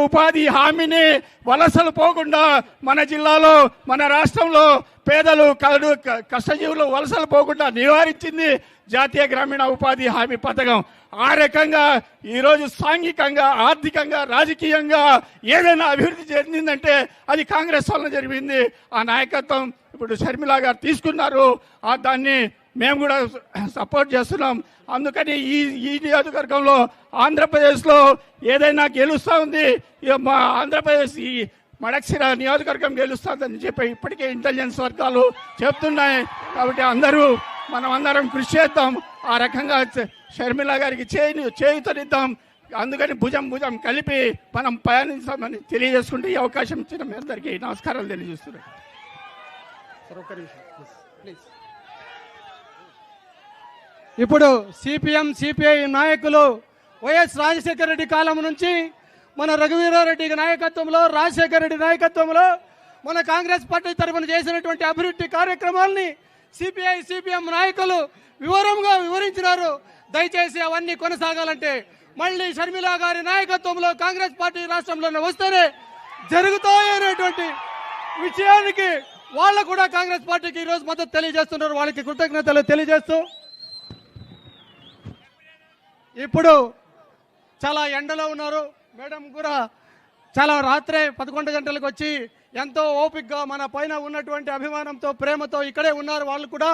ఉపాధి హామీని వలసలు పోకుండా మన జిల్లాలో మన రాష్ట్రంలో పేదలు కష్టజీవులు వలసలు పోకుండా నివారించింది జాతీయ గ్రామీణ ఉపాధి హామీ పథకం. ఆ రకంగా ఈరోజు సాంఘికంగా, ఆర్థికంగా, రాజకీయంగా ఏదైనా అభివృద్ధి చెందిందంటే అది కాంగ్రెస్ వలన జరిగింది. ఆ నాయకత్వం ఇప్పుడు షర్మిల గారు తీసుకున్నారు. దాన్ని మేము కూడా సపోర్ట్ చేస్తున్నాం. అందుకని ఈ నియోజకవర్గంలో ఆంధ్రప్రదేశ్లో ఏదైనా గెలుస్తూ ఉంది. మా ఆంధ్రప్రదేశ్ ఈ మడక్సిర నియోజకవర్గం గెలుస్తుందని చెప్పి ఇప్పటికే ఇంటెలిజెన్స్ వర్గాలు చెప్తున్నాయి. కాబట్టి మనం అందరం కృషి చేద్దాం. ఆ రకంగా షర్మిల గారికి చేయుతనిద్దాం. అందుకని భుజం కలిపి మనం పయనిస్తామని తెలియజేసుకుంటే ఈ అవకాశం ఇచ్చిన మీ అందరికీ నమస్కారాలు తెలియజేస్తున్నాను. ఇప్పుడు సిపిఎం సిపిఐ నాయకులు వైఎస్ రాజశేఖర రెడ్డి కాలం నుంచి మన రఘువీరారెడ్డి నాయకత్వంలో, రాజశేఖర రెడ్డి నాయకత్వంలో మన కాంగ్రెస్ పార్టీ తరఫున చేసినటువంటి అభివృద్ధి కార్యక్రమాలని సిపిఐ సిపిఎం నాయకులు వివరంగా వివరించినారు. దయచేసి అవన్నీ కొనసాగాలంటే మళ్ళీ షర్మిల గారి నాయకత్వంలో కాంగ్రెస్ పార్టీ రాష్ట్రంలోనే వస్తేనే జరుగుతాయనేటువంటి విషయానికి వాళ్ళు కూడా కాంగ్రెస్ పార్టీకి ఈరోజు మద్దతు తెలియజేస్తున్నారు. వాళ్ళకి కృతజ్ఞతలు తెలియజేస్తూ ఇప్పుడు చాలా ఎండలో ఉన్నారు. మేడం కూడా చాలా రాత్రే 11 గంటలకు వచ్చి ఎంతో ఓపికగా మన పైన ఉన్నటువంటి అభిమానంతో, ప్రేమతో ఇక్కడే ఉన్నారు. వాళ్ళు కూడా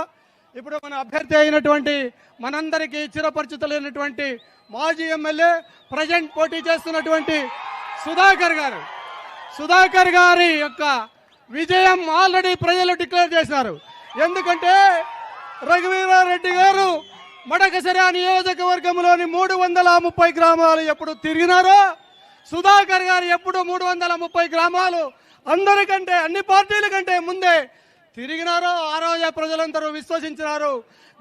ఇప్పుడు మన అభ్యర్థి అయినటువంటి మనందరికీ చిరపరిచితులైనటువంటి మాజీ ఎమ్మెల్యే, ప్రజెంట్ పోటీ చేస్తున్నటువంటి సుధాకర్ గారి యొక్క విజయం ఆల్రెడీ ప్రజలు డిక్లేర్ చేశారు. ఎందుకంటే రఘువీరారెడ్డి గారు మడకసిర నియోజకవర్గంలోని 330 గ్రామాలు ఎప్పుడు తిరిగినారో, సుధాకర్ గారు ఎప్పుడు 330 గ్రామాలు అందరికంటే, అన్ని పార్టీల కంటే ముందే తిరిగినారో ఆ రోజే ప్రజలందరూ విశ్వసించినారు.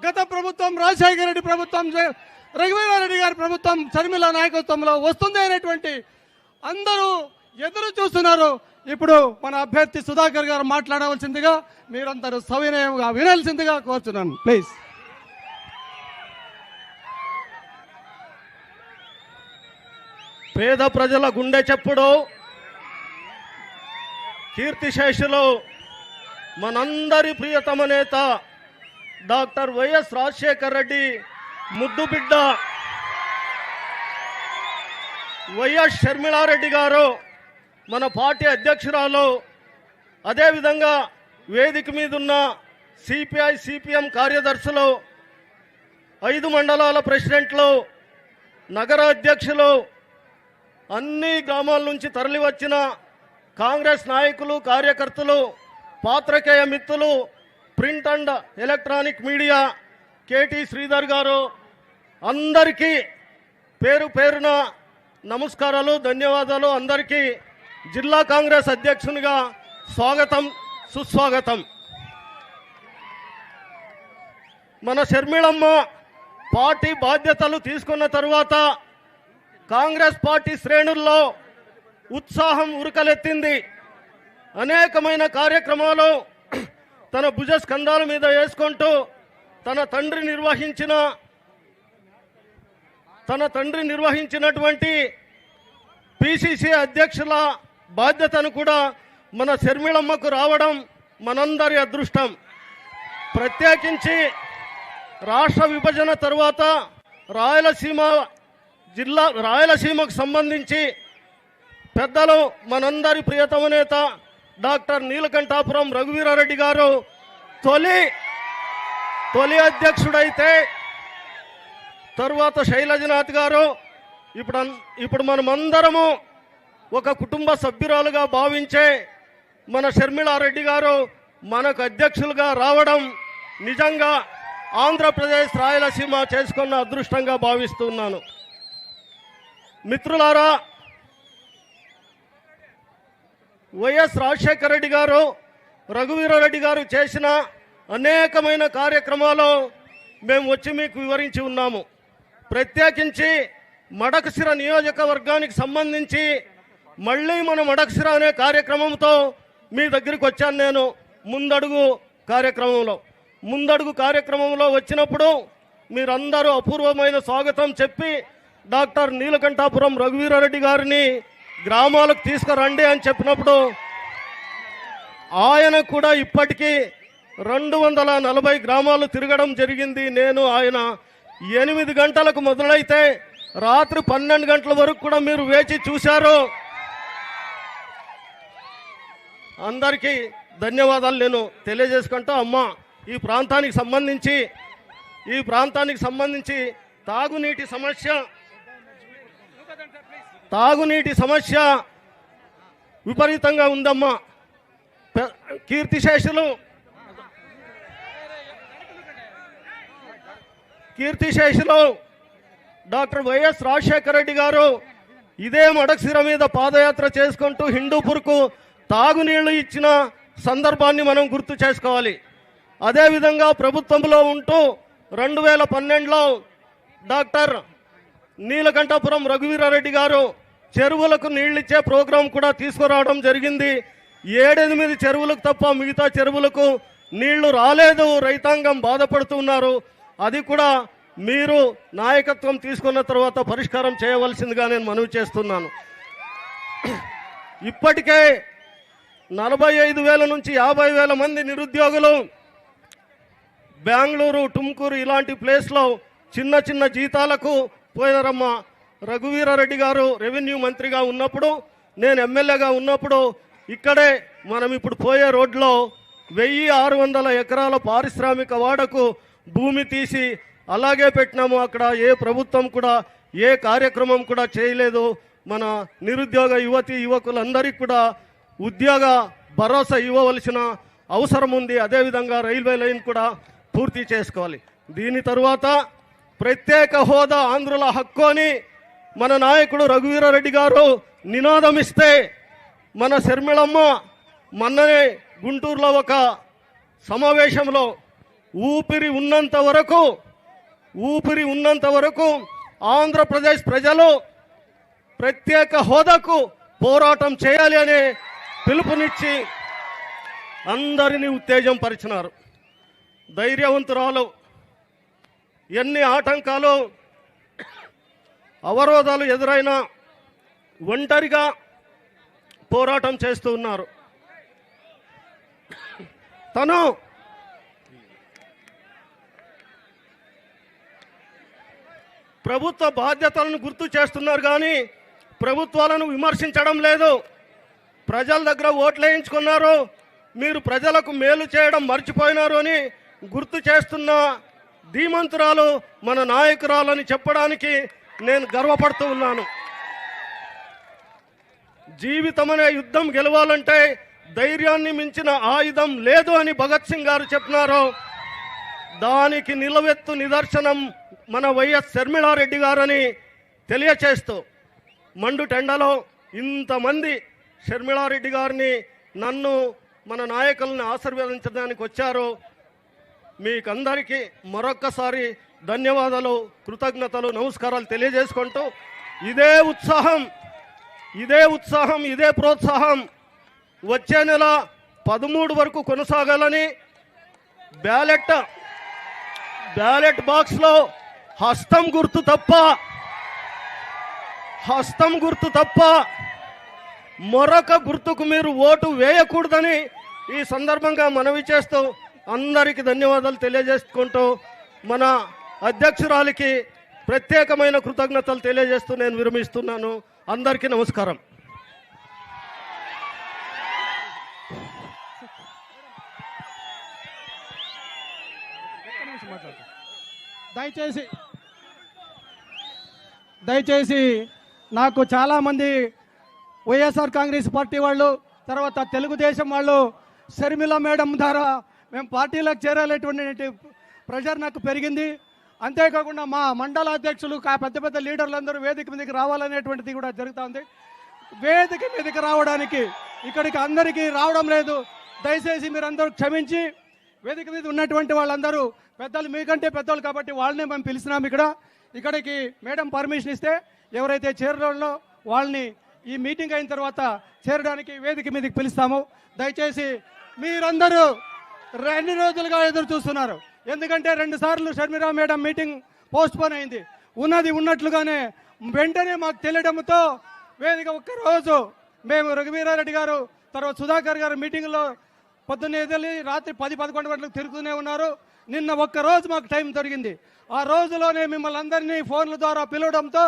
గత ప్రభుత్వం, రాజశేఖర రెడ్డి ప్రభుత్వం, రఘువీరారెడ్డి గారి ప్రభుత్వం షర్మిల నాయకత్వంలో వస్తుంది అనేటువంటి అందరూ ఎదురు చూస్తున్నారు. ఇప్పుడు మన అభ్యర్థి సుధాకర్ గారు మాట్లాడవలసిందిగా మీరందరూ సవినయంగా వినాల్సిందిగా కోరుతున్నాను. ప్లీజ్. పేద ప్రజల గుండె చప్పుడు, కీర్తిశేషులు, మనందరి ప్రియతమ నేత డాక్టర్ వైఎస్ రాజశేఖర రెడ్డి ముద్దు బిడ్డ వైఎస్ షర్మిలారెడ్డి గారు మన పార్టీ అధ్యక్షురాలు, అదేవిధంగా వేదిక మీద ఉన్న సిపిఐ సిపిఎం కార్యదర్శులు, 5 మండలాల ప్రెసిడెంట్లు, నగర అధ్యక్షులు, అన్ని గ్రామాల నుంచి తరలి వచ్చిన కాంగ్రెస్ నాయకులు, కార్యకర్తలు, పాత్రికేయ మిత్రులు, print and electronic media, KT Sridhar గారు, అందరికీ పేరు పేరున నమస్కారాలు, ధన్యవాదాలు. అందరికీ జిల్లా కాంగ్రెస్ అధ్యక్షునిగా స్వాగతం, సుస్వాగతం. మన షర్మిళమ్మ పార్టీ బాధ్యతలు తీసుకున్న తరువాత కాంగ్రెస్ పార్టీ శ్రేణుల్లో ఉత్సాహం ఉరకలెత్తింది. అనేకమైన కార్యక్రమాలు తన భుజ స్కంధాల మీద వేసుకుంటూ తన తండ్రి నిర్వహించినటువంటి పిసిసి అధ్యక్షుల బాధ్యతను కూడా మన షర్మిళమ్మకు రావడం మనందరి అదృష్టం. ప్రత్యేకించి రాష్ట్ర విభజన తరువాత రాయలసీమకు సంబంధించి పెద్దలు మనందరి ప్రియతమ నేత డాక్టర్ నీలకంఠాపురం రఘువీరారెడ్డి గారు తొలి అధ్యక్షుడైతే, తరువాత శైలజనాథ్ గారు, ఇప్పుడు మనమందరము ఒక కుటుంబ సభ్యురాలుగా భావించే మన షర్మిలారెడ్డి గారు మనకు అధ్యక్షులుగా రావడం నిజంగా ఆంధ్రప్రదేశ్ రాయలసీమ చేసుకున్న అదృష్టంగా భావిస్తున్నాను. మిత్రులారా, వైఎస్ రాజశేఖర రెడ్డి గారు, రఘువీరారెడ్డి గారు చేసిన అనేకమైన కార్యక్రమాలు మేము వచ్చి మీకు వివరించి ఉన్నాము. ప్రత్యేకించి మడకసిర నియోజకవర్గానికి సంబంధించి మళ్ళీ మన మడకసిర అనే కార్యక్రమంతో మీ దగ్గరికి వచ్చాను. నేను ముందడుగు కార్యక్రమంలో వచ్చినప్పుడు మీరందరూ అపూర్వమైన స్వాగతం చెప్పి డాక్టర్ నీలకంఠాపురం రఘువీరారెడ్డి గారిని గ్రామాలకు తీసుకురండి అని చెప్పినప్పుడు ఆయన కూడా ఇప్పటికీ 240 గ్రామాలు తిరగడం జరిగింది. నేను ఆయన 8 గంటలకు మొదలైతే రాత్రి 12 గంటల వరకు కూడా మీరు వేచి చూశారు. అందరికీ ధన్యవాదాలు నేను తెలియజేసుకుంటూ, అమ్మ ఈ ప్రాంతానికి సంబంధించి తాగునీటి సమస్య విపరీతంగా ఉందమ్మా. కీర్తిశేషులు డాక్టర్ వైఎస్ రాజశేఖర రెడ్డి గారు ఇదే మడకశిర మీద పాదయాత్ర చేసుకుంటూ హిందూపూర్కు తాగునీళ్లు ఇచ్చిన సందర్భాన్ని మనం గుర్తు చేసుకోవాలి. అదేవిధంగా ప్రభుత్వంలో ఉంటూ 2012లో డాక్టర్ నీలకంఠపురం రఘువీరారెడ్డి గారు చెరువులకు నీళ్ళిచ్చే ప్రోగ్రాం కూడా తీసుకురావడం జరిగింది. 7-8 చెరువులకు తప్ప మిగతా చెరువులకు నీళ్లు రాలేదు. రైతాంగం బాధపడుతున్నారు. అది కూడా మీరు నాయకత్వం తీసుకున్న తర్వాత పరిష్కారం చేయవలసిందిగా నేను మనవి చేస్తున్నాను. ఇప్పటికే 45,000 నుంచి 50,000 మంది నిరుద్యోగులు బెంగళూరు, టుమ్కూరు ఇలాంటి ప్లేస్లో చిన్న చిన్న జీతాలకు పోయినారమ్మా. రఘువీరారెడ్డి గారు రెవెన్యూ మంత్రిగా ఉన్నప్పుడు, నేను ఎమ్మెల్యేగా ఉన్నప్పుడు ఇక్కడే మనం ఇప్పుడు పోయే రోడ్లో 1600 ఎకరాల పారిశ్రామిక వాడకు భూమి తీసి అలాగే పెట్టినాము. అక్కడ ఏ ప్రభుత్వం కూడా ఏ కార్యక్రమం కూడా చేయలేదు. మన నిరుద్యోగ యువకులందరికీ కూడా ఉద్యోగ భరోసా ఇవ్వవలసిన అవసరం ఉంది. అదేవిధంగా రైల్వే లైన్ కూడా పూర్తి చేసుకోవాలి. దీని తరువాత ప్రత్యేక హోదా ఆంధ్రుల హక్కు అని మన నాయకుడు రఘువీరారెడ్డి గారు నినాదం ఇస్తే, మన శర్మిళమ్మ మొన్ననే గుంటూరులో ఒక సమావేశంలో ఊపిరి ఉన్నంత వరకు ఆంధ్రప్రదేశ్ ప్రజలు ప్రత్యేక హోదాకు పోరాటం చేయాలి అనే పిలుపునిచ్చి అందరినీ ఉత్తేజం పరిచినారు. ధైర్యవంతురాలు ఎన్ని ఆటంకాలు అవరోధాలు ఎదురైనా ఒంటరిగా పోరాటం చేస్తూ ఉన్నారు. తను ప్రభుత్వ బాధ్యతలను గుర్తు చేస్తున్నారు కానీ ప్రభుత్వాలను విమర్శించడం లేదు. ప్రజల దగ్గర ఓట్లు వేయించుకున్నారు, మీరు ప్రజలకు మేలు చేయడం మర్చిపోయినారు అని గుర్తు చేస్తున్న ధీమంతురాలు మన నాయకురాలని చెప్పడానికి నేను గర్వపడుతూ ఉన్నాను. జీవితం అనే యుద్ధం గెలవాలంటే ధైర్యాన్ని మించిన ఆయుధం లేదు అని భగత్ సింగ్ గారు చెప్పినారు. దానికి నిలవెత్తు నిదర్శనం మన వైఎస్ శర్మిళారెడ్డి గారని తెలియచేస్తూ, మండు టెండలో ఇంతమంది శర్మిళారెడ్డి గారిని, నన్ను, మన నాయకులను ఆశీర్వదించడానికి వచ్చారు. మీకందరికీ మరొక్కసారి ధన్యవాదాలు, కృతజ్ఞతలు, నమస్కారాలు తెలియజేసుకుంటూ ఇదే ఉత్సాహం ఇదే ప్రోత్సాహం వచ్చే నెల 13 వరకు కొనసాగాలని బ్యాలెట్ బాక్స్లో హస్తం గుర్తు తప్ప మరొక గుర్తుకు మీరు ఓటు వేయకూడదని ఈ సందర్భంగా మనవి చేస్తూ అందరికీ ధన్యవాదాలు తెలియజేసుకుంటూ మన అధ్యక్షురాలికి ప్రత్యేకమైన కృతజ్ఞతలు తెలియజేస్తూ నేను విరమిస్తున్నాను. అందరికీ నమస్కారం. దయచేసి నాకు చాలామంది వైఎస్ఆర్ కాంగ్రెస్ పార్టీ వాళ్ళు, తర్వాత తెలుగుదేశం వాళ్ళు షర్మిల మేడం ద్వారా మేము పార్టీలకు చేరాలనేటువంటి ప్రెషర్ నాకు పెరిగింది. అంతేకాకుండా మా మండల అధ్యక్షులు పెద్ద పెద్ద లీడర్లందరూ వేదిక మీదకి రావాలనేటువంటిది కూడా జరుగుతుంది. వేదిక మీదకి రావడానికి ఇక్కడికి అందరికీ రావడం లేదు. దయచేసి మీరందరూ క్షమించి, వేదిక మీద ఉన్నటువంటి వాళ్ళందరూ పెద్దలు, మీకంటే పెద్దలు కాబట్టి వాళ్ళనే మేము పిలిచినాం. ఇక్కడికి మేడం పర్మిషన్ ఇస్తే ఎవరైతే చేరడంలో వాళ్ళని ఈ మీటింగ్ అయిన తర్వాత చేరడానికి వేదిక మీదకి పిలుస్తాము. దయచేసి మీరందరూ 2 రోజులుగా ఎదురు చూస్తున్నారు. ఎందుకంటే 2 సార్లు Sharmila madam meeting post phone అయింది. ఉన్నది ఉన్నట్లుగానే వెంటనే మాకు తెలియడంతో వేదిక ఒక్కరోజు మేము రఘువీరారెడ్డి గారు తర్వాత సుధాకర్ గారు మీటింగ్లో పొద్దున్నే ఎదిలి రాత్రి 10-11 గంటలకు తిరుగుతూనే ఉన్నారు. నిన్న ఒక్కరోజు మాకు టైం దొరికింది. ఆ రోజులోనే మిమ్మల్ని అందరినీ ఫోన్ల ద్వారా పిలవడంతో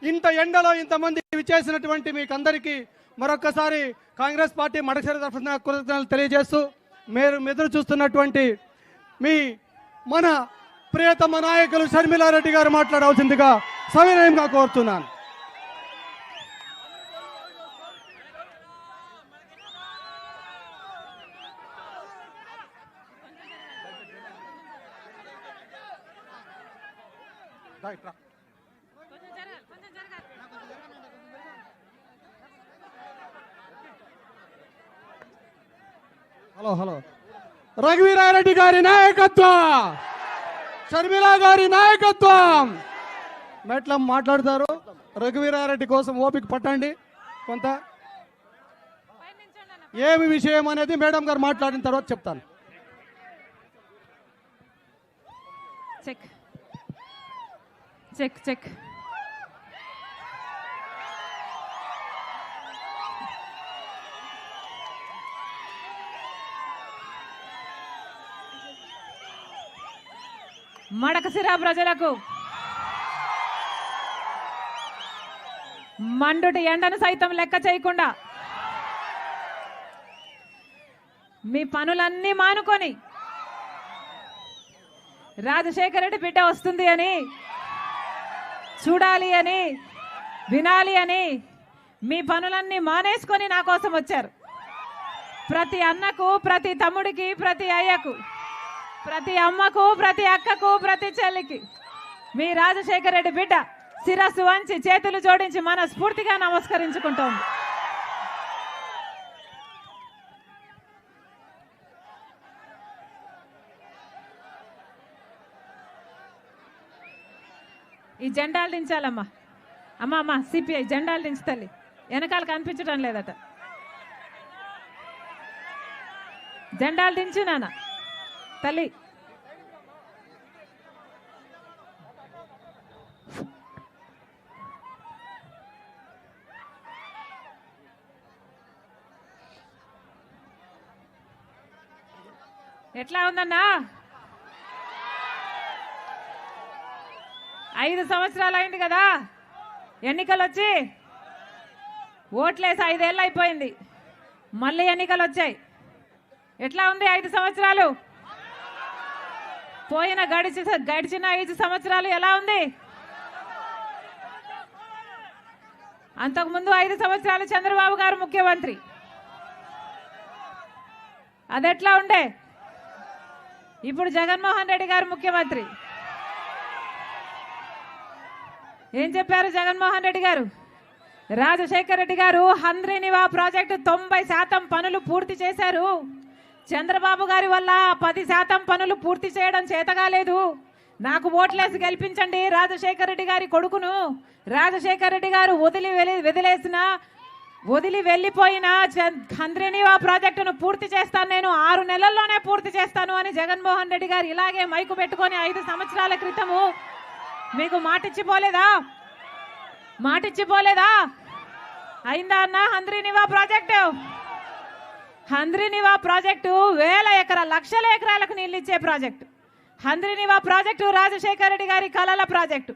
ఇంత ఎండలో ఇంతమంది విచ్చేసినటువంటి మీకు అందరికీ మరొక్కసారి కాంగ్రెస్ పార్టీ మడకసిర తరఫున కృతజ్ఞతలు తెలియజేస్తూ మీరు ఎదురు చూస్తున్నటువంటి మన ప్రియతమ నాయకులు షర్మిలారెడ్డి గారు మాట్లాడవలసిందిగా సవినయంగా కోరుతున్నాను. హలో రఘువీరారెడ్డి గారి నాయకత్వం, షర్మిలా గారి నాయకత్వం. మెట్ల మాట్లాడతారు. రఘువీరారెడ్డి కోసం ఓపిక పట్టండి కొంత. ఏమి విషయం అనేది మేడం గారు మాట్లాడిన తర్వాత చెప్తాను. చెక్ చెక్ చెక్ మడకసిర ప్రజలకు మండుటి ఎండను సైతం లెక్క చేయకుండా మీ పనులన్నీ మానుకొని రాజశేఖర రెడ్డి బిడ్డ వస్తుంది అని చూడాలి అని వినాలి అని మీ పనులన్నీ మానేసుకొని నా కోసం వచ్చారు. ప్రతి అన్నకు, ప్రతి తమ్ముడికి, ప్రతి అయ్యకు, ప్రతి అమ్మకు, ప్రతి అక్కకు, ప్రతి చెల్లికి మీ రాజశేఖర రెడ్డి బిడ్డ శిరస్సు వంచి చేతులు జోడించి మనస్ఫూర్తిగా నమస్కరించుకుంటోంది. ఈ జెండాలు దించాలమ్మా. అమ్మ సిపిఐ జెండాలు దించు తల్లి. వెనకాల కనిపించడం లేదట. జెండాలు దించు నాన్న తల్లి. ఎట్లా ఉందన్నా? 5 సంవత్సరాలు అయింది కదా ఎన్నికలు వచ్చి. ఓట్లేసి 5 ఏళ్ళు అయిపోయింది. మళ్ళీ ఎన్నికలు వచ్చాయి. ఎట్లా ఉంది 5 సంవత్సరాలు? గడిచిన 5 సంవత్సరాలు ఎలా ఉంది? అంతకుముందు 5 సంవత్సరాలు చంద్రబాబు గారు ముఖ్యమంత్రి. అదెట్లా ఉండే? ఇప్పుడు జగన్మోహన్ రెడ్డి గారు ముఖ్యమంత్రి. ఏం చెప్పారు జగన్మోహన్ రెడ్డి గారు? రాజశేఖర రెడ్డి గారు హంద్రీనివా ప్రాజెక్టు 90% పనులు పూర్తి చేశారు. చంద్రబాబు గారి వల్ల 10% పనులు పూర్తి చేయడం చేతగాలేదు. నాకు ఓట్లేసి గెలిపించండి రాజశేఖర రెడ్డి గారి కొడుకును. రాజశేఖర రెడ్డి గారు వదిలి వెళ్ళిపోయిన హంద్రీనివా ప్రాజెక్టును పూర్తి చేస్తాను, నేను 6 నెలల్లోనే పూర్తి చేస్తాను అని జగన్మోహన్ రెడ్డి గారు ఇలాగే మైకు పెట్టుకొని 5 సంవత్సరాల క్రితము మీకు మాటిచ్చిపోలేదా? అయిందా అన్న హంద్రీనివా ప్రాజెక్టు? హంద్రీనివా ప్రాజెక్టు లక్షల ఎకరాలకు నీళ్ళు ఇచ్చే ప్రాజెక్టు. హంద్రీనివా ప్రాజెక్టు రాజశేఖర రెడ్డి గారి కలల ప్రాజెక్టు.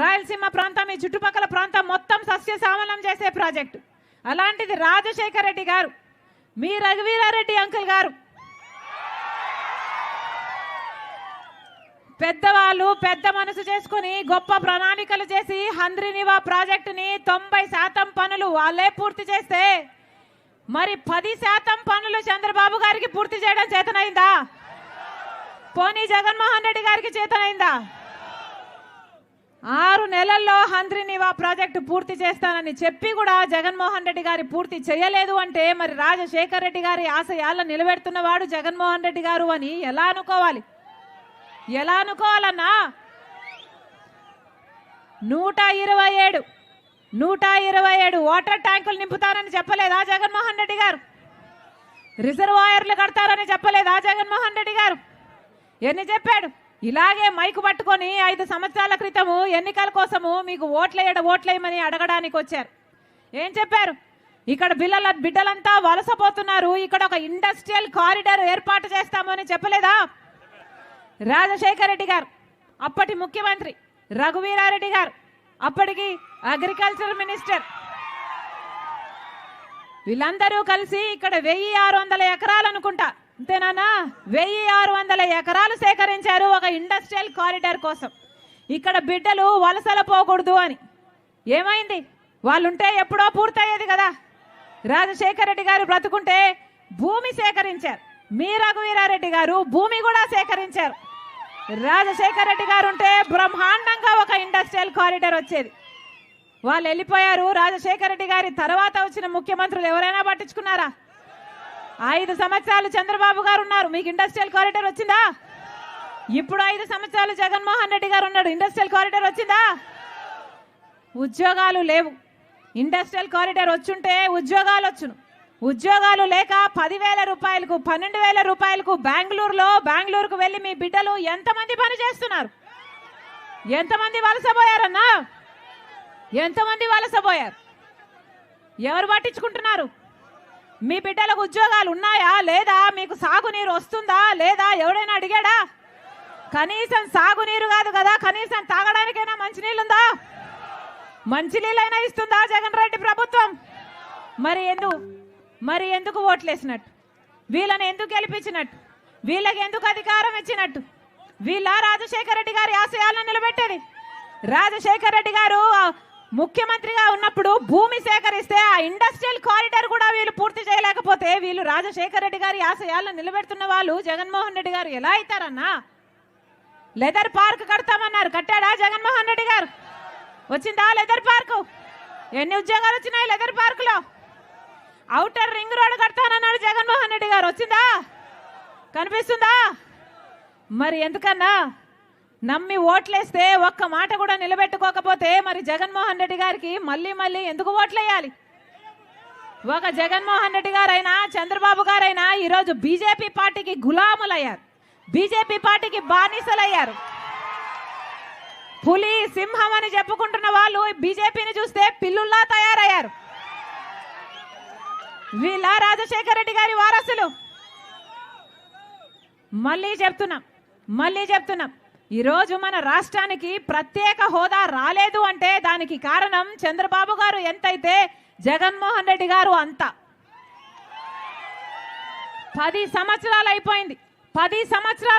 రాయలసీమ ప్రాంతం, ఈ చుట్టుపక్కల ప్రాంతం మొత్తం సస్యశ్యామలం చేసే ప్రాజెక్టు. అలాంటిది రాజశేఖర రెడ్డి గారు, మీ రఘువీరారెడ్డి అంకుల్ గారు పెద్దవాళ్ళు పెద్ద మనసు చేసుకుని గొప్ప ప్రణాళికలు చేసి హంద్రీనివా ప్రాజెక్టుని 90% పనులు వాళ్ళే పూర్తి చేస్తే మరి 10% పనులు చంద్రబాబు గారికి పూర్తి చేయడం చేతనైందా? పోనీ జగన్మోహన్ రెడ్డి గారికి చేతనైందా? 6 నెలల్లో హంద్రీనివా ప్రాజెక్టు పూర్తి చేస్తానని చెప్పి కూడా జగన్మోహన్ రెడ్డి గారి పూర్తి చేయలేదు అంటే మరి రాజశేఖర రెడ్డి గారి ఆశయాలను నిలబెడుతున్నవాడు జగన్మోహన్ రెడ్డి గారు అని ఎలా అనుకోవాలన్నా? 127 వాటర్ ట్యాంకులు నింపుతారని చెప్పలేదా జగన్మోహన్ రెడ్డి గారు? రిజర్వాయర్లు కడతారని చెప్పలేదా జగన్మోహన్ రెడ్డి గారు? ఎన్ని చెప్పాడు? ఇలాగే మైకు పట్టుకొని 5 సంవత్సరాల క్రితము ఎన్నికల కోసము మీకు ఓట్లేయమని అడగడానికి వచ్చారు. ఏం చెప్పారు? ఇక్కడ బిడ్డలంతా వలసపోతున్నారు, ఇక్కడ ఒక ఇండస్ట్రియల్ కారిడార్ ఏర్పాటు చేస్తామని చెప్పలేదా? రాజశేఖర రెడ్డి గారు అప్పటి ముఖ్యమంత్రి, రఘువీరారెడ్డి గారు అప్పటికి అగ్రికల్చర్ మినిస్టర్, వీళ్ళందరూ కలిసి ఇక్కడ 1600 ఎకరాలు అనుకుంటా, అంతేనా? 1600 ఎకరాలు సేకరించారు ఒక ఇండస్ట్రియల్ కారిడార్ కోసం. ఇక్కడ బిడ్డలు వలసలు పోకూడదు అని. ఏమైంది? వాళ్ళుంటే ఎప్పుడో పూర్తయ్యేది కదా. రాజశేఖర రెడ్డి గారు బ్రతుకుంటే భూమి సేకరించారు, మీ రఘువీరారెడ్డి గారు భూమి కూడా సేకరించారు. రాజశేఖర రెడ్డి గారు ఉంటే బ్రహ్మాండంగా ఒక ఇండస్ట్రియల్ కారిడార్ వచ్చేది. వాళ్ళు వెళ్ళిపోయారు. రాజశేఖర రెడ్డి గారి తర్వాత వచ్చిన ముఖ్యమంత్రులు ఎవరైనా పట్టించుకున్నారా? 5 సంవత్సరాలు చంద్రబాబు గారు ఉన్నారు, మీకు ఇండస్ట్రియల్ కారిడార్ వచ్చిందా? ఇప్పుడు 5 సంవత్సరాలు జగన్మోహన్ రెడ్డి గారు ఉన్నాడు, ఇండస్ట్రియల్ కారిడార్ వచ్చిందా? ఉద్యోగాలు లేవు. ఇండస్ట్రియల్ కారిడార్ వచ్చుంటే ఉద్యోగాలు వచ్చును. ఉద్యోగాలు లేక 10,000 రూపాయలకు 12,000 రూపాయలకు బెంగళూరుకు వెళ్ళి మీ బిడ్డలు ఎంతమంది పని చేస్తున్నారు? ఎంతమంది వలసపోయారన్నా? ఎంతమంది వలసపోయారు? ఎవరు పట్టించుకుంటున్నారు? మీ బిడ్డలకు ఉద్యోగాలు ఉన్నాయా లేదా? మీకు సాగునీరు వస్తుందా లేదా? ఎవడైనా అడిగాడా? కనీసం సాగునీరు కాదు కదా, కనీసం తాగడానికైనా మంచినీళ్ళుందా? మంచినీళ్ళైనా ఇస్తుందా జగన్ రెడ్డి ప్రభుత్వం? మరి ఎందుకు ఓట్లేసినట్టు? వీళ్ళని ఎందుకు గెలిపించినట్టు? వీళ్ళకి ఎందుకు అధికారం ఇచ్చినట్టు? వీళ్ళ రాజశేఖర రెడ్డి గారి ఆశయాలను నిలబెట్టేది. రాజశేఖర రెడ్డి గారు ముఖ్యమంత్రిగా ఉన్నప్పుడు భూమి సేకరిస్తే ఆ ఇండస్ట్రియల్ కారిడార్ కూడా వీళ్ళు పూర్తి చేయలేకపోతే వీళ్ళు రాజశేఖర రెడ్డి గారి ఆశయాలను నిలబెడుతున్న వాళ్ళు జగన్మోహన్ రెడ్డి గారు ఎలా అవుతారన్నా? లెదర్ పార్క్ కడతామన్నారు, కట్టాడా జగన్మోహన్ రెడ్డి గారు? వచ్చిందా లెదర్ పార్కు? ఎన్ని ఉద్యోగాలు వచ్చినాయి లెదర్ పార్కులో? ఔటర్ రింగ్ రోడ్ కడతానన్నాడు జగన్మోహన్ రెడ్డి గారు, వచ్చిందా? కనిపిస్తుందా? మరి ఎందుకన్నా నమ్మి ఓట్లేస్తే ఒక్క మాట కూడా నిలబెట్టుకోకపోతే మరి జగన్మోహన్ రెడ్డి గారికి మళ్ళీ ఎందుకు ఓట్లేయాలి? ఒక జగన్మోహన్ రెడ్డి గారైనా చంద్రబాబు గారైనా ఈరోజు బీజేపీ పార్టీకి గులాములయ్యారు, బీజేపీ పార్టీకి బానిసలయ్యారు. పులి సింహం అని చెప్పుకుంటున్న వాళ్ళు బీజేపీని చూస్తే పిల్లుల్లా తయారయ్యారు. వీళ్ళ రాజశేఖర రెడ్డి గారి వారసులు. మళ్ళీ చెప్తున్నాం ఈరోజు మన రాష్ట్రానికి ప్రత్యేక హోదా రాలేదు అంటే దానికి కారణం చంద్రబాబు గారు ఎంతైతే జగన్మోహన్ రెడ్డి గారు అంత. 10 సంవత్సరాలు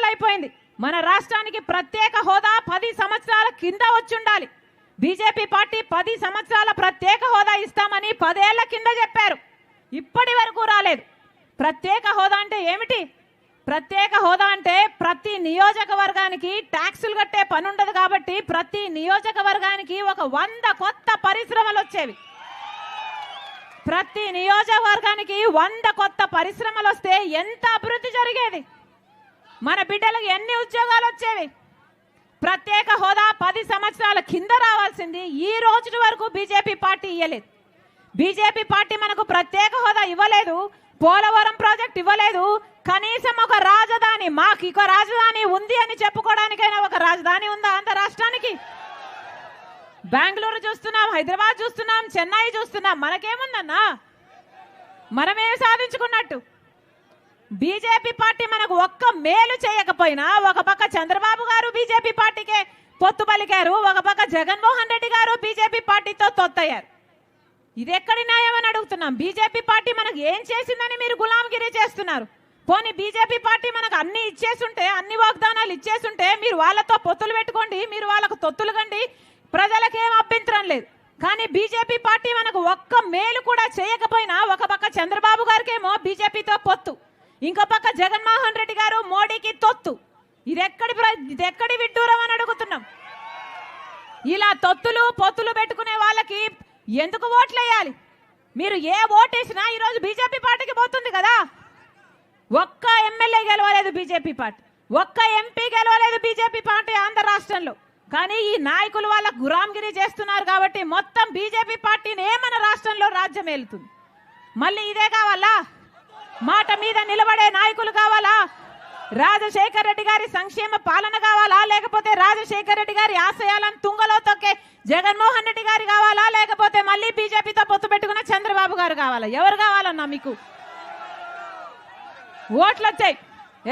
అయిపోయింది. మన రాష్ట్రానికి ప్రత్యేక హోదా 10 సంవత్సరాల కింద వచ్చుండాలి. బీజేపీ పార్టీ 10 సంవత్సరాల ప్రత్యేక హోదా ఇస్తామని 10 ఏళ్ల కింద చెప్పారు, ఇప్పటి వరకు రాలేదు. ప్రత్యేక హోదా అంటే ఏమిటి? ప్రత్యేక హోదా అంటే ప్రతి నియోజకవర్గానికి ట్యాక్సులు కట్టే పని ఉండదు కాబట్టి ప్రతి నియోజకవర్గానికి ఒక 100 కొత్త పరిశ్రమలు వచ్చేవి. ప్రతి నియోజకవర్గానికి 100 కొత్త పరిశ్రమలు వస్తే ఎంత అభివృద్ధి జరిగేది? మన బిడ్డలకు ఎన్ని ఉద్యోగాలు వచ్చేవి? ప్రత్యేక హోదా 10 సంవత్సరాల కింద రావాల్సింది ఈ రోజు వరకు బీజేపీ పార్టీ ఇవ్వలేదు. బీజేపీ పార్టీ మనకు ప్రత్యేక హోదా ఇవ్వలేదు, పోలవరం ప్రాజెక్ట్ ఇవ్వలేదు, కనీసం ఒక రాజధాని, మాకు ఇక రాజధాని ఉంది అని చెప్పుకోవడానికైనా ఒక రాజధాని ఉందా ఆంధ్ర రాష్ట్రానికి? బెంగళూరు చూస్తున్నాం, హైదరాబాద్ చూస్తున్నాం, చెన్నై చూస్తున్నాం, మనకేముందన్నా? మనమేమి సాధించుకున్నట్టు? బీజేపీ పార్టీ మనకు ఒక్క మేలు చేయకపోయినా ఒక పక్క చంద్రబాబు గారు బీజేపీ పార్టీకే పొత్తు పలికారు, ఒక పక్క జగన్మోహన్ రెడ్డి గారు బీజేపీ పార్టీతో తొత్తయ్యారు. ఇది ఎక్కడి న్యాయం అని అడుగుతున్నాం. బీజేపీ పార్టీ మనకు ఏం చేసిందని మీరు గులాంగిరి చేస్తున్నారు? పోనీ బీజేపీ పార్టీ మనకు అన్ని ఇచ్చేస్తుంటే, అన్ని వాగ్దానాలు ఇచ్చేస్తుంటే మీరు వాళ్ళతో పొత్తులు పెట్టుకోండి, మీరు వాళ్ళకు తొత్తులు కండి, ప్రజలకేం అభ్యంతరం లేదు. కానీ బీజేపీ పార్టీ మనకు ఒక్క మేలు కూడా చేయకపోయినా ఒక పక్క చంద్రబాబు గారికేమో బీజేపీతో పొత్తు, ఇంకో పక్క జగన్మోహన్ రెడ్డి గారు మోడీకి తొత్తు. ఇది ఎక్కడి విడ్డూరం అని అడుగుతున్నాం. ఇలా పొత్తులు పెట్టుకునే వాళ్ళకి ఎందుకు ఓట్లు వేయాలి? మీరు ఏ ఓటేసినా ఈరోజు బీజేపీ పార్టీకి పోతుంది కదా. ఒక్క ఎమ్మెల్యే గెలవలేదు బీజేపీ పార్టీ, ఒక్క ఎంపీ గెలవలేదు బీజేపీ పార్టీ ఆంధ్ర రాష్ట్రంలో. కానీ ఈ నాయకులు వాళ్ళ గులాంగిరి చేస్తున్నారు కాబట్టి మొత్తం బీజేపీ పార్టీనే మన రాష్ట్రంలో రాజ్యం ఏలుతుంది. మళ్ళీ ఇదే కావాలా? మాట మీద నిలబడే నాయకులు కావాలా? రాజశేఖర రెడ్డి గారి సంక్షేమ పాలన కావాలా? లేకపోతే రాజశేఖర రెడ్డి గారి ఆశయాలను తుంగలో తొక్కే జగన్మోహన్ రెడ్డి గారి కావాలా? లేకపోతే మళ్ళీ బీజేపీతో పొత్తు పెట్టుకునే కావాలా? ఎవరు కావాలన్నా మీకు? ఓట్లు వచ్చాయి,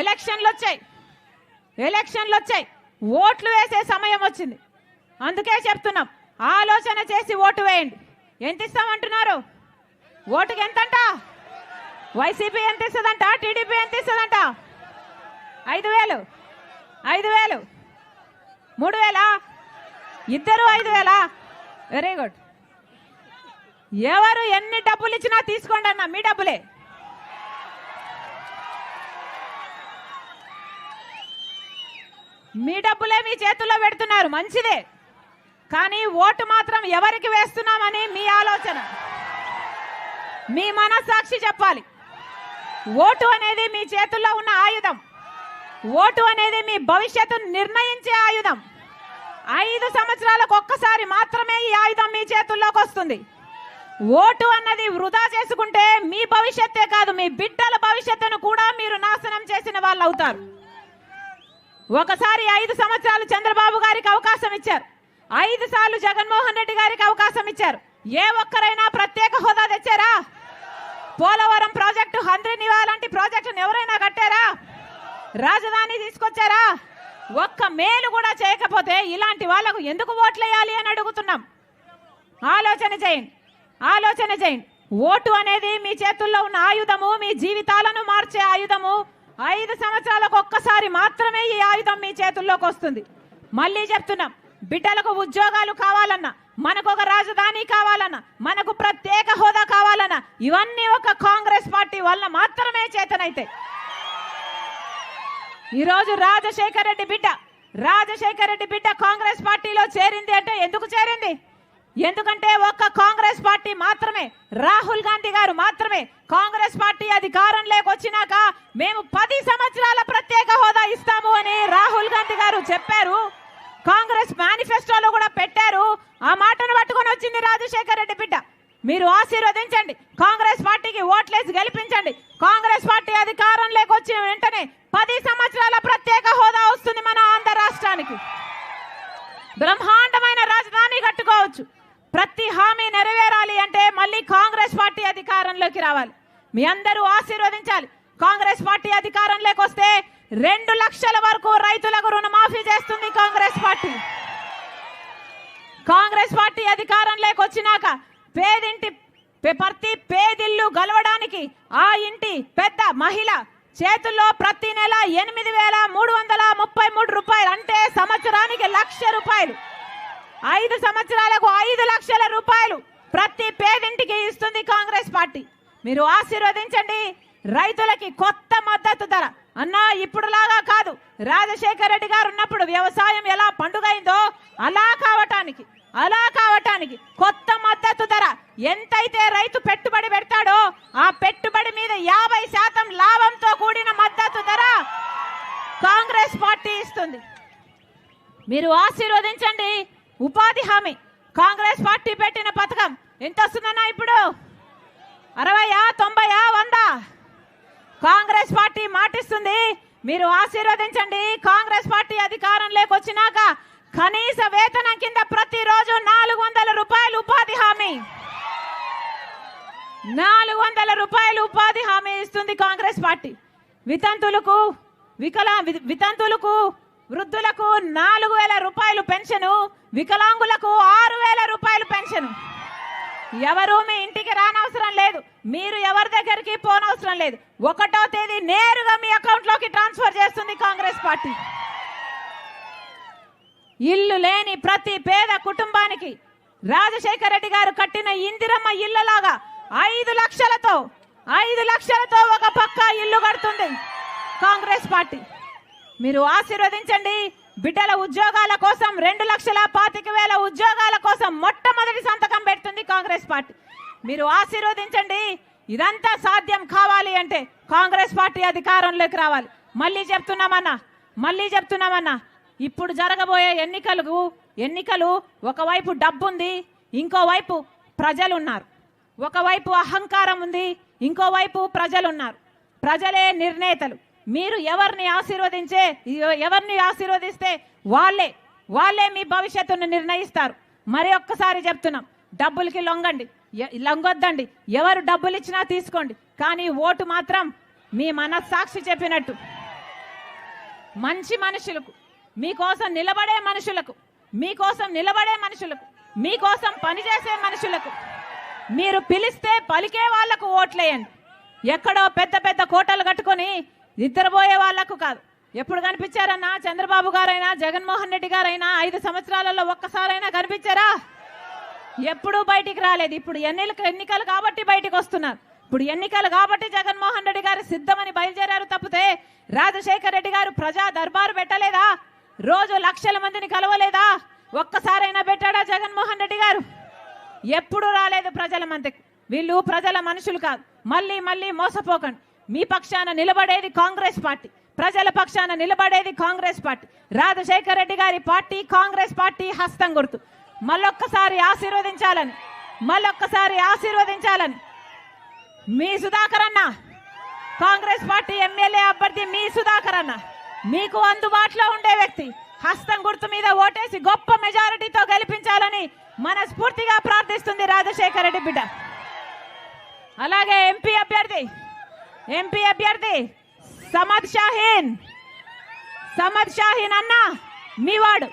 ఎలక్షన్లు వచ్చాయి, ఓట్లు వేసే సమయం వచ్చింది. అందుకే చెప్తున్నాం, ఆలోచన చేసి ఓటు వేయండి. ఎంత ఇస్తామంటున్నారు? ఓటుకి ఎంతంట? వైసీపీ ఎంత ఇస్తుందంట? టీడీపీ ఎంత ఇస్తుందంట? 5,000, 5,000, 3,000, ఇద్దరు 5,000. Very good. ఎవరు ఎన్ని డబ్బులు ఇచ్చినా తీసుకోండి అన్న, మీ డబ్బులే. మీ డబ్బులే మీ చేతుల్లో పెడుతున్నారు, మంచిదే. కానీ ఓటు మాత్రం ఎవరికి వేస్తున్నామని మీ ఆలోచన, మీ మనస్సాక్షి చెప్పాలి. ఓటు అనేది మీ చేతుల్లో ఉన్న ఆయుధం. ఓటు అనేది మీ భవిష్యత్తును నిర్ణయించే ఆయుధం. 5 సంవత్సరాలకు ఒక్కసారి మాత్రమే ఈ ఆయుధం మీ చేతుల్లోకి వస్తుంది. ఓటు అన్నది వృధా చేసుకుంటే మీ భవిష్యత్తే కాదు, మీ బిడ్డల భవిష్యత్తును కూడా మీరు నాశనం చేసిన వాళ్ళు అవుతారు. ఒకసారి 5 సంవత్సరాలు చంద్రబాబు గారికి అవకాశం ఇచ్చారు, 5 సార్లు జగన్మోహన్ రెడ్డి గారికి అవకాశం ఇచ్చారు. ఏ ఒక్కరైనా ప్రత్యేక హోదా తెచ్చారా? పోలవరం ప్రాజెక్టు, హంద్రీనివా లాంటి ప్రాజెక్టును ఎవరైనా కట్టారా? రాజధాని తీసుకొచ్చారా? ఒక్క మేలు కూడా చేయకపోతే ఇలాంటి వాళ్లకు ఎందుకు ఓట్లేయాలి అని అడుగుతున్నాం. ఆలోచన చేయండి. ఓటు అనేది మీ చేతుల్లో ఉన్న ఆయుధము, మీ జీవితాలను మార్చే ఆయుధము. 5 సంవత్సరాలకు ఒక్కసారి మాత్రమే ఈ ఆయుధం మీ చేతుల్లోకి వస్తుంది. మళ్ళీ చెప్తున్నాం, బిడ్డలకు ఉద్యోగాలు కావాలన్నా, మనకు ఒక రాజధాని కావాలన్నా, మనకు ప్రత్యేక హోదా కావాలన్నా, ఇవన్నీ ఒక కాంగ్రెస్ పార్టీ వల్ల మాత్రమే చేతనైతే. ఈరోజు రాజశేఖర రెడ్డి బిడ్డ కాంగ్రెస్ పార్టీలో చేరింది అంటే ఎందుకు చేరింది? ఎందుకంటే ఒక్క కాంగ్రెస్ పార్టీ మాత్రమే, రాహుల్ గాంధీ గారు మాత్రమే కాంగ్రెస్ పార్టీ అధికారంలోకి వచ్చినాక మేము 10 సంవత్సరాల ప్రత్యేక హోదా ఇస్తాము అని రాహుల్ గాంధీ గారు చెప్పారు. కాంగ్రెస్ మేనిఫెస్టోలో కూడా పెట్టారు. ఆ మాటను పట్టుకొని వచ్చింది రాజశేఖర రెడ్డి బిడ్డ. మీరు ఆశీర్వదించండి, కాంగ్రెస్ పార్టీకి ఓట్లేసి గెలిపించండి. కాంగ్రెస్ పార్టీ అధికారంలోకి వచ్చిన వెంటనే 10 సంవత్సరాల ప్రత్యేక హోదా వస్తుంది మన ఆంధ్ర రాష్ట్రానికి. బ్రహ్మాండమైన రాజధాని కట్టుకోవచ్చు. ప్రతి హామీ నెరవేరాలి అంటే మళ్ళీ కాంగ్రెస్ పార్టీ అధికారంలోకి రావాలి. మీ అందరూ ఆశీర్వదించాలి. కాంగ్రెస్ పార్టీ అధికారంలోకి వస్తే 2 లక్షల వరకు రైతులకు రుణమాఫీ చేస్తుంది కాంగ్రెస్ పార్టీ. కాంగ్రెస్ పార్టీ అధికారంలోకి వచ్చినాక ప్రతి పేదిల్లు గెలవడానికి ఆ ఇంటి పెద్ద మహిళ చేతుల్లో ప్రతి నెల 8,333 రూపాయలు, అంటే సంవత్సరానికి 1,00,000 రూపాయలు. 5 సంవత్సరాలకు 5 లక్షల రూపాయలు ప్రతి పేదింటికి ఇస్తుంది కాంగ్రెస్ పార్టీ. మీరు ఆశీర్వదించండి. రైతులకి కొత్త మద్దతు ధర అన్నా, ఇప్పుడులాగా కాదు. రాజశేఖర రెడ్డి గారు ఉన్నప్పుడు వ్యవసాయం ఎలా పండుగైందో అలా కావటానికి కొత్త మద్దతు ధర ఎంతైతే రైతు పెట్టుబడి పెడతాడో ఆ పెట్టుబడి మీద 50% లాభంతో కూడిన మద్దతు ధర కాంగ్రెస్ పార్టీ ఇస్తుంది. మీరు ఆశీర్వదించండి. ఉపాధి హామీ కాంగ్రెస్ పార్టీ పెట్టిన పథకం ఎంత వస్తుందన్నా? ఇప్పుడు 60, 90, 100 కాంగ్రెస్ పార్టీ మాటిస్తుంది. మీరు ఆశీర్వదించండి. కాంగ్రెస్ పార్టీ అధికారంలోకి వచ్చినాక కనీస వేతనం కింద ప్రతిరోజు 400 రూపాయలు ఉపాధి హామీ, 400 రూపాయలు ఉపాధి హామీ ఇస్తుంది కాంగ్రెస్ పార్టీ. వితంతులకు వృద్ధులకు 4,000 రూపాయలు పెన్షను, వికలాంగులకు 6,000 రూపాయలు పెన్షన్. ఎవరు మీ ఇంటికి రానవసరం లేదు, మీరు ఎవరి దగ్గరికి పోనవసరం లేదు. 1వ తేదీ నేరుగా మీ అకౌంట్లోకి ట్రాన్స్ఫర్ చేస్తుంది కాంగ్రెస్ పార్టీ. ఇల్లు లేని ప్రతి పేద కుటుంబానికి రాజశేఖర రెడ్డి గారు కట్టిన ఇందిరమ్మ ఇళ్ళలాగా 5 లక్షలతో ఒక పక్కా ఇల్లు కడుతుంది కాంగ్రెస్ పార్టీ. మీరు ఆశీర్వదించండి. బిడ్డల ఉద్యోగాల కోసం 2,25,000 ఉద్యోగాల కోసం మొట్టమొదటి సంతకం పెడుతుంది కాంగ్రెస్ పార్టీ. మీరు ఆశీర్వదించండి. ఇదంతా సాధ్యం కావాలి అంటే కాంగ్రెస్ పార్టీ అధికారంలోకి రావాలి. మళ్ళీ చెప్తున్నామన్నా, ఇప్పుడు జరగబోయే ఎన్నికలు ఒకవైపు డబ్బుంది, ఇంకోవైపు ప్రజలున్నారు. ఒకవైపు అహంకారం ఉంది, ఇంకోవైపు ప్రజలున్నారు. ప్రజలే నిర్ణేతలు. మీరు ఎవరిని ఆశీర్వదిస్తే వాళ్ళే మీ భవిష్యత్తును నిర్ణయిస్తారు. మరి ఒక్కసారి చెప్తున్నాం, డబ్బులకి లొంగండి. లొంగొద్దండి. ఎవరు డబ్బులు ఇచ్చినా తీసుకోండి, కానీ ఓటు మాత్రం మీ మనస్సాక్షి చెప్పినట్టు మంచి మనుషులకు, మీకోసం నిలబడే మనుషులకు, మీకోసం నిలబడే మనుషులకు, మీకోసం పనిచేసే మనుషులకు, మీరు పిలిస్తే పలికే వాళ్లకు ఓట్లేయండి. ఎక్కడో పెద్ద పెద్ద కోటలు కట్టుకొని నిద్రపోయే వాళ్లకు కాదు. ఎప్పుడు కనిపించారన్నా చంద్రబాబు గారైనా జగన్మోహన్ రెడ్డి గారైనా 5 సంవత్సరాలలో ఒక్కసారైనా కనిపించారా? ఎప్పుడూ బయటికి రాలేదు. ఇప్పుడు ఎన్నికలు కాబట్టి బయటికి వస్తున్నారు. ఇప్పుడు ఎన్నికలు కాబట్టి జగన్మోహన్ రెడ్డి గారు సిద్ధమని బయలుదేరారు తప్పితే రాజశేఖర రెడ్డి గారు ప్రజా దర్బారు పెట్టలేదా? రోజు లక్షల మందిని కలవలేదా? ఒక్కసారైనా పెట్టాడా జగన్మోహన్ రెడ్డి గారు? ఎప్పుడు రాలేదు ప్రజల మధ్యకు. వీళ్ళు ప్రజల మనుషులు కాదు. మళ్ళీ మళ్ళీ మోసపోకండి. మీ పక్షాన నిలబడేది కాంగ్రెస్ పార్టీ, ప్రజల పక్షాన నిలబడేది కాంగ్రెస్ పార్టీ. రాజశేఖర రెడ్డి గారి పార్టీ కాంగ్రెస్ పార్టీ హస్తం గుర్తు. మళ్ళొక్కసారి ఆశీర్వదించాలని మీ సుధాకర్ అన్న, కాంగ్రెస్ పార్టీ ఎమ్మెల్యే అభ్యర్థి మీ సుధాకర్ అన్న, మీకు అందుబాటులో ఉండే వ్యక్తి, హస్తం గుర్తు మీద ఓటేసి గొప్ప మెజారిటీతో గెలిపించాలని మనస్ఫూర్తిగా ప్రార్థిస్తుంది రాజశేఖర రెడ్డి బిడ్డ. అలాగే ఎంపీ అభ్యర్థి సమద్ షాహీన్ అన్న, మీవాడు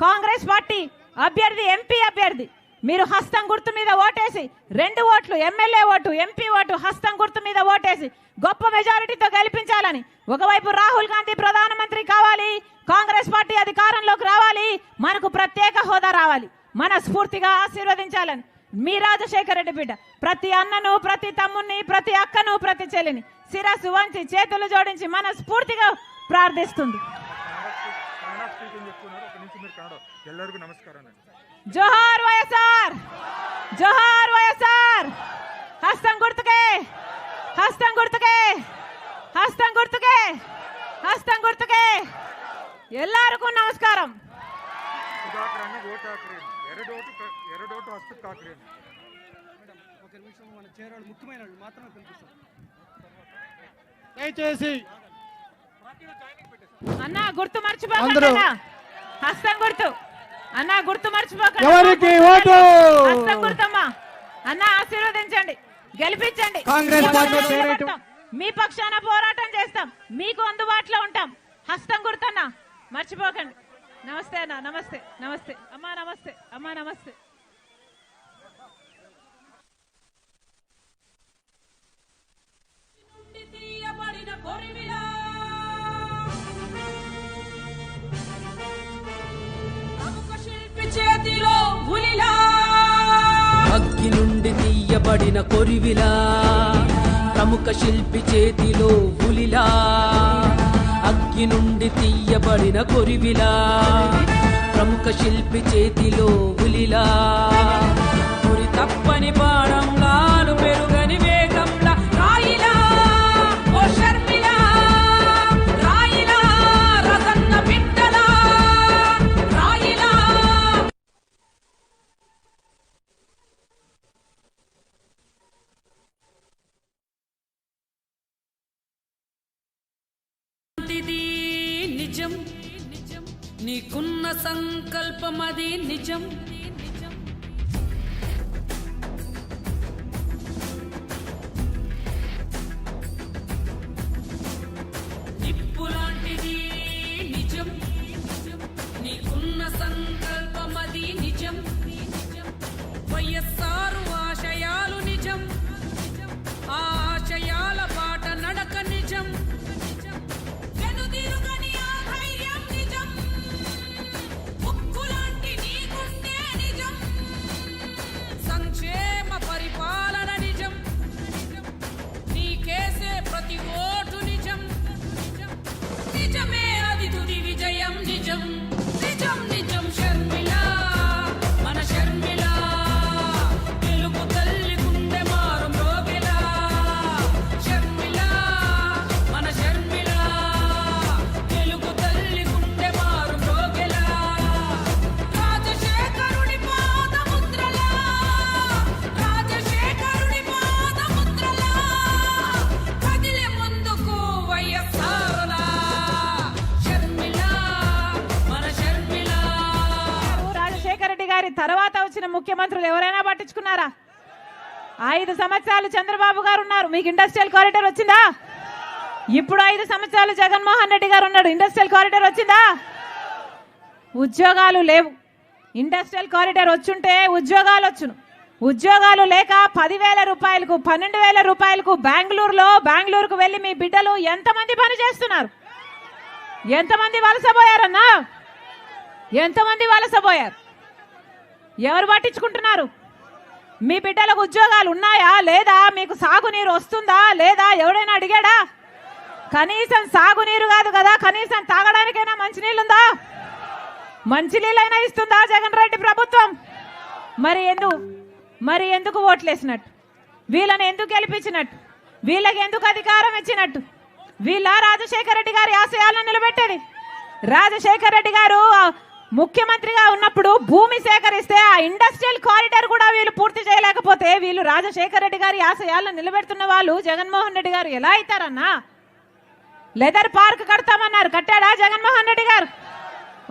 కాంగ్రెస్ పార్టీ అభ్యర్థి, ఎంపీ అభ్యర్థి. మీరు హస్తం గుర్తు మీద ఓటేసి 2 ఓట్లు, ఎమ్మెల్యే ఓటు, ఎంపీ ఓటు, హస్తం గుర్తు మీద ఓటేసి గొప్ప మెజారిటీతో గెలిపించాలని. ఒకవైపు రాహుల్ గాంధీ ప్రధానమంత్రి కావాలి, కాంగ్రెస్ పార్టీ అధికారంలోకి రావాలి, మనకు ప్రత్యేక హోదా రావాలి. మనస్ఫూర్తిగా ఆశీర్వదించాలని మీ రాజశేఖర రెడ్డి బిడ్డ ప్రతి అన్నను, ప్రతి తమ్ముని, ప్రతి అక్కను, ప్రతి చెల్లిని శిరస్సు వంచి చేతులు జోడించి మనస్ఫూర్తిగా ప్రార్థిస్తుంది. ಎಲ್ಲರಿಗೂ ನಮಸ್ಕಾರ. జోహార్ వైఎస్ఆర్, జోహార్ వైఎస్ఆర్. హస్తం గుర్తుకే, హస్తం గుర్తుకే, హస్తం గుర్తుకే, హస్తం గుర్తుకే. ಎಲ್ಲರಿಗೂ ನಮಸ್ಕಾರಂ. ಸುಧಾಕರ್ ಅಣ್ಣ ಓಟ್ ಹಾಕ್ರಿ. ಎರಡು ಓಟು ಹಸ್ತಕ್ಕೆ ಹಾಕ್ರಿ. ఒక నిమిషం మన చేరాడు ముఖ్యమైన మాత్రమే పిలిపిస్తాం. దయచేసి అన్న గుర్తు మర్చిపోకండి. హస్తం గుర్తు అన్న, గుర్తు మర్చిపోకండి. ఎవరికి ఓటు? హస్తం గుర్తమ్మా అన్న, ఆశీర్వదించండి, గెలిపించండి. కాంగ్రెస్ పార్టీ చేరేటు. మీ పక్షాన పోరాటం చేస్తాం, మీకు అందుబాటులో ఉంటాం. హస్తం గుర్తన్నా మర్చిపోకండి. నమస్తే అన్న, నమస్తే, నమస్తే అమ్మా, నమస్తే అమ్మా, నమస్తే. అగ్గి నుండి తీయబడిన కొరివిలా, ప్రముఖ శిల్పి చేతిలో ఉలిలా. అగ్గి నుండి తీయబడిన కొరివిలా, ప్రముఖ శిల్పి చేతిలో ఉలిలా. గురి తప్పని బాణంలాలు పెరుగని వేగంలా రాయిలా, ఓ షర్మిలా రాయిలా, రసన్న బిడ్డలా రాయిలా. నిజం, నీకున్న సంకల్పం అది నిజం. నిప్పులాంటిది నిజం, నీకున్న సంకల్పం అది నిజం. వైఎస్ఆర్ ఆశయాలు నిజం, ఆ ఆశయాల బాట నడక నిజం. సంక్షేమ పరిపాలన నిజం, నీకేసే ప్రతి ఓటు నిజం. నిజమే అది తుది విజయం నిజం, నిజం నిజం. షర్మిల మన షర్మిల, గారి తర్వాత వచ్చిన ముఖ్యమంత్రులు ఎవరైనా పట్టించుకున్నారా? 5 సంవత్సరాలు చంద్రబాబు గారు ఉన్నారు, మీకు ఇండస్ట్రియల్ కారిడార్ వచ్చిందా? ఇప్పుడు 5 సంవత్సరాలు జగన్మోహన్ రెడ్డి గారు ఉన్నాడు, ఇండస్ట్రియల్ కారిడార్ వచ్చిందా? ఉద్యోగాలు లేవు. ఇండస్ట్రియల్ కారిడార్ వచ్చుంటే ఉద్యోగాలు వచ్చును. ఉద్యోగాలు లేక 10,000 రూపాయలకు 12,000 రూపాయలకు బెంగళూరుకు వెళ్ళి మీ బిడ్డలు ఎంతమంది పని చేస్తున్నారు? ఎంతమంది వలసపోయారన్నా? ఎంతమంది వలసపోయారు? ఎవరు పట్టించుకుంటున్నారు? మీ బిడ్డలకు ఉద్యోగాలు ఉన్నాయా లేదా? మీకు సాగునీరు వస్తుందా లేదా? ఎవడైనా అడిగాడా? కనీసం సాగునీరు కాదు కదా, కనీసం తాగడానికైనా మంచినీళ్ళుందా? మంచినీళ్ళైనా ఇస్తుందా జగన్ రెడ్డి ప్రభుత్వం? మరి ఎందుకు ఓట్లేసినట్టు? వీళ్ళని ఎందుకు గెలిపించినట్టు? వీళ్ళకి ఎందుకు అధికారం ఇచ్చినట్టు? వీళ్ళ రాజశేఖర రెడ్డి గారి ఆశయాలను నిలబెట్టేది. రాజశేఖర రెడ్డి గారు ముఖ్యమంత్రిగా ఉన్నప్పుడు భూమి సేకరిస్తే ఆ ఇండస్ట్రియల్ కారిడార్ కూడా వీళ్ళు పూర్తి చేయలేకపోతే వీళ్ళు రాజశేఖర రెడ్డి గారి ఆశయాలను నిలబెడుతున్న వాళ్ళు జగన్మోహన్ రెడ్డి గారు ఎలా అవుతారన్నా? లెదర్ పార్క్ కడతామన్నారు, కట్టాడా జగన్మోహన్ రెడ్డి గారు?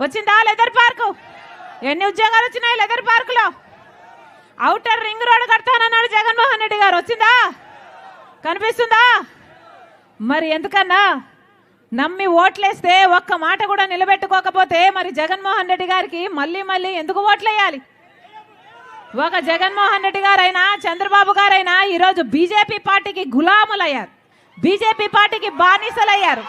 వచ్చిందా లెదర్ పార్కు? ఎన్ని ఉద్యోగాలు వచ్చినాయి లెదర్ పార్కులో? ఔటర్ రింగ్ రోడ్ కడతానన్నాడు జగన్మోహన్ రెడ్డి గారు, వచ్చిందా? కనిపిస్తుందా? మరి ఎందుకన్నా నమ్మి ఓట్లేస్తే ఒక్క మాట కూడా నిలబెట్టుకోకపోతే మరి జగన్మోహన్ రెడ్డి గారికి మళ్ళీ ఎందుకు ఓట్లేయాలి? ఒక జగన్మోహన్ రెడ్డి గారైనా చంద్రబాబు గారైనా ఈరోజు బీజేపీ పార్టీకి గులాములయ్యారు, బీజేపీ పార్టీకి బానిసలయ్యారు.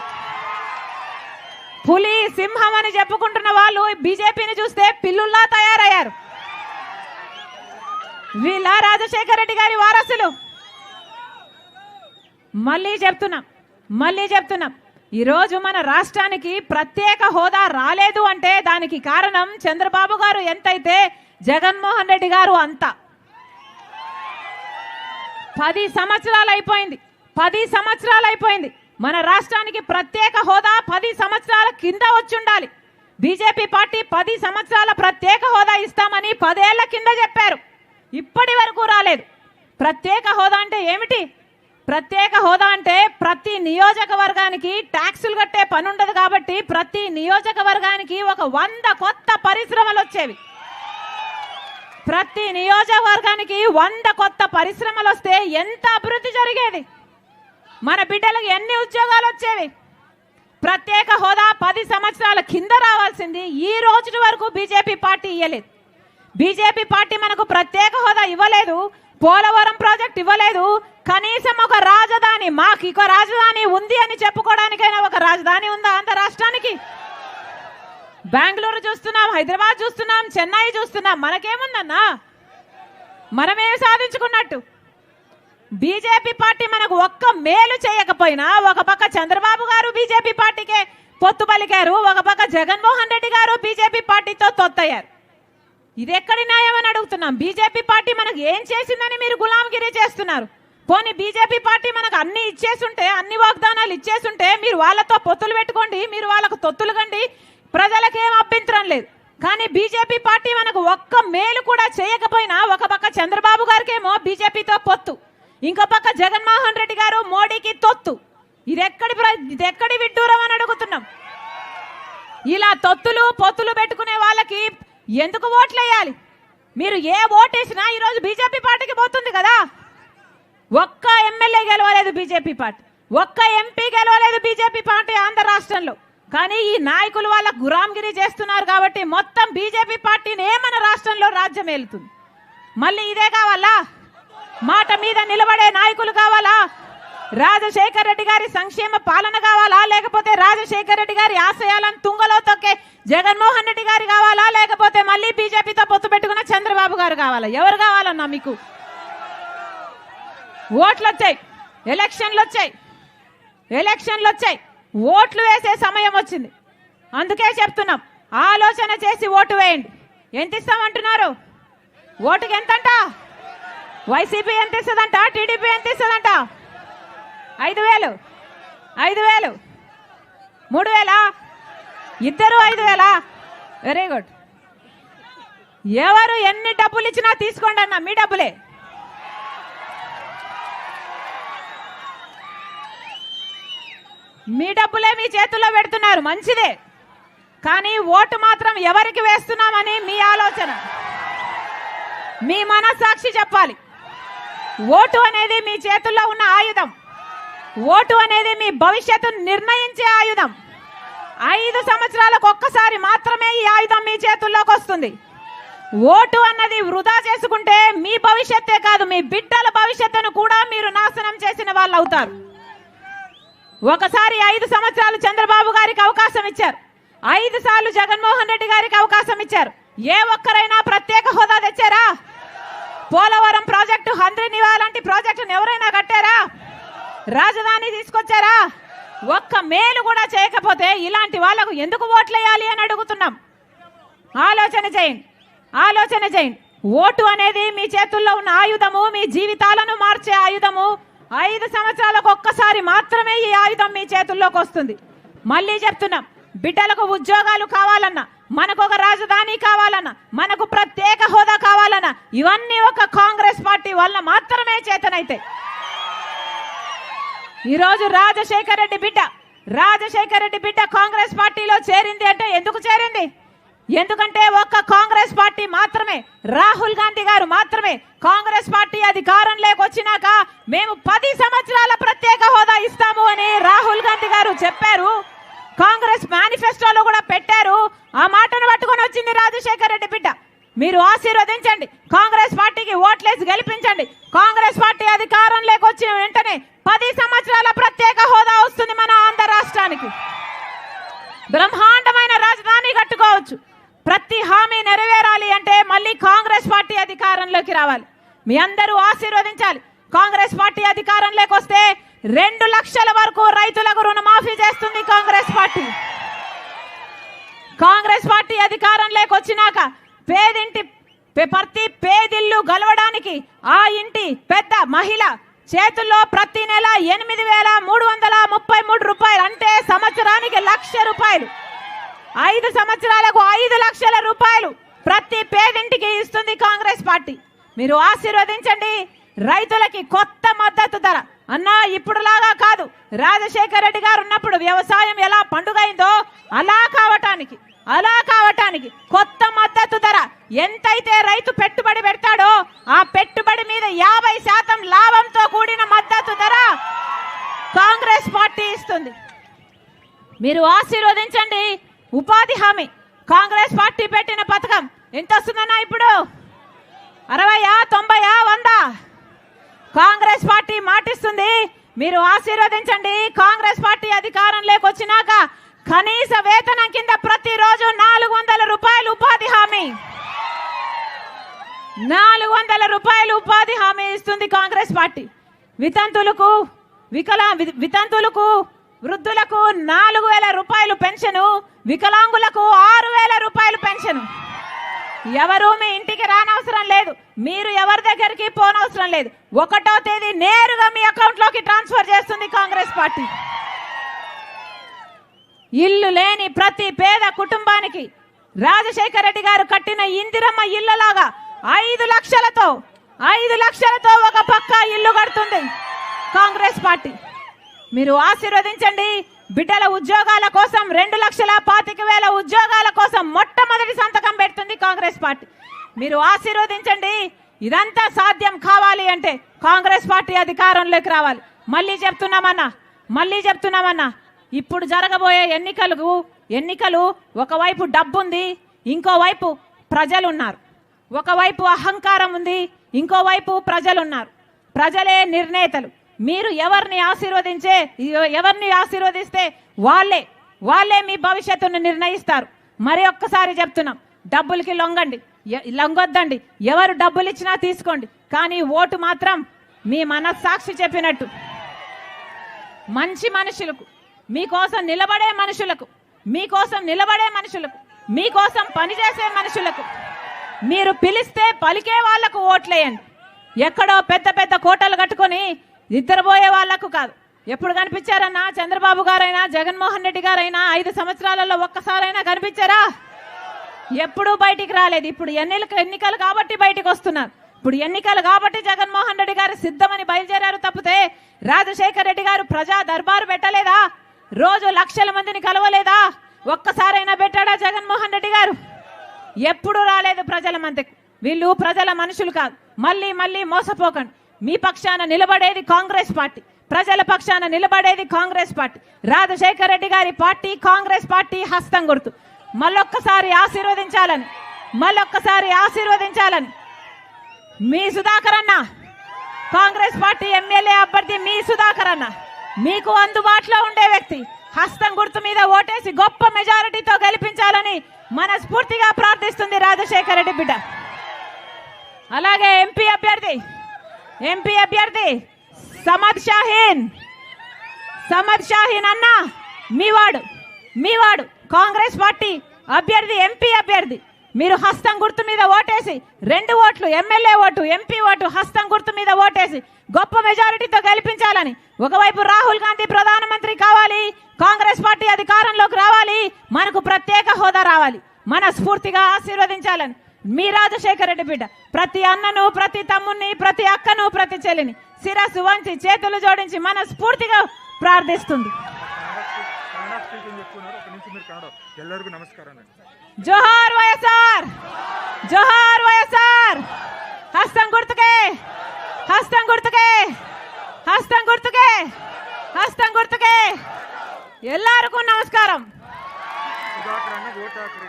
పులి సింహం అని చెప్పుకుంటున్న వాళ్ళు బీజేపీని చూస్తే పిల్లుల్లా తయారయ్యారు. వీళ్ళ రాజశేఖర రెడ్డి గారి వారసులు. మళ్ళీ చెప్తున్నాం ఈరోజు మన రాష్ట్రానికి ప్రత్యేక హోదా రాలేదు అంటే దానికి కారణం చంద్రబాబు గారు ఎంతైతే జగన్మోహన్ రెడ్డి గారు అంత. 10 సంవత్సరాలు అయిపోయింది. మన రాష్ట్రానికి ప్రత్యేక హోదా 10 సంవత్సరాల కింద వచ్చుండాలి. బీజేపీ పార్టీ 10 సంవత్సరాల ప్రత్యేక హోదా ఇస్తామని 10 ఏళ్ల కింద చెప్పారు, ఇప్పటి వరకు రాలేదు. ప్రత్యేక హోదా అంటే ఏమిటి? ప్రత్యేక హోదా అంటే ప్రతి నియోజకవర్గానికి ట్యాక్సులు కట్టే పని ఉండదు కాబట్టి ప్రతి నియోజకవర్గానికి ఒక 100 కొత్త పరిశ్రమలు వచ్చేవి. ప్రతి నియోజకవర్గానికి 100 కొత్త పరిశ్రమలు వస్తే ఎంత అభివృద్ధి జరిగేది? మన బిడ్డలకు ఎన్ని ఉద్యోగాలు వచ్చేవి? ప్రత్యేక హోదా 10 సంవత్సరాల కింద రావాల్సింది ఈ రోజు వరకు బీజేపీ పార్టీ ఇవ్వలేదు. బీజేపీ పార్టీ మనకు ప్రత్యేక హోదా ఇవ్వలేదు, పోలవరం ప్రాజెక్ట్ ఇవ్వలేదు, కనీసం ఒక రాజధాని, మాకు ఒక రాజధాని ఉంది అని చెప్పుకోవడానికైనా ఒక రాజధాని ఉందా ఆంధ్ర రాష్ట్రానికి? బెంగళూరు చూస్తున్నాం, హైదరాబాద్ చూస్తున్నాం, చెన్నై చూస్తున్నాం, మనకేముందన్నా? మనమేమి సాధించుకున్నట్టు? బీజేపీ పార్టీ మనకు ఒక్క మేలు చేయకపోయినా ఒక పక్క చంద్రబాబు గారు బీజేపీ పార్టీకే పొత్తు పలికారు, ఒక పక్క జగన్మోహన్ రెడ్డి గారు బీజేపీ పార్టీతో తొత్తయ్యారు. ఇది ఎక్కడి న్యాయం అని అడుగుతున్నాం. బీజేపీ పార్టీ మనకు ఏం చేసిందని మీరు గులాంగిరి చేస్తున్నారు? పోనీ బీజేపీ పార్టీ మనకు అన్ని ఇచ్చేస్తుంటే, అన్ని వాగ్దానాలు ఇచ్చేస్తుంటే మీరు వాళ్ళతో పొత్తులు పెట్టుకోండి, మీరు వాళ్ళకు తొత్తులు కండి, ప్రజలకేం అభ్యంతరం లేదు. కానీ బీజేపీ పార్టీ మనకు ఒక్క మేలు కూడా చేయకపోయినా ఒక పక్క చంద్రబాబు గారికేమో బీజేపీతో పొత్తు, ఇంకో పక్క జగన్మోహన్ రెడ్డి గారు మోడీకి తొత్తు. ఇది ఎక్కడి విడ్డూరం అని అడుగుతున్నాం. ఇలా పొత్తులు పెట్టుకునే వాళ్ళకి ఎందుకు ఓట్లు వేయాలి? మీరు ఏ ఓటేసినా ఈరోజు బీజేపీ పార్టీకి పోతుంది కదా. ఒక్క ఎమ్మెల్యే గెలవలేదు బీజేపీ పార్టీ, ఒక్క ఎంపీ గెలవలేదు బీజేపీ పార్టీ ఆంధ్ర రాష్ట్రంలో. కానీ ఈ నాయకులు వాళ్ళ గురాంగిరి చేస్తున్నారు కాబట్టి మొత్తం బీజేపీ పార్టీనే మన రాష్ట్రంలో రాజ్యం ఏలుతుంది. మళ్ళీ ఇదే కావాలా? మాట మీద నిలబడే నాయకులు కావాలా? రాజశేఖర రెడ్డి గారి సంక్షేమ పాలన కావాలా? లేకపోతే రాజశేఖర రెడ్డి గారి ఆశయాలను తుంగలో తొక్కే జగన్మోహన్ రెడ్డి గారు కావాలా? లేకపోతే మళ్ళీ బీజేపీతో పొత్తు పెట్టుకున్న చంద్రబాబు గారు కావాలా? ఎవరు కావాలన్నా మీకు? ఓట్లు వచ్చాయి, ఎలక్షన్లు వచ్చాయి, ఓట్లు వేసే సమయం వచ్చింది. అందుకే చెప్తున్నాం, ఆలోచన చేసి ఓటు వేయండి. ఎంత ఇస్తామంటున్నారు? ఓటుకి ఎంతంట? వైసీపీ ఎంత ఇస్తుందంట? టీడీపీ ఎంత ఇస్తుందంట? 5,000, 3,000, ఇద్దరు 5,000. Very good. ఎవరు ఎన్ని డబ్బులు ఇచ్చినా తీసుకోండి అన్న, మీ డబ్బులే. మీ డబ్బులే మీ చేతుల్లో పెడుతున్నారు, మంచిదే. కానీ ఓటు మాత్రం ఎవరికి వేస్తున్నామని మీ ఆలోచన. మీ మనస్సాక్షి చెప్పాలి. ఓటు అనేది మీ చేతుల్లో ఉన్న ఆయుధం. ఓటు అనేది మీ భవిష్యత్తును నిర్ణయించే ఆయుధం. 5 సంవత్సరాలకు ఒక్కసారి మాత్రమే ఈ ఆయుధం మీ చేతుల్లోకి వస్తుంది. ఓటు అన్నది వృధా చేసుకుంటే మీ భవిష్యత్తే కాదు, మీ బిడ్డల భవిష్యత్తును కూడా మీరు నాశనం చేసిన వాళ్ళు అవుతారు. ఒకసారి 5 సంవత్సరాలు చంద్రబాబు గారికి అవకాశం ఇచ్చారు, 5 సార్లు జగన్మోహన్ రెడ్డి గారికి అవకాశం ఇచ్చారు. ఏ ఒక్కరైనా ప్రత్యేక హోదా తెచ్చారా? పోలవరం ప్రాజెక్టు, హంద్రీనివా లాంటి ప్రాజెక్టును ఎవరైనా కట్టారా? రాజధాని తీసుకొచ్చారా? ఒక్క మేలు కూడా చేయకపోతే ఇలాంటి వాళ్లకు ఎందుకు ఓట్లేయాలి అని అడుగుతున్నాం. ఆలోచన చేయండి, ఆలోచన చేయండి. ఓటు అనేది మీ చేతుల్లో ఉన్న ఆయుధము, మీ జీవితాలను మార్చే ఆయుధము. 5 సంవత్సరాలకు ఒక్కసారి మాత్రమే ఈ ఆయుధం మీ చేతుల్లోకి వస్తుంది. మళ్ళీ చెప్తున్నాం, బిడ్డలకు ఉద్యోగాలు కావాలన్నా, మనకు ఒక రాజధాని కావాలన్నా, మనకు ప్రత్యేక హోదా కావాలన్నా, ఇవన్నీ ఒక కాంగ్రెస్ పార్టీ వల్ల మాత్రమే చేతనైతే. ఈరోజు రాజశేఖర రెడ్డి బిడ్డ కాంగ్రెస్ పార్టీలో చేరింది అంటే ఎందుకు చేరింది? ఎందుకంటే ఒక్క కాంగ్రెస్ పార్టీ మాత్రమే, రాహుల్ గాంధీ గారు మాత్రమే కాంగ్రెస్ పార్టీ అధికారంలోకి వచ్చినాక మేము 10 సంవత్సరాల ప్రత్యేక హోదా ఇస్తాము అని రాహుల్ గాంధీ గారు చెప్పారు. కాంగ్రెస్ మేనిఫెస్టోలో కూడా పెట్టారు. ఆ మాటను పట్టుకొని వచ్చింది రాజశేఖర రెడ్డి బిడ్డ. మీరు ఆశీర్వదించండి, కాంగ్రెస్ పార్టీకి ఓట్లేసి గెలిపించండి. కాంగ్రెస్ పార్టీ అధికారంలోకి వచ్చిన వెంటనే 10 సంవత్సరాల ప్రత్యేక హోదా వస్తుంది మన ఆంధ్ర రాష్ట్రానికి. బ్రహ్మాండమైన రాజధాని కట్టుకోవచ్చు. ప్రతి హామీ నెరవేరాలి అంటే మళ్ళీ కాంగ్రెస్ పార్టీ అధికారంలోకి రావాలి. మీ అందరూ ఆశీర్వదించాలి. కాంగ్రెస్ పార్టీ అధికారంలోకి వస్తే 2 లక్షల వరకు రైతులకు రుణమాఫీ చేస్తుంది కాంగ్రెస్ పార్టీ. కాంగ్రెస్ పార్టీ అధికారంలోకి వచ్చినాక ప్రతి పేదిల్లు గెలవడానికి ఆ ఇంటి పెద్ద మహిళ చేతుల్లో ప్రతి నెల 8,333 రూపాయలు, అంటే సంవత్సరానికి 1,00,000 రూపాయలు. 5 సంవత్సరాలకు 5 లక్షల రూపాయలు ప్రతి పేదింటికి ఇస్తుంది కాంగ్రెస్ పార్టీ. మీరు ఆశీర్వదించండి. రైతులకి కొత్త మద్దతు ధర అన్నా ఇప్పుడులాగా కాదు, రాజశేఖర రెడ్డి గారు ఉన్నప్పుడు వ్యవసాయం ఎలా పండుగైందో అలా కావటానికి కొత్త మద్దతు ధర. ఎంతైతే రైతు పెట్టుబడి పెడతాడో ఆ పెట్టుబడి మీద 50% లాభంతో కూడిన మద్దతు ధర కాంగ్రెస్ పార్టీ ఇస్తుంది. మీరు ఆశీర్వదించండి. ఉపాధి హామీ కాంగ్రెస్ పార్టీ పెట్టిన పథకం ఎంత వస్తుందన్నా ఇప్పుడు? 60, 90, 100? కాంగ్రెస్ పార్టీ మాటిస్తుంది. మీరు ఆశీర్వదించండి. కాంగ్రెస్ పార్టీ అధికారంలోకి వచ్చినాక కనీస వేతనం కింద ప్రతిరోజు 400 రూపాయలు ఉపాధి హామీ, 400 రూపాయలు ఉపాధి హామీ ఇస్తుంది కాంగ్రెస్ పార్టీ. వితంతులకు వృద్ధులకు 4,000 రూపాయలు పెన్షను, వికలాంగులకు 6,000 రూపాయలు పెన్షను. ఎవరు మీ ఇంటికి రానవసరం లేదు, మీరు ఎవరి దగ్గరికి పోనవసరం లేదు. 1వ తేదీ నేరుగా మీ అకౌంట్లోకి ట్రాన్స్ఫర్ చేస్తుంది కాంగ్రెస్ పార్టీ. ఇల్లు లేని ప్రతి పేద కుటుంబానికి రాజశేఖర రెడ్డి గారు కట్టిన ఇందిరమ్మ ఇళ్ళలాగా 5 లక్షలతో ఒక పక్కా ఇల్లు కడుతుంది కాంగ్రెస్ పార్టీ. మీరు ఆశీర్వదించండి. బిడ్డల ఉద్యోగాల కోసం 2,25,000 ఉద్యోగాల కోసం మొట్టమొదటి సంతకం పెడుతుంది కాంగ్రెస్ పార్టీ. మీరు ఆశీర్వదించండి. ఇదంతా సాధ్యం కావాలి అంటే కాంగ్రెస్ పార్టీ అధికారంలోకి రావాలి. మళ్ళీ చెప్తున్నామన్నా, ఇప్పుడు జరగబోయే ఎన్నికలు ఒకవైపు డబ్బుంది, ఇంకోవైపు ప్రజలున్నారు. ఒకవైపు అహంకారం ఉంది, ఇంకోవైపు ప్రజలున్నారు. ప్రజలే నిర్ణేతలు. మీరు ఎవరిని ఆశీర్వదిస్తే వాళ్ళే మీ భవిష్యత్తును నిర్ణయిస్తారు. మరి ఒక్కసారి చెప్తున్నాం, డబ్బులకి లొంగొద్దండి. ఎవరు డబ్బులు ఇచ్చినా తీసుకోండి, కానీ ఓటు మాత్రం మీ మనస్సాక్షి చెప్పినట్టు మంచి మనుషులకు, మీకోసం నిలబడే మనుషులకు, మీకోసం పనిచేసే మనుషులకు, మీరు పిలిస్తే పలికే వాళ్లకు ఓట్లేయండి. ఎక్కడో పెద్ద పెద్ద కోటలు కట్టుకొని నిద్రపోయే వాళ్లకు కాదు. ఎప్పుడు కనిపించారన్నా చంద్రబాబు గారైనా జగన్మోహన్ రెడ్డి గారైనా 5 సంవత్సరాలలో ఒక్కసారైనా కనిపించారా? ఎప్పుడూ బయటికి రాలేదు. ఇప్పుడు ఎన్నికలు కాబట్టి బయటికి వస్తున్నారు. ఇప్పుడు ఎన్నికలు కాబట్టి జగన్మోహన్ రెడ్డి గారు సిద్ధమని బయలుదేరారు తప్పితే రాజశేఖర రెడ్డి గారు ప్రజా దర్బారు పెట్టలేదా? రోజు లక్షల మందిని కలవలేదా? ఒక్కసారైనా పెట్టాడా జగన్మోహన్ రెడ్డి గారు? ఎప్పుడు రాలేదు ప్రజల మధ్యకు. వీళ్ళు ప్రజల మనుషులు కాదు. మళ్ళీ మళ్ళీ మోసపోకండి. మీ పక్షాన నిలబడేది కాంగ్రెస్ పార్టీ, ప్రజల పక్షాన నిలబడేది కాంగ్రెస్ పార్టీ. రాజశేఖర రెడ్డి గారి పార్టీ కాంగ్రెస్ పార్టీ హస్తం గుర్తు. మళ్ళొక్కసారి ఆశీర్వదించాలని మీ సుధాకర్ అన్న, కాంగ్రెస్ పార్టీ ఎమ్మెల్యే అభ్యర్థి మీ సుధాకర్ అన్న, మీకు అందుబాటులో ఉండే వ్యక్తి, హస్తం గుర్తు మీద ఓటేసి గొప్ప మెజారిటీతో గెలిపించాలని మనస్ఫూర్తిగా ప్రార్థిస్తుంది రాజశేఖర రెడ్డి బిడ్డ. అలాగే ఎంపీ అభ్యర్థి సమద్ షాహీన్ అన్న మీవాడు కాంగ్రెస్ పార్టీ అభ్యర్థి, ఎంపీ అభ్యర్థి. మీరు హస్తం గుర్తు మీద ఓటేసి 2 ఓట్లు, ఎమ్మెల్యే ఓటు, ఎంపీ ఓటు, హస్తం గుర్తు మీద ఓటేసి గొప్ప మెజారిటీతో గెలిపించాలని. ఒకవైపు రాహుల్ గాంధీ ప్రధానమంత్రి కావాలి, కాంగ్రెస్ పార్టీ అధికారంలోకి రావాలి, మనకు ప్రత్యేక హోదా రావాలి, మనస్ఫూర్తిగా ఆశీర్వదించాలని మీ రాజశేఖర రెడ్డి బిడ్డ ప్రతి అన్నను, ప్రతి తమ్ముని, ప్రతి అక్కను, ప్రతి చెల్లిని శిరస్సు వంచి చేతులు జోడించి మనస్ఫూర్తిగా ప్రార్థిస్తుంది. ಎಲ್ಲರಿಗೂ ನಮಸ್ಕಾರ. జోహార్ వైఎస్ఆర్, హస్తం గుర్తుకే ಎಲ್ಲರಿಗೂ నమస్కారం. ಸುಧಾಕರ್ ಅಣ್ಣ ಓಟ್ ಹಾಕ್ರಿ.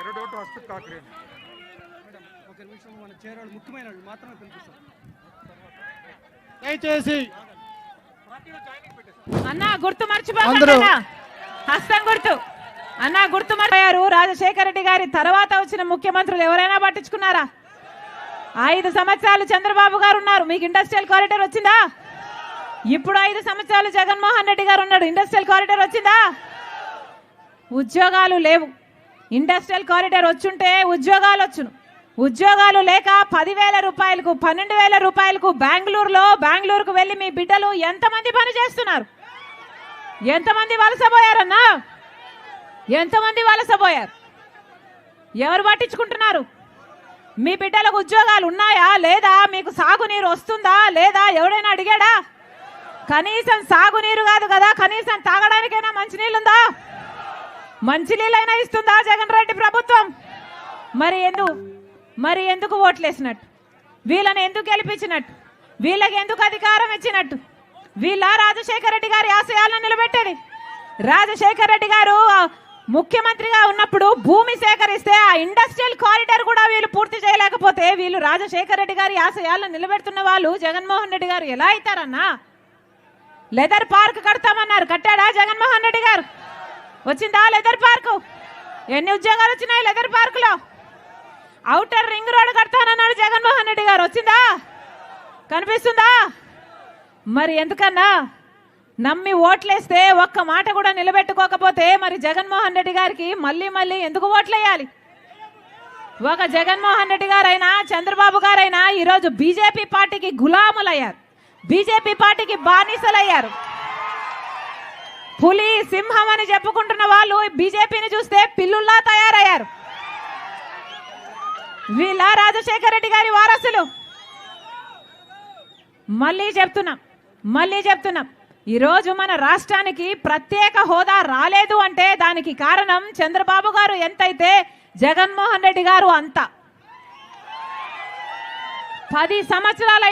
ಎರಡು ಓಟು ಹಸ್ತಕ್ಕೆ ಹಾಕ್ರಿ. దయచేసి అన్న గుర్తు మర్చిపోకండి. హస్తం గుర్తు అన్న గుర్తు మర్చిపోయారు. రాజశేఖర రెడ్డి గారి తర్వాత వచ్చిన ముఖ్యమంత్రులు ఎవరైనా పట్టించుకున్నారా? 5 సంవత్సరాలు చంద్రబాబు గారు ఉన్నారు, మీకు ఇండస్ట్రియల్ కారిడార్ వచ్చిందా? ఇప్పుడు 5 సంవత్సరాలు జగన్మోహన్ రెడ్డి గారు ఉన్నాడు, ఇండస్ట్రియల్ కారిడార్ వచ్చిందా? ఉద్యోగాలు లేవు. ఇండస్ట్రియల్ కారిడార్ వచ్చుంటే ఉద్యోగాలు వచ్చును. ఉద్యోగాలు లేక 10,000 రూపాయలకు, 12,000 రూపాయలకు బెంగళూరుకు వెళ్ళి మీ బిడ్డలు ఎంతమంది పని చేస్తున్నారు? ఎంతమంది వలసపోయారన్నా? ఎంతమంది వలసపోయారు? ఎవరు పట్టించుకుంటున్నారు? మీ బిడ్డలకు ఉద్యోగాలు ఉన్నాయా లేదా? మీకు సాగునీరు వస్తుందా లేదా? ఎవడైనా అడిగాడా? కనీసం సాగునీరు కాదు కదా, కనీసం తాగడానికైనా మంచినీళ్ళుందా? మంచినీళ్ళైనా ఇస్తుందా జగన్ రెడ్డి ప్రభుత్వం? మరి ఎందుకు ఓట్లేసినట్టు? వీళ్ళని ఎందుకు గెలిపించినట్టు? వీళ్ళకి ఎందుకు అధికారం ఇచ్చినట్టు? వీళ్ళ రాజశేఖర రెడ్డి గారి ఆశయాలను నిలబెట్టేది. రాజశేఖర రెడ్డి గారు ముఖ్యమంత్రిగా ఉన్నప్పుడు భూమి సేకరిస్తే ఆ ఇండస్ట్రియల్ కారిడార్ కూడా వీళ్ళు పూర్తి చేయలేకపోతే వీళ్ళు రాజశేఖర రెడ్డి గారి ఆశయాలను నిలబెడుతున్న వాళ్ళు జగన్మోహన్ రెడ్డి గారు ఎలా అవుతారన్నా? లెదర్ పార్క్ కడతామన్నారు, కట్టాడా జగన్మోహన్ రెడ్డి గారు? వచ్చిందా లెదర్ పార్కు? ఎన్ని ఉద్యోగాలు వచ్చినాయి లెదర్ పార్కులో? ఔటర్ రింగ్ రోడ్ కడతానన్నాడు జగన్మోహన్ రెడ్డి గారు, వచ్చిందా? కనిపిస్తుందా? మరి ఎందుకన్నా నమ్మి ఓట్లేస్తే ఒక్క మాట కూడా నిలబెట్టుకోకపోతే మరి జగన్మోహన్ రెడ్డి గారికి మళ్ళీ ఎందుకు ఓట్లేయాలి? ఒక జగన్మోహన్ రెడ్డి గారైనా చంద్రబాబు గారైనా ఈరోజు బీజేపీ పార్టీకి గులాములయ్యారు, బీజేపీ పార్టీకి బానిసలయ్యారు. పులి సింహం అని చెప్పుకుంటున్న వాళ్ళు బీజేపీని చూస్తే పిల్లుల్లా తయారయ్యారు. వీళ్ళ రాజశేఖర రెడ్డి గారి వారసులు. మళ్ళీ చెప్తున్నాం ఈరోజు మన రాష్ట్రానికి ప్రత్యేక హోదా రాలేదు అంటే దానికి కారణం చంద్రబాబు గారు ఎంతైతే జగన్మోహన్ రెడ్డి గారు అంత. 10 సంవత్సరాలు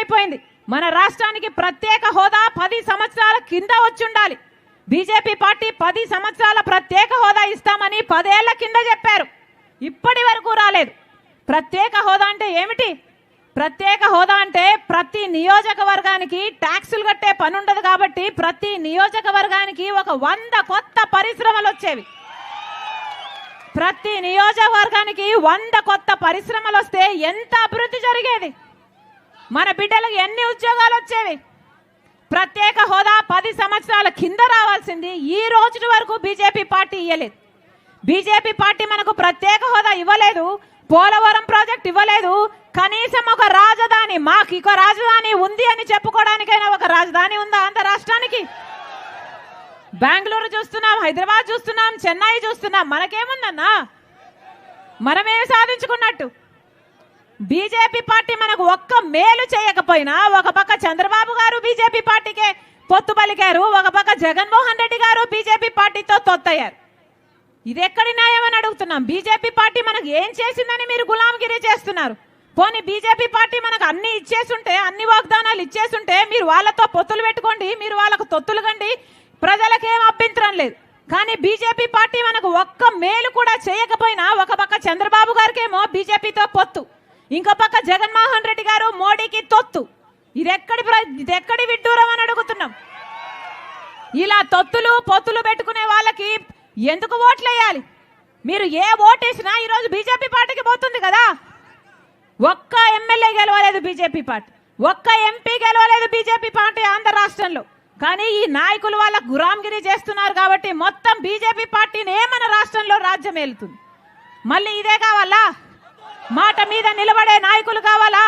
అయిపోయింది. మన రాష్ట్రానికి ప్రత్యేక హోదా 10 సంవత్సరాల కింద వచ్చి ఉండాలి. బీజేపీ పార్టీ 10 సంవత్సరాల ప్రత్యేక హోదా ఇస్తామని 10 ఏళ్ల కింద చెప్పారు, ఇప్పటి వరకు రాలేదు. ప్రత్యేక హోదా అంటే ఏమిటి? ప్రత్యేక హోదా అంటే ప్రతి నియోజకవర్గానికి ట్యాక్సులు కట్టే పని ఉండదు కాబట్టి ప్రతి నియోజకవర్గానికి ఒక 100 కొత్త పరిశ్రమలు వచ్చేవి. ప్రతి నియోజకవర్గానికి 100 కొత్త పరిశ్రమలు వస్తే ఎంత అభివృద్ధి జరిగేది? మన బిడ్డలకు ఎన్ని ఉద్యోగాలు వచ్చేవి? ప్రత్యేక హోదా 10 సంవత్సరాల కింద రావాల్సింది ఈ రోజు వరకు బీజేపీ పార్టీ ఇవ్వలేదు. బీజేపీ పార్టీ మనకు ప్రత్యేక హోదా ఇవ్వలేదు, పోలవరం ప్రాజెక్ట్ ఇవ్వలేదు, కనీసం ఒక రాజధాని, మాకు ఒక రాజధాని ఉంది అని చెప్పుకోవడానికైనా ఒక రాజధాని ఉందా ఆంధ్ర రాష్ట్రానికి? బెంగళూరు చూస్తున్నాం, హైదరాబాద్ చూస్తున్నాం, చెన్నై చూస్తున్నాం, మనకేముందన్నా? మనమేమి సాధించుకున్నట్టు? బీజేపీ పార్టీ మనకు ఒక్క మేలు చేయకపోయినా ఒక పక్క చంద్రబాబు గారు బీజేపీ పార్టీకే పొత్తు పలికారు, ఒక పక్క జగన్మోహన్ రెడ్డి గారు బీజేపీ పార్టీతో తొత్తయ్యారు. ఇది ఎక్కడి న్యాయం అని అడుగుతున్నాం. బీజేపీ పార్టీ మనకు ఏం చేసిందని మీరు గులాంగిరి చేస్తున్నారు? పోనీ బీజేపీ పార్టీ మనకు అన్ని ఇచ్చేస్తుంటే, అన్ని వాగ్దానాలు ఇచ్చేస్తుంటే మీరు వాళ్ళతో పొత్తులు పెట్టుకోండి, మీరు వాళ్ళకు తొత్తులు కండి, ప్రజలకేం అభ్యంతరం లేదు. కానీ బీజేపీ పార్టీ మనకు ఒక్క మేలు కూడా చేయకపోయినా ఒక పక్క చంద్రబాబు గారికేమో బీజేపీతో పొత్తు, ఇంకో పక్క జగన్మోహన్ రెడ్డి గారు మోడీకి తొత్తు. ఇది ఎక్కడి విడ్డూరం అని అడుగుతున్నాం. ఇలా తొత్తులు పొత్తులు పెట్టుకునే వాళ్ళకి ఎందుకు ఓట్లు వేయాలి? మీరు ఏ ఓటు వేసినా ఈరోజు బీజేపీ పార్టీకి పోతుంది కదా. ఒక్క ఎమ్మెల్యే గెలవలేదు బీజేపీ పార్టీ, ఒక్క ఎంపీ గెలవలేదు బీజేపీ పార్టీ ఆంధ్ర రాష్ట్రంలో. కానీ ఈ నాయకులు వాళ్ళ గులాంగిరి చేస్తున్నారు కాబట్టి మొత్తం బీజేపీ పార్టీనే మన రాష్ట్రంలో రాజ్యం ఏలుతుంది. మళ్ళీ ఇదే కావాలా? మాట మీద నిలబడే నాయకులు కావాలా?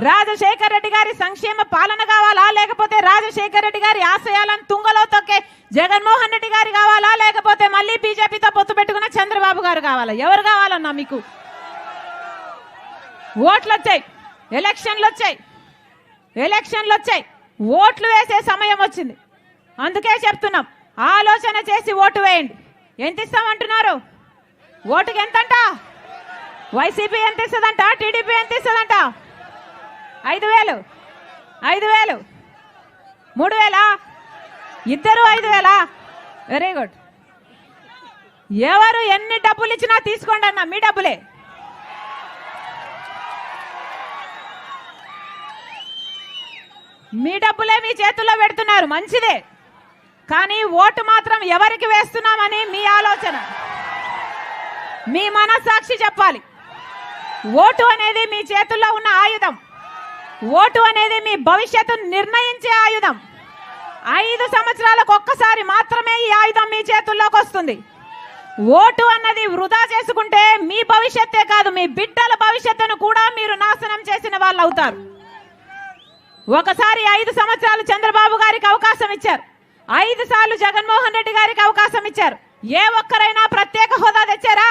రాజశేఖర్ రెడ్డి గారి సంక్షేమ పాలన కావాలా? లేకపోతే రాజశేఖర్ రెడ్డి గారి ఆశయాలను తుంగలో తొక్కే జగన్మోహన్ రెడ్డి గారు కావాలా? లేకపోతే మళ్ళీ బీజేపీతో పొత్తు పెట్టుకున్న చంద్రబాబు గారు కావాలా? ఎవరు కావాలన్నా మీకు? ఓట్లు వచ్చాయి, ఎలక్షన్లు వచ్చాయి, ఓట్లు వేసే సమయం వచ్చింది. అందుకే చెప్తున్నాం, ఆలోచన చేసి ఓటు వేయండి. ఎంత ఇస్తామంటున్నారు? ఓటుకి ఎంతంట? వైసీపీ ఎంత ఇస్తుందంట? టీడీపీ ఎంత ఇస్తుందంట? 5,000, 5,000, 3,000, ఇద్దరు 5,000. Very good. ఎవరు ఎన్ని డబ్బులు ఇచ్చినా తీసుకోండి అన్న, మీ డబ్బులే. మీ డబ్బులే మీ చేతుల్లో పెడుతున్నారు, మంచిదే. కానీ ఓటు మాత్రం ఎవరికి వేస్తున్నామని మీ ఆలోచన, మీ మనస్సాక్షి చెప్పాలి. ఓటు అనేది మీ చేతుల్లో ఉన్న ఆయుధం. ఓటు అనేది మీ భవిష్యత్తును నిర్ణయించే ఆయుధం. 5 సంవత్సరాలకు ఒక్కసారి మాత్రమే ఈ ఆయుధం మీ చేతుల్లోకి వస్తుంది. ఓటు అన్నది వృధా చేసుకుంటే మీ భవిష్యత్తే కాదు, మీ బిడ్డల భవిష్యత్తును కూడా మీరు నాశనం చేసిన వాళ్ళు అవుతారు. ఒకసారి 5 సంవత్సరాలు చంద్రబాబు గారికి అవకాశం ఇచ్చారు, 5 సార్లు జగన్మోహన్ రెడ్డి గారికి అవకాశం ఇచ్చారు. ఏ ఒక్కరైనా ప్రత్యేక హోదా తెచ్చారా?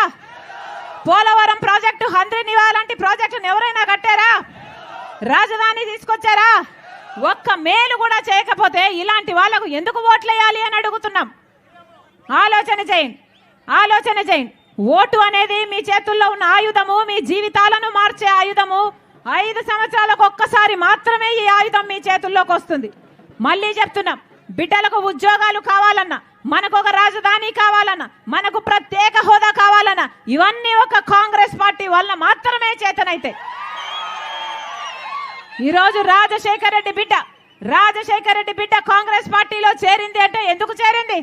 పోలవరం ప్రాజెక్టు, హంద్రీనివా లాంటి ప్రాజెక్టును ఎవరైనా కట్టారా? రాజధాని తీసుకొచ్చారా? ఒక్క మేలు కూడా చేయకపోతే ఇలాంటి వాళ్లకు ఎందుకు ఓట్లేయాలి అని అడుగుతున్నాం. ఆలోచన చేయండి. ఓటు అనేది మీ చేతుల్లో ఉన్న ఆయుధము, మీ జీవితాలను మార్చే ఆయుధము. 5 సంవత్సరాలకు ఒక్కసారి మాత్రమే ఈ ఆయుధం మీ చేతుల్లోకి వస్తుంది. మళ్ళీ చెప్తున్నాం, బిడ్డలకు ఉద్యోగాలు కావాలన్నా, మనకు ఒక రాజధాని కావాలన్నా, మనకు ప్రత్యేక హోదా కావాలన్నా, ఇవన్నీ ఒక కాంగ్రెస్ పార్టీ వల్ల మాత్రమే చేతనైతే. ఈరోజు రాజశేఖర్ రెడ్డి బిడ్డ కాంగ్రెస్ పార్టీలో చేరింది అంటే ఎందుకు చేరింది?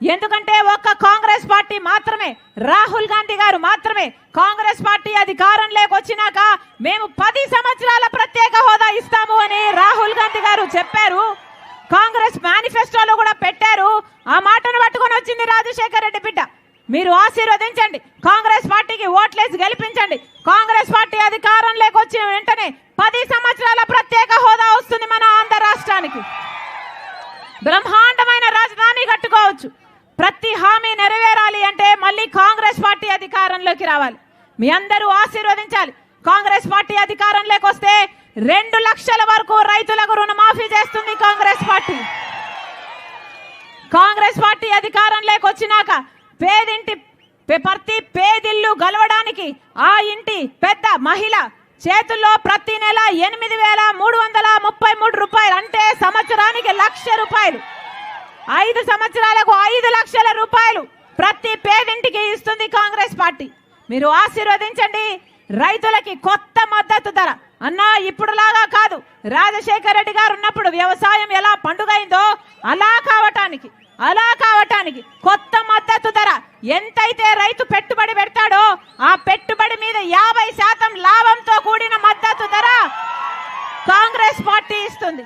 ఎందుకంటే ఒక్క కాంగ్రెస్ పార్టీ మాత్రమే, రాహుల్ గాంధీ గారు మాత్రమే కాంగ్రెస్ పార్టీ అధికారంలోకి వచ్చినాక మేము 10 సంవత్సరాల ప్రత్యేక హోదా ఇస్తాము అని రాహుల్ గాంధీ గారు చెప్పారు. కాంగ్రెస్ మేనిఫెస్టోలో కూడా పెట్టారు. ఆ మాటను పట్టుకొని వచ్చింది రాజశేఖర్ రెడ్డి బిడ్డ. మీరు ఆశీర్వదించండి, కాంగ్రెస్ పార్టీకి ఓట్లేసి గెలిపించండి. కాంగ్రెస్ పార్టీ అధికారంలోకి వచ్చిన వెంటనే 10 సంవత్సరాల ప్రత్యేక హోదా వస్తుంది మన ఆంధ్ర రాష్ట్రానికి. బ్రహ్మాండమైన రాజధాని కట్టుకోవచ్చు. ప్రతి హామీ నెరవేరాలి అంటే మళ్ళీ కాంగ్రెస్ పార్టీ అధికారంలోకి రావాలి. మీ అందరూ ఆశీర్వదించాలి. కాంగ్రెస్ పార్టీ అధికారంలోకి వస్తే 2 లక్షల వరకు రైతులకు రుణమాఫీ చేస్తుంది కాంగ్రెస్ పార్టీ. కాంగ్రెస్ పార్టీ అధికారంలోకి వచ్చినాక ప్రతి పేదిల్లు గెలవడానికి ఆ ఇంటి పెద్ద మహిళ చేతుల్లో ప్రతి నెల 8,333 రూపాయలు, అంటే సంవత్సరానికి 1,00,000 రూపాయలు. 5 సంవత్సరాలకు 5 లక్షల రూపాయలు ప్రతి పేదింటికి ఇస్తుంది కాంగ్రెస్ పార్టీ. మీరు ఆశీర్వదించండి. రైతులకి కొత్త మద్దతు ధర అన్నా, ఇప్పుడులాగా కాదు. రాజశేఖర్ రెడ్డి గారు ఉన్నప్పుడు వ్యవసాయం ఎలా పండుగైందో అలా కావటానికి కొత్త మద్దతు ధర. ఎంతైతే రైతు పెట్టుబడి పెడతాడో ఆ పెట్టుబడి మీద 50% లాభంతో కూడిన మద్దతు ధర కాంగ్రెస్ పార్టీ ఇస్తుంది.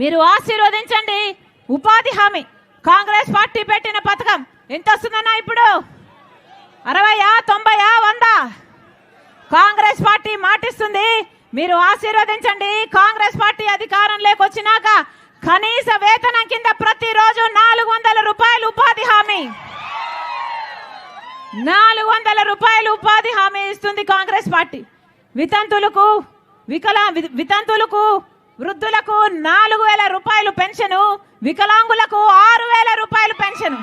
మీరు ఆశీర్వదించండి. ఉపాధి హామీ కాంగ్రెస్ పార్టీ పెట్టిన పథకం ఎంత వస్తుందన్నా? ఇప్పుడు 60, 90, 100 కాంగ్రెస్ పార్టీ మాటిస్తుంది. మీరు ఆశీర్వదించండి. కాంగ్రెస్ పార్టీ అధికారంలోకి వచ్చినాక కనీస వేతనం కింద ప్రతిరోజు 400 రూపాయలు ఉపాధి హామీ, 400 రూపాయలు ఉపాధి హామీ ఇస్తుంది కాంగ్రెస్ పార్టీ. వితంతులకు వృద్ధులకు 4,000 రూపాయలు పెన్షను, వికలాంగులకు 6,000 రూపాయలు పెన్షను.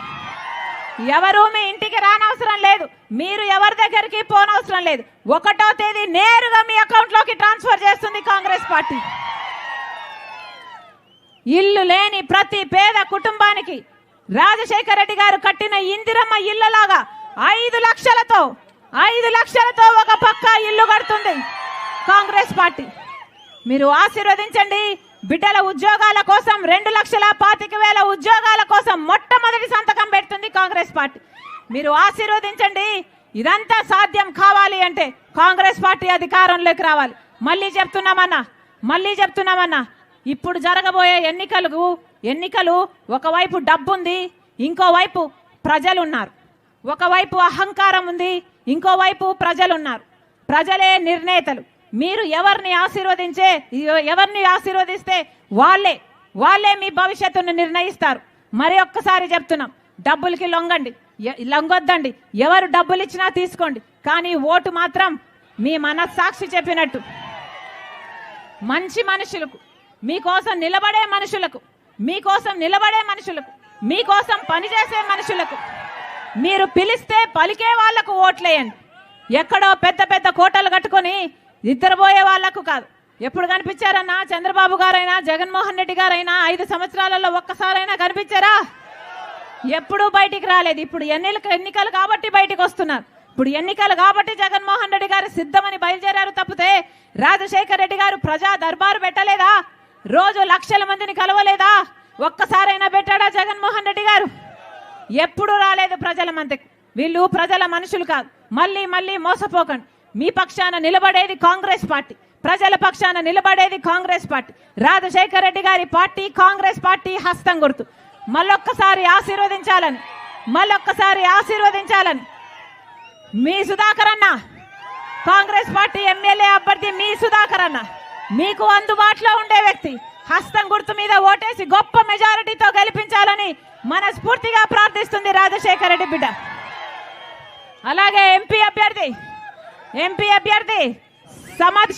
ఎవరు మీ ఇంటికి రానవసరం లేదు, మీరు ఎవరి దగ్గరికి పోనవసరం లేదు. 1వ తేదీ నేరుగా మీ అకౌంట్లోకి ట్రాన్స్ఫర్ చేస్తుంది కాంగ్రెస్ పార్టీ. ఇల్లు లేని ప్రతి పేద కుటుంబానికి రాజశేఖర రెడ్డి గారు కట్టిన ఇందిరమ్మ ఇళ్ళలాగా 5 లక్షలతో ఒక పక్కా ఇల్లు కడుతుంది కాంగ్రెస్ పార్టీ. మీరు ఆశీర్వదించండి. బిడ్డల ఉద్యోగాల కోసం 2,25,000 ఉద్యోగాల కోసం మొట్టమొదటి సంతకం పెడుతుంది కాంగ్రెస్ పార్టీ. మీరు ఆశీర్వదించండి. ఇదంతా సాధ్యం కావాలి అంటే కాంగ్రెస్ పార్టీ అధికారంలోకి రావాలి. మళ్ళీ చెప్తున్నామన్నా ఇప్పుడు జరగబోయే ఎన్నికలు ఒకవైపు డబ్బుంది, ఇంకోవైపు ప్రజలున్నారు. ఒకవైపు అహంకారం ఉంది, ఇంకోవైపు ప్రజలున్నారు. ప్రజలే నిర్ణేతలు. మీరు ఎవరిని ఆశీర్వదిస్తే వాళ్ళే మీ భవిష్యత్తును నిర్ణయిస్తారు. మరి ఒక్కసారి చెప్తున్నాం, డబ్బులకి లొంగొద్దండి. ఎవరు డబ్బులు ఇచ్చినా తీసుకోండి, కానీ ఓటు మాత్రం మీ మనస్సాక్షి చెప్పినట్టు మంచి మనుషులకు, మీకోసం నిలబడే మనుషులకు, మీకోసం పనిచేసే మనుషులకు, మీరు పిలిస్తే పలికే వాళ్లకు ఓట్లేయండి. ఎక్కడో పెద్ద పెద్ద కోటలు కట్టుకొని నిద్రపోయే వాళ్లకు కాదు. ఎప్పుడు కనిపించారన్నా చంద్రబాబు గారైనా జగన్మోహన్ రెడ్డి గారైనా 5 సంవత్సరాలలో ఒక్కసారైనా కనిపించారా? ఎప్పుడూ బయటికి రాలేదు. ఇప్పుడు ఎన్నికలు కాబట్టి బయటికి వస్తున్నారు. ఇప్పుడు ఎన్నికలు కాబట్టి జగన్మోహన్ రెడ్డి గారు సిద్ధమని బయలుదేరారు తప్పితే రాజశేఖర రెడ్డి గారు ప్రజా దర్బారు పెట్టలేదా? రోజు లక్షల మందిని కలవలేదా? ఒక్కసారైనా పెట్టాడా జగన్మోహన్ రెడ్డి గారు? ఎప్పుడు రాలేదు ప్రజల మధ్యకు. వీళ్ళు ప్రజల మనుషులు కాదు. మళ్ళీ మోసపోకండి. మీ పక్షాన నిలబడేది కాంగ్రెస్ పార్టీ, ప్రజల పక్షాన నిలబడేది కాంగ్రెస్ పార్టీ. రాజశేఖర రెడ్డి గారి పార్టీ కాంగ్రెస్ పార్టీ హస్తం గుర్తు. మళ్ళొక్కసారి ఆశీర్వదించాలని మీ సుధాకర్ అన్న, కాంగ్రెస్ పార్టీ ఎమ్మెల్యే అభ్యర్థి మీ సుధాకర్ అన్న, మీకు అందుబాటులో ఉండే వ్యక్తి. హస్తం గుర్తు మీద ఓటేసి గొప్ప మెజారిటీతో గెలిపించాలని మనస్ఫూర్తిగా ప్రార్థిస్తుంది రాజశేఖర రెడ్డి బిడ్డ. అలాగే ఎంపీ అభ్యర్థి సమద్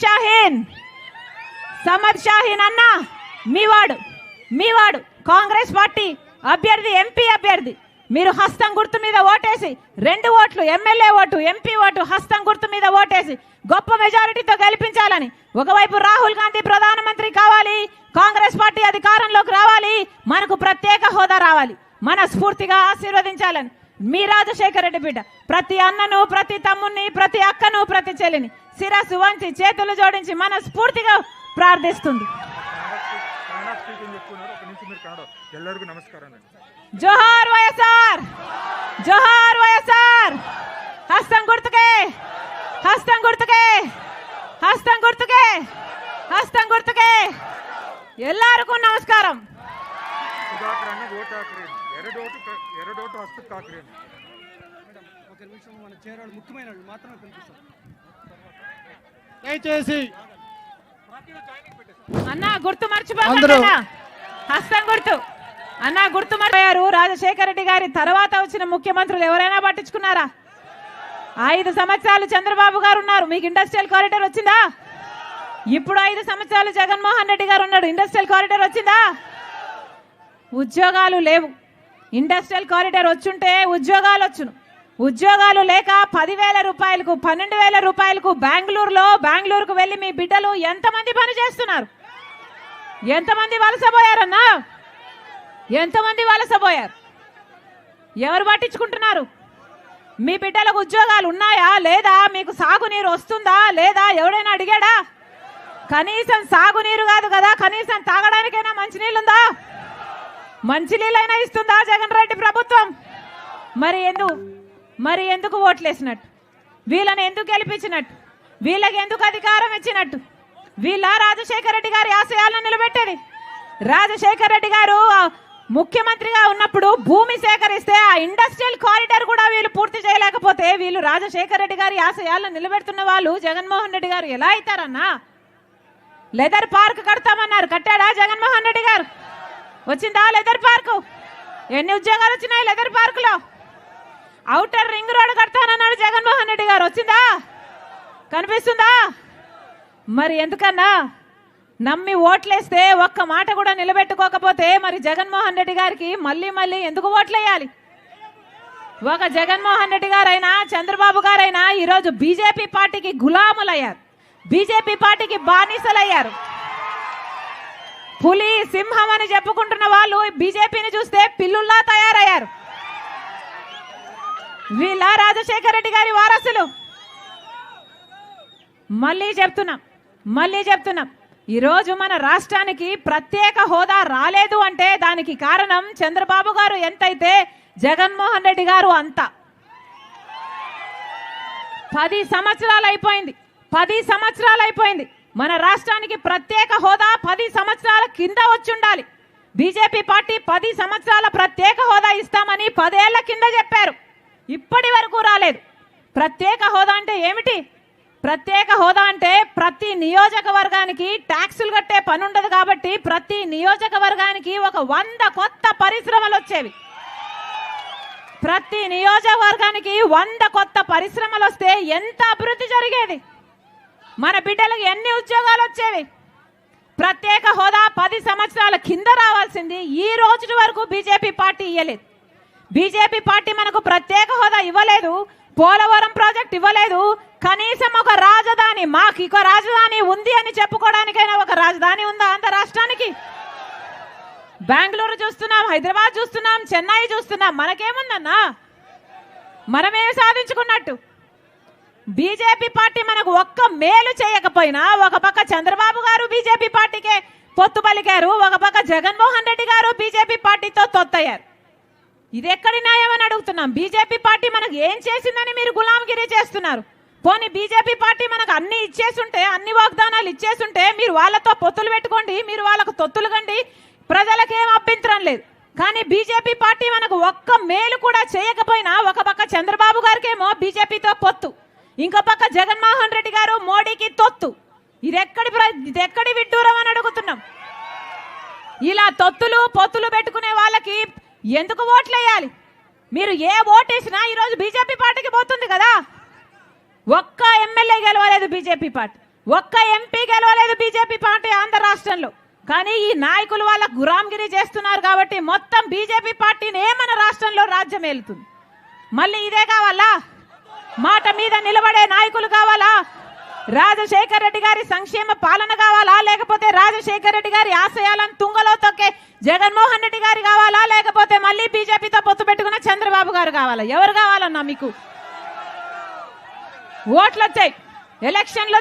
షాహీన్ అన్న మీవాడు కాంగ్రెస్ పార్టీ అభ్యర్థి, ఎంపీ అభ్యర్థి. మీరు హస్తం గుర్తు మీద ఓటేసి 2 ఓట్లు, ఎమ్మెల్యే ఓటు, ఎంపీ ఓటు, హస్తం గుర్తు మీద ఓటేసి గొప్ప మెజారిటీతో గెలిపించాలని. ఒకవైపు రాహుల్ గాంధీ ప్రధానమంత్రి కావాలి, కాంగ్రెస్ పార్టీ అధికారంలోకి రావాలి, మనకు ప్రత్యేక హోదా రావాలి. మనస్ఫూర్తిగా ఆశీర్వదించాలని మీ రాజశేఖర రెడ్డి బిడ్డ ప్రతి అన్నను, ప్రతి తమ్ముని, ప్రతి అక్కను, ప్రతి చెల్లిని శిరస్సు వంచి చేతులు జోడించి మనస్ఫూర్తిగా ప్రార్థిస్తుంది. ಎಲ್ಲರಿಗೂ ನಮಸ್ಕಾರ. జోహార్ వైఎస్ఆర్, హస్తం గుర్తుకే ಎಲ್ಲರಿಗೂ ನಮಸ್ಕಾರಂ. ಸುಧಾಕರ್ ಅಣ್ಣ ಓಟ್ ಹಾಕ್ರಿ. 2 ಓಟು ಹಸ್ತಕ್ಕೆ ಹಾಕ್ರಿ. దయచేసి అన్న గుర్తు మర్చిపోకండి. హస్తం గుర్తు అన్న గుర్తు మర్చిపోయారు. రాజశేఖర రెడ్డి గారి తర్వాత వచ్చిన ముఖ్యమంత్రులు ఎవరైనా పట్టించుకున్నారా? 5 సంవత్సరాలు చంద్రబాబు గారు ఉన్నారు, మీకు ఇండస్ట్రియల్ కారిడార్ వచ్చిందా? ఇప్పుడు 5 సంవత్సరాలు జగన్మోహన్ రెడ్డి గారు ఉన్నాడు, ఇండస్ట్రియల్ కారిడార్ వచ్చిందా? ఉద్యోగాలు లేవు. ఇండస్ట్రియల్ కారిడార్ వచ్చుంటే ఉద్యోగాలు వచ్చును. ఉద్యోగాలు లేక 10,000 రూపాయలకు, 12,000 రూపాయలకు బెంగళూరుకు వెళ్ళి మీ బిడ్డలు ఎంతమంది పని చేస్తున్నారు? ఎంతమంది వలసపోయారన్నా? ఎవరు పట్టించుకుంటున్నారు? మీ బిడ్డలకు ఉద్యోగాలు ఉన్నాయా లేదా? మీకు సాగునీరు వస్తుందా లేదా? ఎవడైనా అడిగాడా? కనీసం సాగునీరు కాదు కదా, కనీసం తాగడానికైనా మంచినీళ్ళుందా? మంచినీళ్ళైనా ఇస్తుందా జగన్ రెడ్డి ప్రభుత్వం? మరి ఎందుకు ఓట్లేసినట్టు? వీళ్ళని ఎందుకు గెలిపించినట్టు? వీళ్ళకి ఎందుకు అధికారం ఇచ్చినట్టు? వీళ్ళ రాజశేఖర రెడ్డి గారి ఆశయాలను నిలబెట్టేది. రాజశేఖర రెడ్డి గారు ముఖ్యమంత్రిగా ఉన్నప్పుడు భూమి సేకరిస్తే ఆ ఇండస్ట్రియల్ కారిడార్ కూడా వీళ్ళు పూర్తి చేయలేకపోతే వీళ్ళు రాజశేఖర రెడ్డి గారి ఆశయాలను నిలబెడుతున్న వాళ్ళు జగన్మోహన్ రెడ్డి గారు ఎలా అవుతారన్నా? లెదర్ పార్క్ కడతామన్నారు, కట్టాడా జగన్మోహన్ రెడ్డి గారు? వచ్చిందా లెదర్ పార్కు? ఎన్ని ఉద్యోగాలు వచ్చినాయి లెదర్ పార్కులో? ఔటర్ రింగ్ రోడ్ కడతానన్నాడు జగన్మోహన్ రెడ్డి గారు, వచ్చిందా? కనిపిస్తుందా? మరి ఎందుకన్నా నమ్మి ఓట్లేస్తే ఒక్క మాట కూడా నిలబెట్టుకోకపోతే మరి జగన్మోహన్ రెడ్డి గారికి మళ్ళీ ఎందుకు ఓట్లేయాలి? ఒక జగన్మోహన్ రెడ్డి గారైనా చంద్రబాబు గారైనా ఈరోజు బీజేపీ పార్టీకి గులాములయ్యారు, బీజేపీ పార్టీకి బానిసలయ్యారు. పులి సింహం అని చెప్పుకుంటున్న వాళ్ళు బీజేపీని చూస్తే పిల్లుల్లా తయారయ్యారు. వీళ్ళ రాజశేఖర రెడ్డి గారి వారసులు. మళ్ళీ చెప్తున్నాం ఈరోజు మన రాష్ట్రానికి ప్రత్యేక హోదా రాలేదు అంటే దానికి కారణం చంద్రబాబు గారు ఎంతైతే జగన్మోహన్ రెడ్డి గారు అంత. 10 సంవత్సరాలు అయిపోయింది. మన రాష్ట్రానికి ప్రత్యేక హోదా 10 సంవత్సరాల కింద వచ్చి ఉండాలి. బీజేపీ పార్టీ 10 సంవత్సరాల ప్రత్యేక హోదా ఇస్తామని 10 ఏళ్ల కింద చెప్పారు, ఇప్పటి వరకు రాలేదు. ప్రత్యేక హోదా అంటే ఏమిటి? ప్రత్యేక హోదా అంటే ప్రతి నియోజకవర్గానికి ట్యాక్సులు కట్టే పని ఉండదు కాబట్టి ప్రతి నియోజకవర్గానికి ఒక 100 కొత్త పరిశ్రమలు వచ్చేవి. ప్రతి నియోజకవర్గానికి 100 కొత్త పరిశ్రమలు వస్తే ఎంత అభివృద్ధి జరిగేది, మన బిడ్డలకు ఎన్ని ఉద్యోగాలు వచ్చేవి. ప్రత్యేక హోదా 10 సంవత్సరాల కింద రావాల్సింది ఈ రోజు వరకు బీజేపీ పార్టీ ఇవ్వలేదు. బీజేపీ పార్టీ మనకు ప్రత్యేక హోదా ఇవ్వలేదు, పోలవరం ప్రాజెక్ట్ ఇవ్వలేదు, కనీసం ఒక రాజధాని, మాకు ఒక రాజధాని ఉంది అని చెప్పుకోవడానికైనా ఒక రాజధాని ఉందా ఆంధ్ర రాష్ట్రానికి? బెంగళూరు చూస్తున్నాం, హైదరాబాద్ చూస్తున్నాం, చెన్నై చూస్తున్నాం, మనకేముందన్నా? మనమేమి సాధించుకున్నట్టు? బీజేపీ పార్టీ మనకు ఒక్క మేలు చేయకపోయినా ఒక పక్క చంద్రబాబు గారు బీజేపీ పార్టీకే పొత్తు పలికారు, ఒక పక్క జగన్మోహన్ రెడ్డి గారు బీజేపీ పార్టీతో తొత్తయ్యారు. ఇది ఎక్కడి న్యాయం అని అడుగుతున్నాం. బీజేపీ పార్టీ మనకు ఏం చేసిందని మీరు గులాంగిరి చేస్తున్నారు? పోనీ బీజేపీ పార్టీ మనకు అన్ని ఇచ్చేసుంటే, అన్ని వాగ్దానాలు ఇచ్చేసుంటే మీరు వాళ్ళతో పొత్తులు పెట్టుకోండి, మీరు వాళ్ళకు తొత్తులు కండి, ప్రజలకేం అభ్యంతరం లేదు. కానీ బీజేపీ పార్టీ మనకు ఒక్క మేలు కూడా చేయకపోయినా ఒక పక్క చంద్రబాబు గారికేమో బీజేపీతో పొత్తు, ఇంకో పక్క జగన్మోహన్ రెడ్డి గారు మోడీకి తొత్తు. ఇది ఎక్కడి విడ్డూరం అని అడుగుతున్నాం. ఇలా తొత్తులు పొత్తులు పెట్టుకునే వాళ్ళకి ఎందుకు ఓట్లు వేయాలి? మీరు ఏ ఓటు వేసినా ఈరోజు బీజేపీ పార్టీకి పోతుంది కదా. ఒక్క ఎమ్మెల్యే గెలవలేదు బీజేపీ పార్టీ, ఒక్క ఎంపీ గెలవలేదు బీజేపీ పార్టీ ఆంధ్ర రాష్ట్రంలో. కానీ ఈ నాయకులు వాళ్ళ గురాంగిరి చేస్తున్నారు కాబట్టి మొత్తం బీజేపీ పార్టీనే మన రాష్ట్రంలో రాజ్యం ఏలుతుంది. మళ్ళీ ఇదే కావాలా? మాట మీద నిలబడే నాయకులు కావాలా? రాజశేఖర రెడ్డి గారి సంక్షేమ పాలన కావాలా? లేకపోతే రాజశేఖర రెడ్డి గారి ఆశయాలను తుంగలో తొక్కే జగన్మోహన్ రెడ్డి గారు కావాలా? లేకపోతే మళ్ళీ బీజేపీతో పొత్తు పెట్టుకున్న చంద్రబాబు గారు కావాలా? ఎవరు కావాలన్నా మీకు? ఓట్లు వచ్చాయి, ఎలక్షన్లు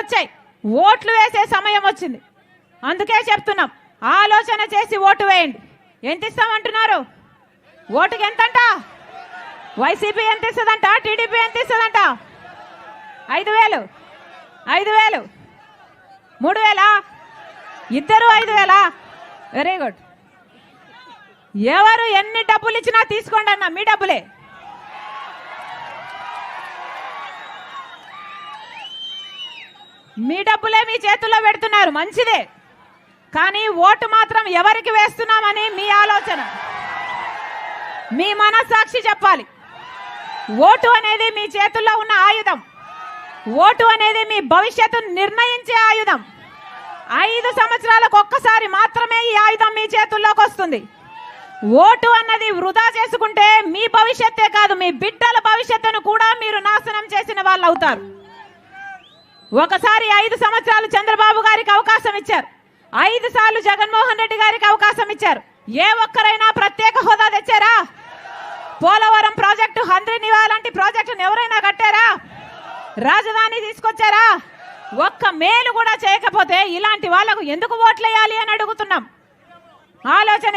వచ్చాయి, ఓట్లు వేసే సమయం వచ్చింది. అందుకే చెప్తున్నాం, ఆలోచన చేసి ఓటు వేయండి. ఎంత ఇస్తామంటున్నారు? ఓటుకి ఎంతంట? వైసీపీ ఎంత ఇస్తుందంట? టీడీపీ ఎంత ఇస్తుందంట? 5,000, 3,000, ఇద్దరు 5,000. Very good. ఎవరు ఎన్ని డబ్బులు ఇచ్చినా తీసుకోండి అన్న, మీ డబ్బులే. మీ డబ్బులే మీ చేతుల్లో పెడుతున్నారు, మంచిదే. కానీ ఓటు మాత్రం ఎవరికి వేస్తున్నామని మీ ఆలోచన, మీ మనస్సాక్షి చెప్పాలి. ఓటు అనేది మీ చేతుల్లో ఉన్న ఆయుధం. ఓటు అనేది మీ భవిష్యత్తును నిర్ణయించే ఆయుధం. 5 సంవత్సరాలకు ఒక్కసారి మాత్రమే ఈ ఆయుధం మీ చేతుల్లోకి వస్తుంది. ఓటు అన్నది వృధా చేసుకుంటే మీ భవిష్యత్తే కాదు, మీ బిడ్డల భవిష్యత్తును కూడా మీరు నాశనం చేసిన వాళ్ళు అవుతారు. ఒకసారి 5 సంవత్సరాలు చంద్రబాబు గారికి అవకాశం ఇచ్చారు, 5 సార్లు జగన్మోహన్ రెడ్డి గారికి అవకాశం ఇచ్చారు. ఏ ఒక్కరైనా ప్రత్యేక హోదా తెచ్చారా? పోలవరం ప్రాజెక్టు, హంద్రీనివా లాంటి ప్రాజెక్టును ఎవరైనా కట్టారా? రాజధాని తీసుకొచ్చారా? ఒక్క మేలు కూడా చేయకపోతే ఇలాంటి వాళ్లకు ఎందుకు ఓట్లేయాలి అని అడుగుతున్నాం. ఆలోచన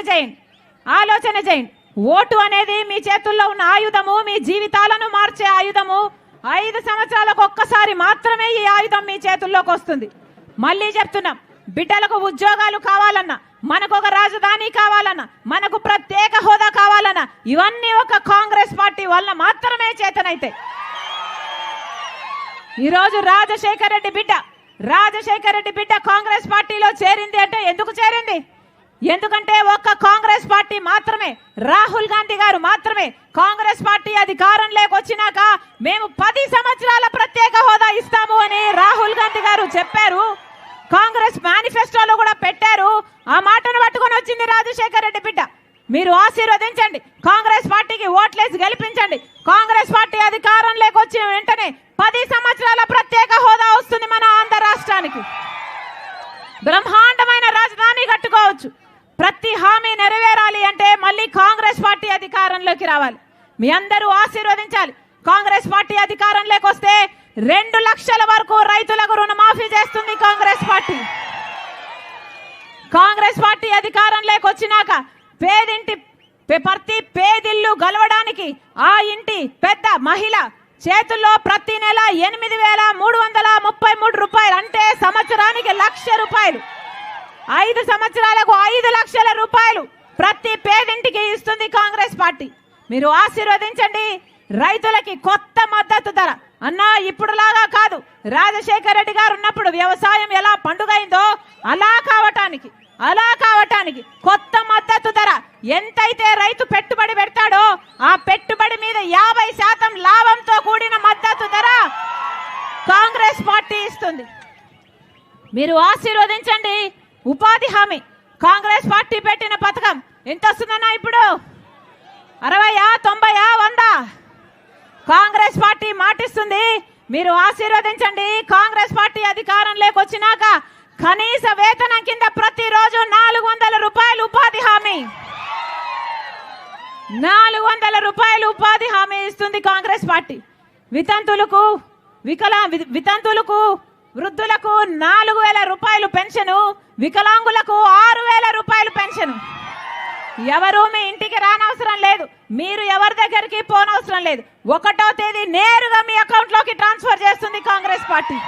చేయండి. ఓటు అనేది మీ చేతుల్లో ఉన్న ఆయుధము, మీ జీవితాలను మార్చే ఆయుధము. 5 సంవత్సరాలకు ఒక్కసారి మాత్రమే ఈ ఆయుధం మీ చేతుల్లోకి వస్తుంది. మళ్ళీ చెప్తున్నాం, బిడ్డలకు ఉద్యోగాలు కావాలన్నా, మనకు ఒక రాజధాని కావాలన్నా, మనకు ప్రత్యేక హోదా కావాలన్నా, ఇవన్నీ ఒక కాంగ్రెస్ పార్టీ వల్ల మాత్రమే చేతనైతే. ఈరోజు రాజశేఖర రెడ్డి బిడ్డ కాంగ్రెస్ పార్టీలో చేరింది అంటే ఎందుకు చేరింది? ఎందుకంటే ఒక్క కాంగ్రెస్ పార్టీ మాత్రమే, రాహుల్ గాంధీ గారు మాత్రమే కాంగ్రెస్ పార్టీ అధికారంలోకి వచ్చినాక మేము 10 సంవత్సరాల ప్రత్యేక హోదా ఇస్తాము అని రాహుల్ గాంధీ గారు చెప్పారు. కాంగ్రెస్ మేనిఫెస్టోలో కూడా పెట్టారు. ఆ మాటను పట్టుకొని వచ్చింది రాజశేఖర రెడ్డి బిడ్డ. మీరు ఆశీర్వదించండి, కాంగ్రెస్ పార్టీకి ఓట్లేసి గెలిపించండి. కాంగ్రెస్ పార్టీ అధికారంలోకి వచ్చిన వెంటనే 10 సంవత్సరాల ప్రత్యేక హోదా వస్తుంది మన ఆంధ్ర రాష్ట్రానికి. బ్రహ్మాండమైన రాజధాని కట్టుకోవచ్చు. ప్రతి హామీ నెరవేరాలి అంటే మళ్ళీ కాంగ్రెస్ పార్టీ అధికారంలోకి రావాలి. మీ అందరూ ఆశీర్వదించాలి. కాంగ్రెస్ పార్టీ అధికారంలోకి వస్తే 2 లక్షల వరకు రైతులకు రుణమాఫీ చేస్తుంది కాంగ్రెస్ పార్టీ. కాంగ్రెస్ పార్టీ అధికారంలోకి వచ్చినాక ప్రతి పేదిల్లు గెలవడానికి ఆ ఇంటి పెద్ద మహిళ చేతుల్లో ప్రతి నెల 8,333 రూపాయలు, అంటే సంవత్సరానికి 1,00,000 రూపాయలు, 5 సంవత్సరాలకు 5 లక్షల రూపాయలు ప్రతి పేదింటికి ఇస్తుంది కాంగ్రెస్ పార్టీ. మీరు ఆశీర్వదించండి. రైతులకి కొత్త మద్దతు ధర అన్నా ఇప్పుడులాగా కాదు, రాజశేఖర రెడ్డి గారు ఉన్నప్పుడు వ్యవసాయం ఎలా పండుగైందో అలా కావటానికి కొత్త మద్దతు ధర ఎంతైతే రైతు పెట్టుబడి పెడతాడో ఆ పెట్టుబడి మీద 50% లాభంతో కూడిన మద్దతు ధర కాంగ్రెస్ పార్టీ ఇస్తుంది. మీరు ఆశీర్వదించండి. ఉపాధి హామీ కాంగ్రెస్ పార్టీ పెట్టిన పథకం ఎంత వస్తుందన్నా ఇప్పుడు? 60, 90, 100? కాంగ్రెస్ పార్టీ మాటిస్తుంది. మీరు ఆశీర్వదించండి. కాంగ్రెస్ పార్టీ అధికారంలోకి వచ్చినాక కనీస వేతనం కింద ప్రతిరోజు 400 రూపాయలు ఉపాధి హామీ, 400 రూపాయలు ఉపాధి హామీ ఇస్తుంది కాంగ్రెస్ పార్టీ. వితంతులకు వృద్ధులకు 4,000 రూపాయలు పెన్షను, వికలాంగులకు 6,000 రూపాయలు పెన్షను. ఎవరు మీ ఇంటికి రానవసరం లేదు, మీరు ఎవరి దగ్గరికి పోనవసరం లేదు. 1వ తేదీ నేరుగా మీ అకౌంట్లోకి ట్రాన్స్ఫర్ చేస్తుంది కాంగ్రెస్ పార్టీ.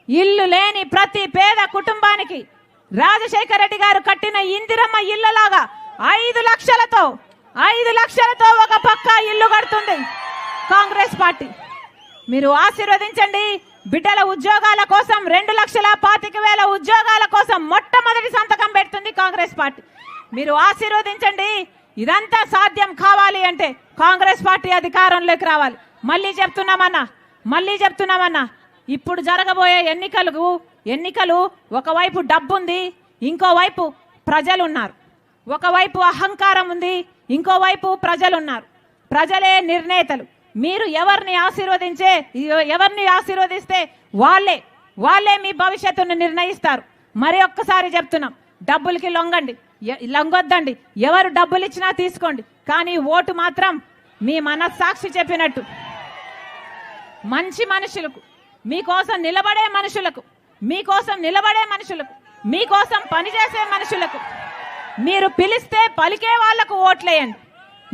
ఇల్లు లేని ప్రతి పేద కుటుంబానికి రాజశేఖర రెడ్డి గారు కట్టిన ఇందిరమ్మ ఇళ్ళలాగా 5 లక్షలతో ఒక పక్కా ఇల్లు కడుతుంది కాంగ్రెస్ పార్టీ. మీరు ఆశీర్వదించండి. బిడ్డల ఉద్యోగాల కోసం 2,25,000 ఉద్యోగాల కోసం మొట్టమొదటి సంతకం పెడుతుంది కాంగ్రెస్ పార్టీ. మీరు ఆశీర్వదించండి. ఇదంతా సాధ్యం కావాలి అంటే కాంగ్రెస్ పార్టీ అధికారంలోకి రావాలి. మళ్ళీ చెప్తున్నామన్నా ఇప్పుడు జరగబోయే ఎన్నికలు ఒకవైపు డబ్బుంది, ఇంకోవైపు ప్రజలున్నారు. ఒకవైపు అహంకారం ఉంది, ఇంకోవైపు ప్రజలున్నారు. ప్రజలే నిర్ణేతలు. మీరు ఎవరిని ఆశీర్వదిస్తే వాళ్ళే మీ భవిష్యత్తును నిర్ణయిస్తారు. మరి ఒక్కసారి చెప్తున్నాం, డబ్బులకి లొంగొద్దండి. ఎవరు డబ్బులు ఇచ్చినా తీసుకోండి, కానీ ఓటు మాత్రం మీ మనస్సాక్షి చెప్పినట్టు మంచి మనుషులకు, మీకోసం నిలబడే మనుషులకు, మీకోసం పనిచేసే మనుషులకు, మీరు పిలిస్తే పలికే వాళ్లకు ఓట్లేయండి.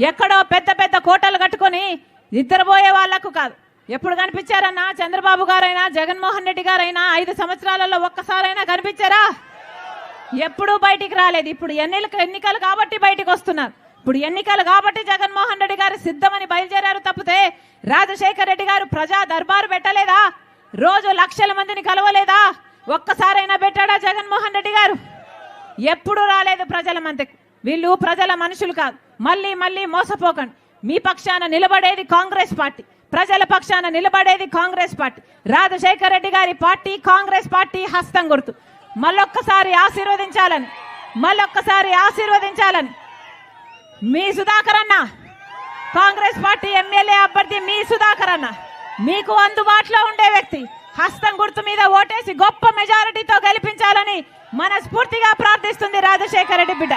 ఎక్కడో పెద్ద పెద్ద కోటలు కట్టుకొని నిద్రపోయే వాళ్లకు కాదు. ఎప్పుడు కనిపించారన్నా చంద్రబాబు గారైనా జగన్మోహన్ రెడ్డి గారైనా 5 సంవత్సరాలలో ఒక్కసారైనా కనిపించారా? ఎప్పుడూ బయటికి రాలేదు. ఇప్పుడు ఎన్నికలు కాబట్టి బయటికి వస్తున్నారు. ఇప్పుడు ఎన్నికలు కాబట్టి జగన్మోహన్ రెడ్డి గారు సిద్ధమని బయలుదేరారు తప్పితే రాజశేఖర రెడ్డి గారు ప్రజా దర్బారు పెట్టలేదా? రోజు లక్షల మందిని కలవలేదా? ఒక్కసారైనా పెట్టాడా జగన్మోహన్ రెడ్డి గారు? ఎప్పుడు రాలేదు ప్రజల మధ్యకు. వీళ్ళు ప్రజల మనుషులు కాదు. మళ్ళీ మోసపోకండి. మీ పక్షాన నిలబడేది కాంగ్రెస్ పార్టీ, ప్రజల పక్షాన నిలబడేది కాంగ్రెస్ పార్టీ. రాజశేఖర రెడ్డి గారి పార్టీ కాంగ్రెస్ పార్టీ హస్తం గుర్తు. మళ్ళొక్కసారి ఆశీర్వదించాలని మీ సుధాకర్ అన్న, కాంగ్రెస్ పార్టీ ఎమ్మెల్యే అభ్యర్థి మీ సుధాకర్ అన్న, మీకు అందుబాటులో ఉండే వ్యక్తి. హస్తం గుర్తు మీద ఓటేసి గొప్ప మెజారిటీతో గెలిపించాలని మనస్ఫూర్తిగా ప్రార్థిస్తుంది రాజశేఖర రెడ్డి బిడ్డ.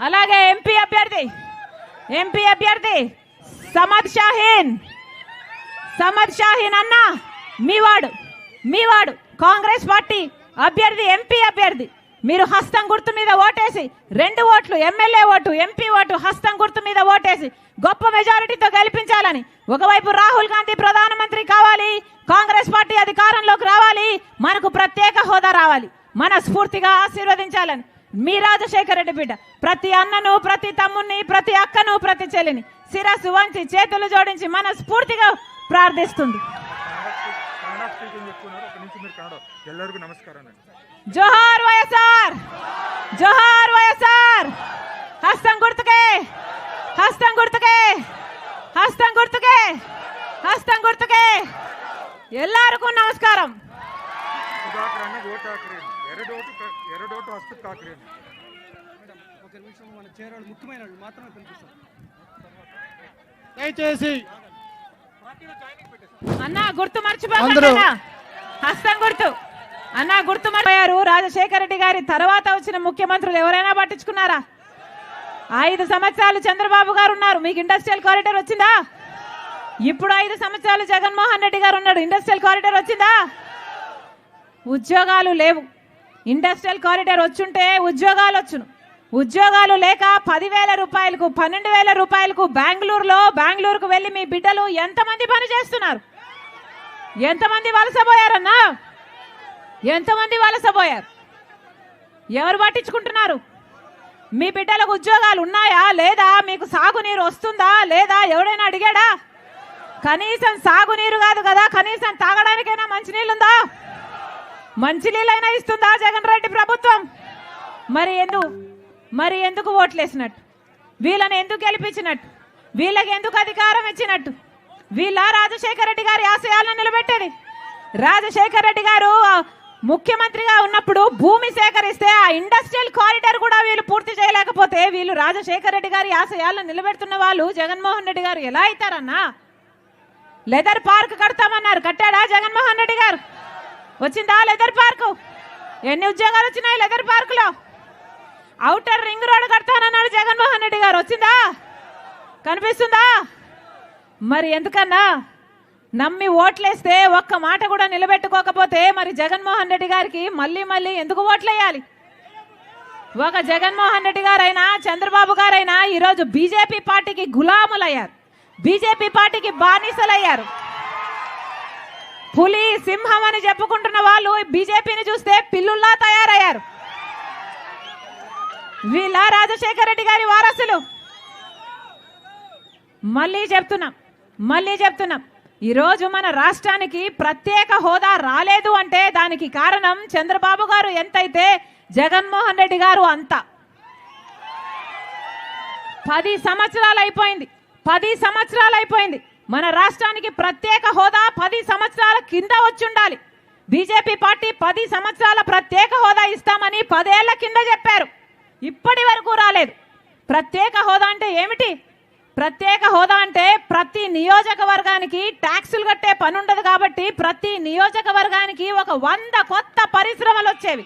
అలాగే ఎంపీ అభ్యర్థి సమద్ షాహీన్ అన్న మీవాడు కాంగ్రెస్ పార్టీ అభ్యర్థి, ఎంపీ అభ్యర్థి. మీరు హస్తం గుర్తు మీద ఓటేసి 2 ఓట్లు, ఎమ్మెల్యే ఓటు, ఎంపీ ఓటు హస్తం గుర్తు మీద ఓటేసి గొప్ప మెజారిటీతో గెలిపించాలని. ఒకవైపు రాహుల్ గాంధీ ప్రధానమంత్రి కావాలి, కాంగ్రెస్ పార్టీ అధికారంలోకి రావాలి, మనకు ప్రత్యేక హోదా రావాలి. మనస్ఫూర్తిగా ఆశీర్వదించాలని మీ రాజశేఖర రెడ్డి బిడ్డ ప్రతి అన్నను, ప్రతి తమ్ముని, ప్రతి అక్కను, ప్రతి చెల్లిని శిరస్సు వంచి చేతులు జోడించి మనస్ఫూర్తిగా ప్రార్థిస్తుంది. ಎಲ್ಲರಿಗೂ ನಮಸ್ಕಾರ. జోహార్ వైఎస్ఆర్, జోహార్ వైఎస్ఆర్. హస్తం గుర్తుకే, హస్తం గుర్తుకే, హస్తం గుర్తుకే, హస్తం గుర్తుకే. ಎಲ್ಲರಿಗೂ ನಮಸ್ಕಾರಂ. ಸುಧಾಕರ್ ಅಣ್ಣ ಓಟ್ ಹಾಕ್ರಿ. 2 ಓಟು ಹಸ್ತಕ್ಕೆ ಹಾಕ್ರಿ. మన చేరాడు ముఖ్యమైన మాత్రమే పిలిపిస్తాం. దయచేసి అన్నా గుర్తు మర్చిపోకుండా హస్తం గుర్తు అన్నా గుర్తు మర్చిపోయారు. రాజశేఖర రెడ్డి గారి తర్వాత వచ్చిన ముఖ్యమంత్రులు ఎవరైనా పట్టించుకున్నారా? 5 సంవత్సరాలు చంద్రబాబు గారు ఉన్నారు, మీకు ఇండస్ట్రియల్ కారిడార్ వచ్చిందా? ఇప్పుడు 5 సంవత్సరాలు జగన్మోహన్ రెడ్డి గారు ఉన్నాడు, ఇండస్ట్రియల్ కారిడార్ వచ్చిందా? ఉద్యోగాలు లేవు. ఇండస్ట్రియల్ కారిడార్ వచ్చుంటే ఉద్యోగాలు వచ్చును. ఉద్యోగాలు లేక 10,000 రూపాయలకు 12,000 రూపాయలకు బెంగళూరుకు వెళ్ళి మీ బిడ్డలు ఎంతమంది పని చేస్తున్నారు? ఎంతమంది వలసపోయారన్నా? ఎంతమంది వలసపోయారు? ఎవరు పట్టించుకుంటున్నారు? మీ బిడ్డలకు ఉద్యోగాలు ఉన్నాయా లేదా? మీకు సాగునీరు వస్తుందా లేదా? ఎవడైనా అడిగాడా? కనీసం సాగునీరు కాదు కదా, కనీసం తాగడానికైనా మంచినీళ్ళుందా? మంచినీళ్ళైనా ఇస్తుందా జగన్ రెడ్డి ప్రభుత్వం? మరి ఎందుకు ఓట్లేసినట్టు? వీళ్ళని ఎందుకు గెలిపించినట్టు? వీళ్ళకి ఎందుకు అధికారం ఇచ్చినట్టు? వీళ్ళ రాజశేఖర రెడ్డి గారి ఆశయాలను నిలబెట్టేది. రాజశేఖర రెడ్డి గారు ముఖ్యమంత్రిగా ఉన్నప్పుడు భూమి సేకరిస్తే ఆ ఇండస్ట్రియల్ కారిడార్ కూడా వీళ్ళు పూర్తి చేయలేకపోతే వీళ్ళు రాజశేఖర రెడ్డి గారి ఆశయాలను నిలబెడుతున్న వాళ్ళు జగన్మోహన్ రెడ్డి గారు ఎలా అవుతారన్నా? లెదర్ పార్క్ కడతామన్నారు, కట్టాడా జగన్మోహన్ రెడ్డి గారు? వచ్చిందా లెదర్ పార్కు? ఎన్ని ఉద్యోగాలు వచ్చినాయి లెదర్ పార్కులో? ఔటర్ రింగ్ రోడ్ కడతానన్నాడు జగన్మోహన్ రెడ్డి గారు, వచ్చిందా? కనిపిస్తుందా? మరి ఎందుకన్నా నమ్మి ఓట్లేస్తే ఒక్క మాట కూడా నిలబెట్టుకోకపోతే మరి జగన్మోహన్ రెడ్డి గారికి మళ్ళీ ఎందుకు ఓట్లేయాలి? ఒక జగన్మోహన్ రెడ్డి గారైనా చంద్రబాబు గారైనా ఈరోజు బీజేపీ పార్టీకి గులాములయ్యారు, బీజేపీ పార్టీకి బానిసలయ్యారు. పులి సింహం అని చెప్పుకుంటున్న వాళ్ళు బీజేపీని చూస్తే పిల్లుల్లా తయారయ్యారు. వీళ్ళ రాజశేఖర రెడ్డి గారి వారసులు. మళ్ళీ చెప్తున్నాం ఈరోజు మన రాష్ట్రానికి ప్రత్యేక హోదా రాలేదు అంటే దానికి కారణం చంద్రబాబు గారు ఎంతైతే జగన్మోహన్ రెడ్డి గారు అంత. 10 సంవత్సరాలు అయిపోయింది. మన రాష్ట్రానికి ప్రత్యేక హోదా 10 సంవత్సరాల కింద వచ్చి ఉండాలి. బీజేపీ పార్టీ 10 సంవత్సరాల ప్రత్యేక హోదా ఇస్తామని 10 ఏళ్ల కింద చెప్పారు, ఇప్పటి వరకు రాలేదు. ప్రత్యేక హోదా అంటే ఏమిటి? ప్రత్యేక హోదా అంటే ప్రతి నియోజకవర్గానికి ట్యాక్సులు కట్టే పని ఉండదు కాబట్టి ప్రతి నియోజకవర్గానికి ఒక 100 కొత్త పరిశ్రమలు వచ్చేవి.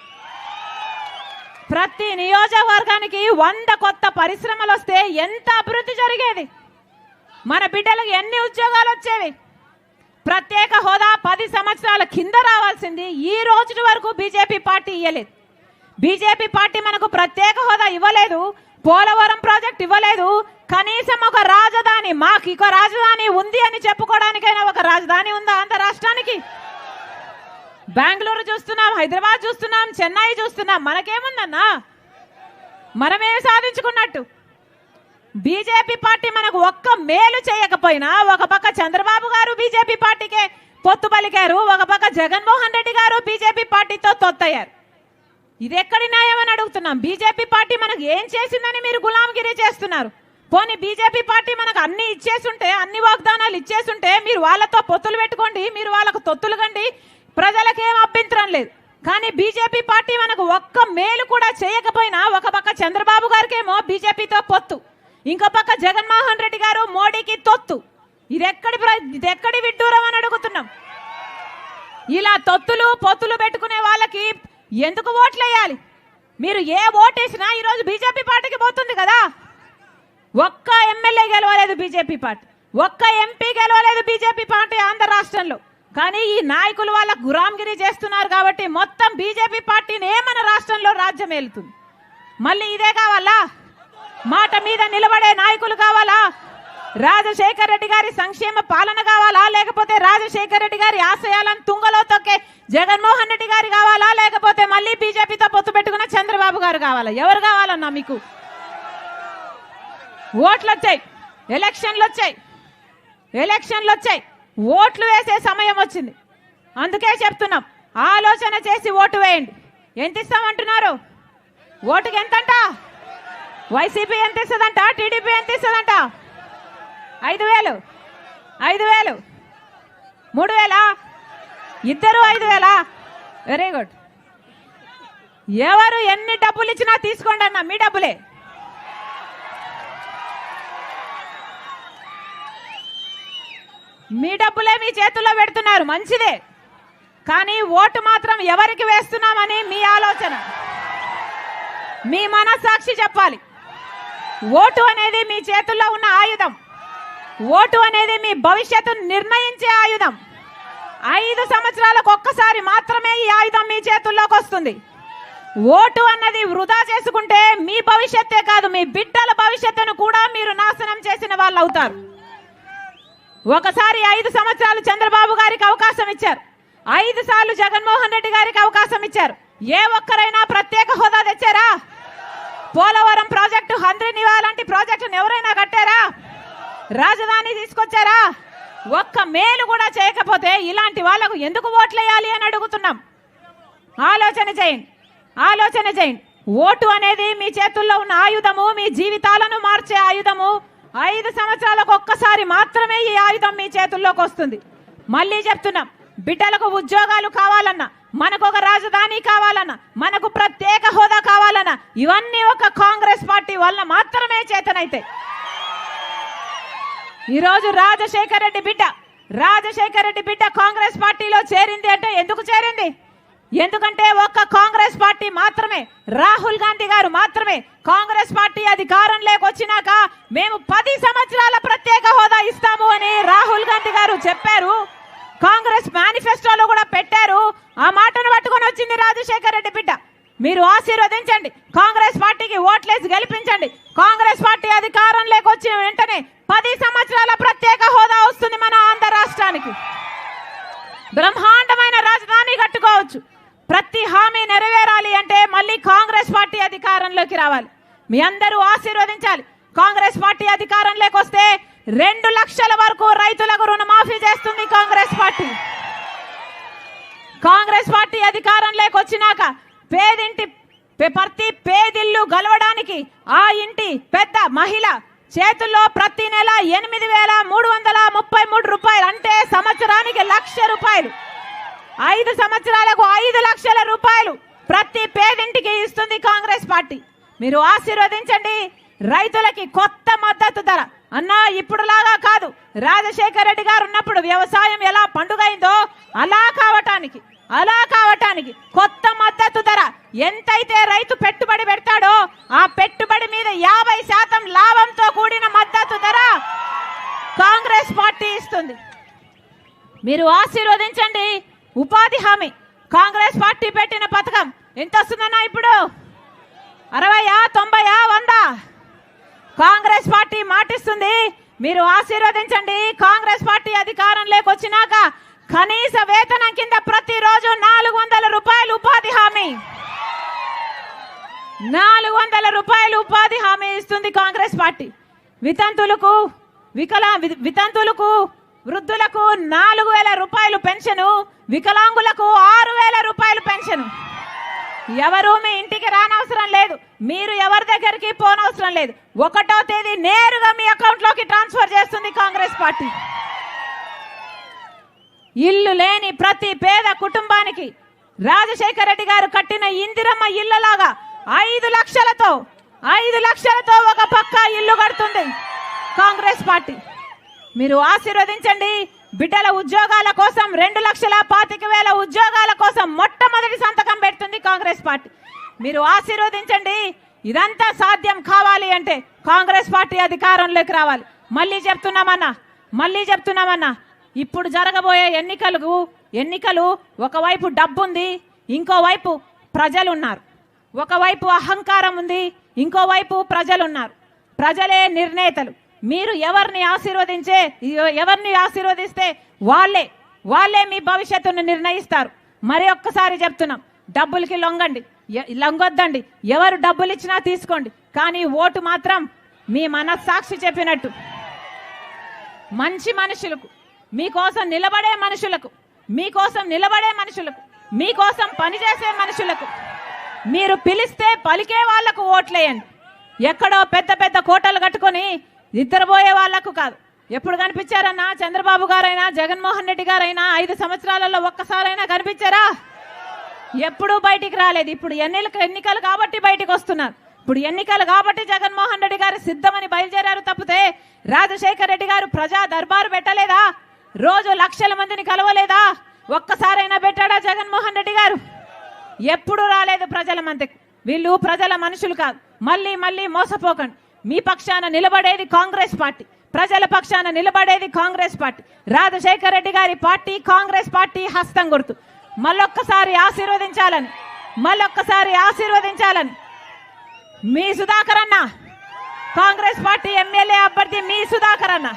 ప్రతి నియోజకవర్గానికి 100 కొత్త పరిశ్రమలు వస్తే ఎంత అభివృద్ధి జరిగేది? మన బిడ్డలకు ఎన్ని ఉద్యోగాలు వచ్చేవి? ప్రత్యేక హోదా 10 సంవత్సరాల కింద రావాల్సింది ఈ రోజు వరకు బీజేపీ పార్టీ ఇవ్వలేదు. బీజేపీ పార్టీ మనకు ప్రత్యేక హోదా ఇవ్వలేదు, పోలవరం ప్రాజెక్ట్ ఇవ్వలేదు, కనీసం ఒక రాజధాని, మాకు ఇక రాజధాని ఉంది అని చెప్పుకోవడానికైనా ఒక రాజధాని ఉందా ఆంధ్ర రాష్ట్రానికి? బెంగళూరు చూస్తున్నాం, హైదరాబాద్ చూస్తున్నాం, చెన్నై చూస్తున్నాం, మనకేముందన్నా? మనమేమి సాధించుకున్నట్టు? బీజేపీ పార్టీ మనకు ఒక్క మేలు చేయకపోయినా ఒక పక్క చంద్రబాబు గారు బీజేపీ పార్టీకే పొత్తు పలికారు, ఒక పక్క జగన్మోహన్ రెడ్డి గారు బీజేపీ పార్టీతో తొత్తయ్యారు. ఇది ఎక్కడి న్యాయం అని అడుగుతున్నాం. బీజేపీ పార్టీ మనకు ఏం చేసిందని మీరు గులాంగిరి చేస్తున్నారు? పోనీ బీజేపీ పార్టీ మనకు అన్ని ఇచ్చేసుంటే, అన్ని వాగ్దానాలు ఇచ్చేసుంటే మీరు వాళ్ళతో పొత్తులు పెట్టుకోండి, మీరు వాళ్ళకు తొత్తులు కండి, ప్రజలకేం అభ్యంతరం లేదు. కానీ బీజేపీ పార్టీ మనకు ఒక్క మేలు కూడా చేయకపోయినా ఒక పక్క చంద్రబాబు గారికేమో బీజేపీతో పొత్తు, ఇంకో పక్క జగన్మోహన్ రెడ్డి గారు మోడీకి తొత్తు. ఇది ఎక్కడి విడ్డూరం అని అడుగుతున్నాం. ఇలా తొత్తులు పొత్తులు పెట్టుకునే వాళ్ళకి ఎందుకు ఓట్లేయాలి? మీరు ఏ ఓటేసినా ఈరోజు బీజేపీ పార్టీకి పోతుంది కదా. ఒక్క ఎమ్మెల్యే గెలవలేదు బీజేపీ పార్టీ, ఒక్క ఎంపీ గెలవలేదు బీజేపీ పార్టీ ఆంధ్ర రాష్ట్రంలో. కానీ ఈ నాయకులు వాళ్ళ గురాంగిరి చేస్తున్నారు కాబట్టి మొత్తం బీజేపీ పార్టీనే మన రాష్ట్రంలో రాజ్యం ఏలుతుంది. మళ్ళీ ఇదే కావాలా? మాట మీద నిలబడే నాయకులు కావాలా? రాజశేఖర రెడ్డి గారి సంక్షేమ పాలన కావాలా? లేకపోతే రాజశేఖర రెడ్డి గారి ఆశయాలను తుంగలో తొక్కే జగన్మోహన్ రెడ్డి గారు కావాలా? లేకపోతే మళ్ళీ బీజేపీతో పొత్తు పెట్టుకున్న చంద్రబాబు గారు కావాలా? ఎవరు కావాలన్నా మీకు? ఓట్లు వచ్చాయి, ఎలక్షన్లు వచ్చాయి, ఓట్లు వేసే సమయం వచ్చింది. అందుకే చెప్తున్నాం, ఆలోచన చేసి ఓటు వేయండి. ఎంత ఇస్తామంటున్నారు? ఓటుకి ఎంతంట? వైసీపీ ఎంత ఇస్తుందంట? టీడీపీ ఎంత ఇస్తుందంట? 5,000, 5,000, 3,000, ఇద్దరు 5,000. Very good. ఎవరు ఎన్ని డబ్బులు ఇచ్చినా తీసుకోండి అన్న, మీ డబ్బులే. మీ డబ్బులే మీ చేతుల్లో పెడుతున్నారు, మంచిదే. కానీ ఓటు మాత్రం ఎవరికి వేస్తున్నామని మీ ఆలోచన, మీ మనస్సాక్షి చెప్పాలి. ఓటు అనేది మీ చేతుల్లో ఉన్న ఆయుధం. ఓటు అనేది మీ భవిష్యత్తును నిర్ణయించే ఆయుధం. 5 సంవత్సరాలకు ఒక్కసారి మాత్రమే ఈ ఆయుధం మీ చేతుల్లోకి వస్తుంది. ఓటు అన్నది వృధా చేసుకుంటే మీ భవిష్యత్తే కాదు, మీ బిడ్డల భవిష్యత్తును కూడా మీరు నాశనం చేసిన వాళ్ళు అవుతారు. ఒకసారి 5 సంవత్సరాలు చంద్రబాబు గారికి అవకాశం ఇచ్చారు, 5 సార్లు జగన్మోహన్ రెడ్డి గారికి అవకాశం ఇచ్చారు. ఏ ఒక్కరైనా ప్రత్యేక హోదా తెచ్చారా? పోలవరం ప్రాజెక్టు, హంద్రీనివా లాంటి ప్రాజెక్టును ఎవరైనా కట్టారా? రాజధాని తీసుకొచ్చారా? ఒక్క మేలు కూడా చేయకపోతే ఇలాంటి వాళ్లకు ఎందుకు ఓట్లేయాలి అని అడుగుతున్నాం. ఆలోచన చేయండి, ఆలోచన చేయండి. ఓటు అనేది మీ చేతుల్లో ఉన్న ఆయుధము, మీ జీవితాలను మార్చే ఆయుధము. 5 సంవత్సరాలకు ఒక్కసారి మాత్రమే ఈ ఆయుధం మీ చేతుల్లోకి వస్తుంది. మళ్ళీ చెప్తున్నాం, బిడ్డలకు ఉద్యోగాలు కావాలన్నా, మనకు ఒక రాజధాని కావాలన్నా, మనకు ప్రత్యేక హోదా కావాలన్నా, ఇవన్నీ ఒక కాంగ్రెస్ పార్టీ వల్ల మాత్రమే చేతనైతే. ఈరోజు రాజశేఖర రెడ్డి బిడ్డ కాంగ్రెస్ పార్టీలో చేరింది అంటే ఎందుకు చేరింది? ఎందుకంటే ఒక్క కాంగ్రెస్ పార్టీ మాత్రమే, రాహుల్ గాంధీ గారు మాత్రమే కాంగ్రెస్ పార్టీ అధికారంలోకి వచ్చినాక మేము 10 సంవత్సరాల ప్రత్యేక హోదా ఇస్తాము అని రాహుల్ గాంధీ గారు చెప్పారు. కాంగ్రెస్ మేనిఫెస్టోలో కూడా పెట్టారు. ఆ మాటను పట్టుకొని వచ్చింది రాజశేఖర రెడ్డి బిడ్డ. మీరు ఆశీర్వదించండి, కాంగ్రెస్ పార్టీకి ఓట్లేసి గెలిపించండి. కాంగ్రెస్ పార్టీ అధికారంలోకి వచ్చిన వెంటనే 10 సంవత్సరాల ప్రత్యేక హోదా వస్తుంది మన ఆంధ్ర రాష్ట్రానికి. బ్రహ్మాండమైన రాజధాని కట్టుకోవచ్చు. ప్రతి హామీ నెరవేరాలి అంటే మళ్ళీ కాంగ్రెస్ పార్టీ అధికారంలోకి రావాలి. మీ అందరూ ఆశీర్వదించాలి. కాంగ్రెస్ పార్టీ అధికారంలోకి వస్తే 2 లక్షల వరకు రైతులకు రుణమాఫీ చేస్తుంది కాంగ్రెస్ పార్టీ. కాంగ్రెస్ పార్టీ అధికారంలోకి వచ్చినాక ప్రతి పేదిల్లు గెలవడానికి ఆ ఇంటి పెద్ద మహిళ చేతుల్లో ప్రతి నెల 8,333 రూపాయలు, అంటే సంవత్సరానికి 1,00,000 రూపాయలు. 5 సంవత్సరాలకు 5 లక్షల రూపాయలు ప్రతి పేదింటికి ఇస్తుంది కాంగ్రెస్ పార్టీ. మీరు ఆశీర్వదించండి. రైతులకి కొత్త మద్దతు ధర అన్నా, ఇప్పుడులాగా కాదు, రాజశేఖర రెడ్డి గారు ఉన్నప్పుడు వ్యవసాయం ఎలా పండుగైందో అలా కావటానికి కొత్త మద్దతు ధర. ఎంతైతే రైతు పెట్టుబడి పెడతాడో ఆ పెట్టుబడి మీద 50% లాభంతో కూడిన మద్దతు ధర కాంగ్రెస్ పార్టీ ఇస్తుంది. మీరు ఆశీర్వదించండి. ఉపాధి హామీ కాంగ్రెస్ పార్టీ పెట్టిన పథకం ఎంత వస్తుందన్నా? ఇప్పుడు 60, 90, 100 కాంగ్రెస్ పార్టీ మాటిస్తుంది. మీరు ఆశీర్వదించండి. కాంగ్రెస్ పార్టీ అధికారంలోకి వచ్చినాక కనీస వేతనం కింద ప్రతిరోజు 400 రూపాయలు ఉపాధి హామీ, 400 రూపాయలు ఉపాధి హామీ ఇస్తుంది కాంగ్రెస్ పార్టీ. వితంతులకు వృద్ధులకు 4,000 రూపాయలు పెన్షను, వికలాంగులకు 6,000 రూపాయలు పెన్షను. ఎవరు మీ ఇంటికి రానవసరం లేదు, మీరు ఎవరి దగ్గరికి పోనవసరం లేదు. 1వ తేదీ నేరుగా మీ అకౌంట్లోకి ట్రాన్స్ఫర్ చేస్తుంది కాంగ్రెస్ పార్టీ. ఇల్లు లేని ప్రతి పేద కుటుంబానికి రాజశేఖర రెడ్డి గారు కట్టిన ఇందిరమ్మ ఇళ్ళలాగా 5 లక్షలతో ఒక పక్కా ఇల్లు కడుతుంది కాంగ్రెస్ పార్టీ. మీరు ఆశీర్వదించండి. బిడ్డల ఉద్యోగాల కోసం 2,25,000 ఉద్యోగాల కోసం మొట్టమొదటి సంతకం పెడుతుంది కాంగ్రెస్ పార్టీ. మీరు ఆశీర్వదించండి. ఇదంతా సాధ్యం కావాలి అంటే కాంగ్రెస్ పార్టీ అధికారంలోకి రావాలి. మళ్ళీ చెప్తున్నామన్నా, ఇప్పుడు జరగబోయే ఎన్నికలు ఒకవైపు డబ్బుంది, ఇంకోవైపు ప్రజలున్నారు. ఒకవైపు అహంకారం ఉంది, ఇంకోవైపు ప్రజలున్నారు. ప్రజలే నిర్ణేతలు. మీరు ఎవరిని ఆశీర్వదిస్తే వాళ్ళే మీ భవిష్యత్తును నిర్ణయిస్తారు. మరి ఒక్కసారి చెప్తున్నాం, డబ్బులకి లొంగొద్దండి. ఎవరు డబ్బులు ఇచ్చినా తీసుకోండి, కానీ ఓటు మాత్రం మీ మనస్సాక్షి చెప్పినట్టు మంచి మనుషులకు, మీకోసం నిలబడే మనుషులకు, మీకోసం పనిచేసే మనుషులకు, మీరు పిలిస్తే పలికే వాళ్లకు ఓట్లేయండి. ఎక్కడో పెద్ద పెద్ద కోటలు కట్టుకొని నిద్రపోయే వాళ్లకు కాదు. ఎప్పుడు కనిపించారన్నా? చంద్రబాబు గారైనా జగన్మోహన్ రెడ్డి గారైనా 5 సంవత్సరాలలో ఒక్కసారైనా కనిపించారా? ఎప్పుడూ బయటికి రాలేదు. ఇప్పుడు ఎన్నికలు కాబట్టి బయటికి వస్తున్నారు. ఇప్పుడు ఎన్నికలు కాబట్టి జగన్మోహన్ రెడ్డి గారు సిద్ధమని బయలుదేరారు తప్పితే రాజశేఖర రెడ్డి గారు ప్రజా దర్బారు పెట్టలేదా? రోజు లక్షల మందిని కలవలేదా? ఒక్కసారైనా పెట్టాడా జగన్మోహన్ రెడ్డి గారు? ఎప్పుడు రాలేదు ప్రజల మధ్యకు. వీళ్ళు ప్రజల మనుషులు కాదు. మళ్ళీ మళ్ళీ మోసపోకండి. మీ పక్షాన నిలబడేది కాంగ్రెస్ పార్టీ, ప్రజల పక్షాన నిలబడేది కాంగ్రెస్ పార్టీ. రాజశేఖర రెడ్డి గారి పార్టీ కాంగ్రెస్ పార్టీ హస్తం గుర్తు. మళ్ళొక్కసారి ఆశీర్వదించాలని మీ సుధాకర్ అన్న, కాంగ్రెస్ పార్టీ ఎమ్మెల్యే అభ్యర్థి మీ సుధాకర్ అన్న,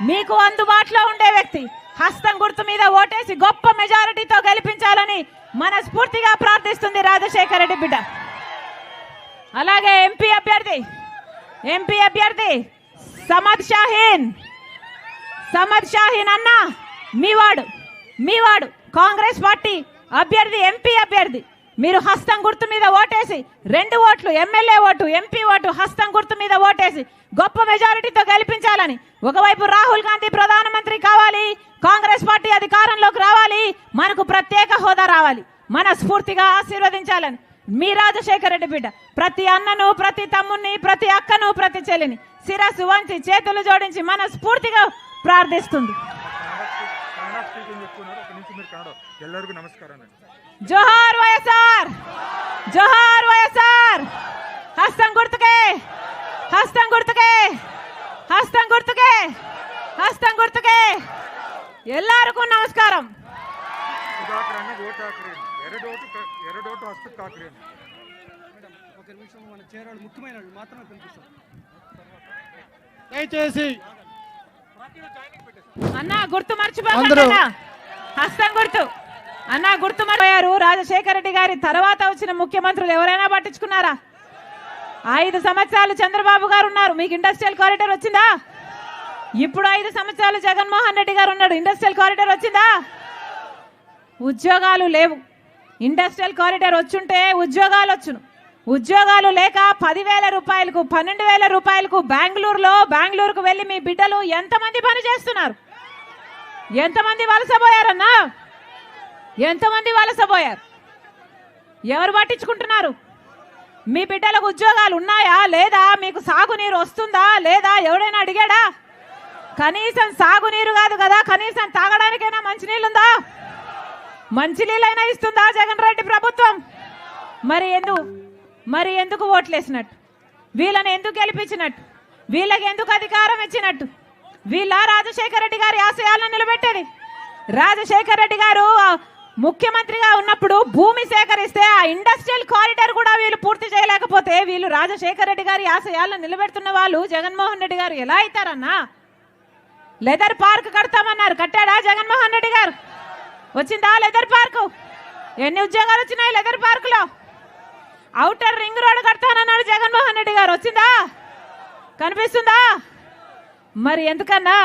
మీకు అందుబాటులో ఉండే వ్యక్తి, హస్తం గుర్తు మీద ఓటేసి గొప్ప మెజారిటీతో గెలిపించాలని మనస్ఫూర్తిగా ప్రార్థిస్తుంది రాజశేఖర రెడ్డి బిడ్డ. అలాగే ఎంపీ అభ్యర్థి సమద్ షాహీన్ అన్న, మీవాడు కాంగ్రెస్ పార్టీ అభ్యర్థి, ఎంపీ అభ్యర్థి. మీరు హస్తం గుర్తు మీద ఓటేసి 2 ఓట్లు, ఎమ్మెల్యే ఓటు, ఎంపీ ఓటు, హస్తం గుర్తు మీద ఓటేసి గొప్ప మెజారిటీతో గెలిపించాలని. ఒకవైపు రాహుల్ గాంధీ ప్రధానమంత్రి కావాలి, కాంగ్రెస్ పార్టీ అధికారంలోకి రావాలి, మనకు ప్రత్యేక హోదా రావాలి. మనస్ఫూర్తిగా ఆశీర్వదించాలని మీ రాజశేఖర రెడ్డి బిడ్డ ప్రతి అన్నను, ప్రతి తమ్ముని, ప్రతి అక్కను, ప్రతి చెల్లిని శిరస్సు వంచి చేతులు జోడించి మనస్ఫూర్తిగా ప్రార్థిస్తుంది. ಎಲ್ಲರಿಗೂ ನಮಸ್ಕಾರ. జోహార్ వైఎస్ఆర్, జోహార్ వైఎస్ఆర్. హస్తం గుర్తుకే, హస్తం గుర్తుకే, హస్తం గుర్తుకే, హస్తం గుర్తుకే. ಎಲ್ಲರಿಗೂ ನಮಸ್ಕಾರಂ. ಸುಧಾಕರ್ ಅಣ್ಣ ಓಟ್ ಹಾಕ್ರಿ. ಎರಡು ಓಟು ಹಸ್ತಕ್ಕೆ ಹಾಕ್ರಿ. ఒక నిమిషం మన చేరాడు ముఖ్యమైన మాత్రమే కనిపిస్తారు. దయచేసి అన్న గుర్తు మర్చిపోకండి. హస్తం గుర్తు అన్న గుర్తు మర్చిపోయారు. రాజశేఖర రెడ్డి గారి తర్వాత వచ్చిన ముఖ్యమంత్రులు ఎవరైనా పట్టించుకున్నారా? 5 సంవత్సరాలు చంద్రబాబు గారు ఉన్నారు, మీకు ఇండస్ట్రియల్ కారిడార్ వచ్చిందా? ఇప్పుడు 5 సంవత్సరాలు జగన్మోహన్ రెడ్డి గారు ఉన్నాడు, ఇండస్ట్రియల్ కారిడార్ వచ్చిందా? ఉద్యోగాలు లేవు. ఇండస్ట్రియల్ కారిడార్ వచ్చుంటే ఉద్యోగాలు వచ్చును. ఉద్యోగాలు లేక 10,000 రూపాయలకు, 12,000 రూపాయలకు బెంగళూరుకు వెళ్ళి మీ బిడ్డలు ఎంతమంది పని చేస్తున్నారు? ఎంతమంది వలసపోయారన్నా? ఎంతమంది వలసపోయారు? ఎవరు పట్టించుకుంటున్నారు? మీ బిడ్డలకు ఉద్యోగాలు ఉన్నాయా లేదా? మీకు సాగునీరు వస్తుందా లేదా? ఎవడైనా అడిగాడా? కనీసం సాగునీరు కాదు కదా, కనీసం తాగడానికైనా మంచినీళ్ళుందా? మంచినీళ్ళైనా ఇస్తుందా జగన్ రెడ్డి ప్రభుత్వం? మరి ఎందుకు ఓట్లేసినట్టు? వీళ్ళని ఎందుకు గెలిపించినట్టు? వీళ్ళకి ఎందుకు అధికారం ఇచ్చినట్టు? వీళ్ళ రాజశేఖర రెడ్డి గారి ఆశయాలను నిలబెట్టేది. రాజశేఖర రెడ్డి గారు ముఖ్యమంత్రిగా ఉన్నప్పుడు భూమి సేకరిస్తే ఆ ఇండస్ట్రియల్ కారిడార్ కూడా వీళ్ళు పూర్తి చేయలేకపోతే వీళ్ళు రాజశేఖర రెడ్డి గారి ఆశయాలను నిలబెడుతున్న వాళ్ళు జగన్మోహన్ రెడ్డి గారు ఎలా అవుతారన్నా? లెదర్ పార్క్ కడతామన్నారు, కట్టాడా జగన్మోహన్ రెడ్డి గారు? వచ్చిందా లెదర్ పార్కు? ఎన్ని ఉద్యోగాలు వచ్చినాయి లెదర్ పార్కులో? ఔటర్ రింగ్ రోడ్ కడతానన్నాడు జగన్మోహన్ రెడ్డి గారు, వచ్చిందా? కనిపిస్తుందా? మరి ఎందుకన్నా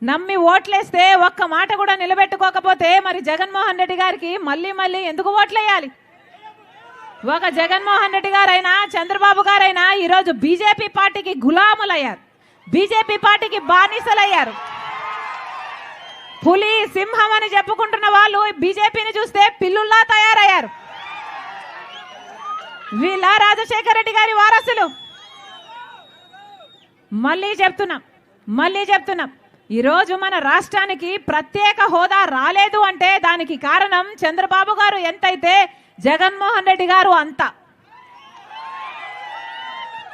నమ్మి ఓట్లేస్తే ఒక్క మాట కూడా నిలబెట్టుకోకపోతే మరి జగన్మోహన్ రెడ్డి గారికి మళ్ళీ ఎందుకు ఓట్లేయాలి? ఒక జగన్మోహన్ రెడ్డి గారైనా చంద్రబాబు గారైనా ఈరోజు బీజేపీ పార్టీకి గులాములయ్యారు, బీజేపీ పార్టీకి బానిసలయ్యారు. పులి సింహం అని చెప్పుకుంటున్న వాళ్ళు బీజేపీని చూస్తే పిల్లుల్లా తయారయ్యారు. వీళ్ళ రాజశేఖర రెడ్డి గారి వారసులు. మళ్ళీ చెప్తున్నాం ఈరోజు మన రాష్ట్రానికి ప్రత్యేక హోదా రాలేదు అంటే దానికి కారణం చంద్రబాబు గారు ఎంతైతే జగన్మోహన్ రెడ్డి గారు అంత.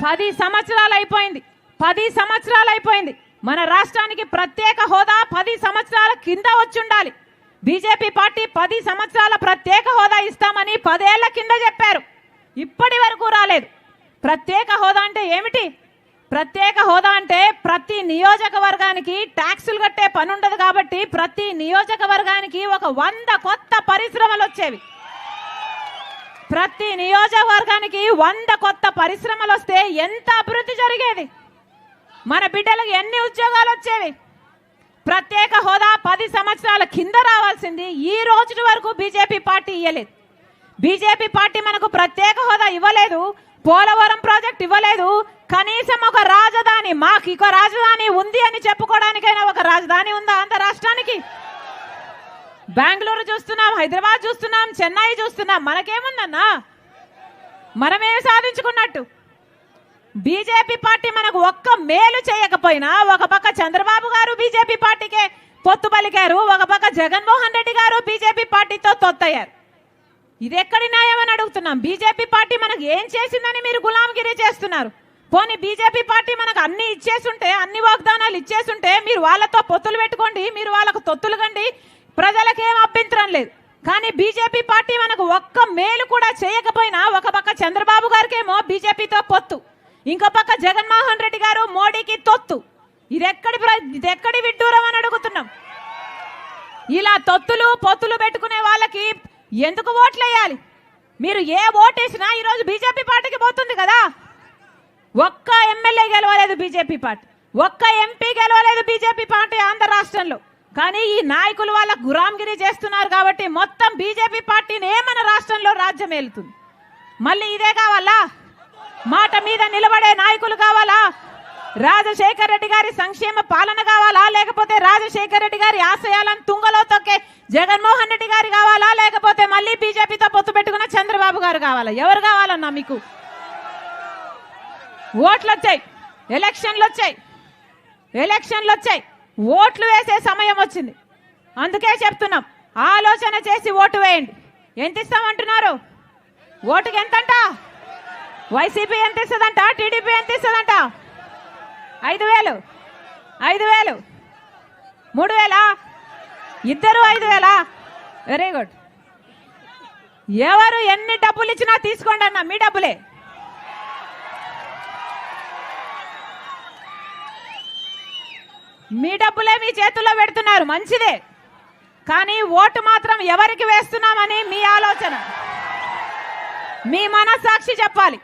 10 సంవత్సరాలు అయిపోయింది. మన రాష్ట్రానికి ప్రత్యేక హోదా 10 సంవత్సరాల కింద వచ్చుండాలి. బీజేపీ పార్టీ 10 సంవత్సరాల ప్రత్యేక హోదా ఇస్తామని 10 ఏళ్ల కింద చెప్పారు, ఇప్పటి వరకు రాలేదు. ప్రత్యేక హోదా అంటే ఏమిటి? ప్రత్యేక హోదా అంటే ప్రతి నియోజకవర్గానికి ట్యాక్సులు కట్టే పని ఉండదు కాబట్టి ప్రతి నియోజకవర్గానికి ఒక 100 కొత్త పరిశ్రమలు వచ్చేవి. ప్రతి నియోజకవర్గానికి 100 కొత్త పరిశ్రమలు వస్తే ఎంత అభివృద్ధి జరిగేది? మన బిడ్డలకు ఎన్ని ఉద్యోగాలు వచ్చేవి? ప్రత్యేక హోదా 10 సంవత్సరాల కింద రావాల్సింది ఈ రోజు వరకు బీజేపీ పార్టీ ఇవ్వలేదు. బీజేపీ పార్టీ మనకు ప్రత్యేక హోదా ఇవ్వలేదు, పోలవరం ప్రాజెక్ట్ ఇవ్వలేదు, కనీసం ఒక రాజధాని, మాకు ఇంకో రాజధాని ఉంది అని చెప్పుకోవడానికైనా ఒక రాజధాని ఉందా ఆంధ్ర రాష్ట్రానికి? బెంగళూరు చూస్తున్నాం, హైదరాబాద్ చూస్తున్నాం, చెన్నై చూస్తున్నాం, మనకేముందన్నా? మనమేమి సాధించుకున్నట్టు? బీజేపీ పార్టీ మనకు ఒక్క మేలు చేయకపోయినా ఒక పక్క చంద్రబాబు గారు బీజేపీ పార్టీకే పొత్తు పలికారు, ఒక పక్క జగన్మోహన్ రెడ్డి గారు బీజేపీ పార్టీతో తొత్తయ్యారు. ఇది ఎక్కడి న్యాయం అని అడుగుతున్నాం. బీజేపీ పార్టీ మనకు ఏం చేసిందని మీరు గులాంగిరి చేస్తున్నారు? పోనీ బీజేపీ పార్టీ మనకు అన్ని ఇచ్చేస్తుంటే, అన్ని వాగ్దానాలు ఇచ్చేస్తుంటే మీరు వాళ్ళతో పొత్తులు పెట్టుకోండి, మీరు వాళ్ళకు తొత్తులు కండి, ప్రజలకేం అభ్యంతరం లేదు. కానీ బీజేపీ పార్టీ మనకు ఒక్క మేలు కూడా చేయకపోయినా ఒక పక్క చంద్రబాబు గారికేమో బీజేపీతో పొత్తు, ఇంకో పక్క జగన్మోహన్ రెడ్డి గారు మోడీకి తొత్తు. ఇదెక్కడి విడ్డూరం అని అడుగుతున్నాం. ఇలా తొత్తులు పొత్తులు పెట్టుకునే వాళ్ళకి ఎందుకు ఓట్లు వేయాలి? మీరు ఏ ఓటేసినా ఈరోజు బీజేపీ పార్టీకి పోతుంది కదా. ఒక్క ఎమ్మెల్యే గెలవలేదు బీజేపీ పార్టీ, ఒక్క ఎంపీ గెలవలేదు బీజేపీ పార్టీ ఆంధ్ర రాష్ట్రంలో. కానీ ఈ నాయకులు వాళ్ళ గురాంగిరి చేస్తున్నారు కాబట్టి మొత్తం బీజేపీ పార్టీనే మన రాష్ట్రంలో రాజ్యం ఏలుతుంది. మళ్ళీ ఇదే కావాలా? మాట మీద నిలబడే నాయకులు కావాలా? రాజశేఖర్ రెడ్డి గారి సంక్షేమ పాలన కావాలా? లేకపోతే రాజశేఖర్ రెడ్డి గారి ఆశయాలను తుంగలో తొక్కే జగన్మోహన్ రెడ్డి గారు కావాలా? లేకపోతే మళ్ళీ బీజేపీతో పొత్తు పెట్టుకున్న చంద్రబాబు గారు కావాలా? ఎవరు కావాలన్నా మీకు? ఓట్లు వచ్చాయి, ఎలక్షన్లు వచ్చాయి, ఓట్లు వేసే సమయం వచ్చింది. అందుకే చెప్తున్నాం, ఆలోచన చేసి ఓటు వేయండి. ఎంత ఇస్తామంటున్నారు? ఓటుకి ఎంతంట? వైసీపీ ఎంత ఇస్తుందంట? టీడీపీ ఎంత ఇస్తుందంట? 5,000, 5,000, 3,000, ఇద్దరు 5,000. Very good. ఎవరు ఎన్ని డబ్బులు ఇచ్చినా తీసుకోండి అన్న, మీ డబ్బులే. మీ డబ్బులే మీ చేతుల్లో పెడుతున్నారు, మంచిదే. కానీ ఓటు మాత్రం ఎవరికి వేస్తున్నామని మీ ఆలోచన, మీ మనస్సాక్షి చెప్పాలి.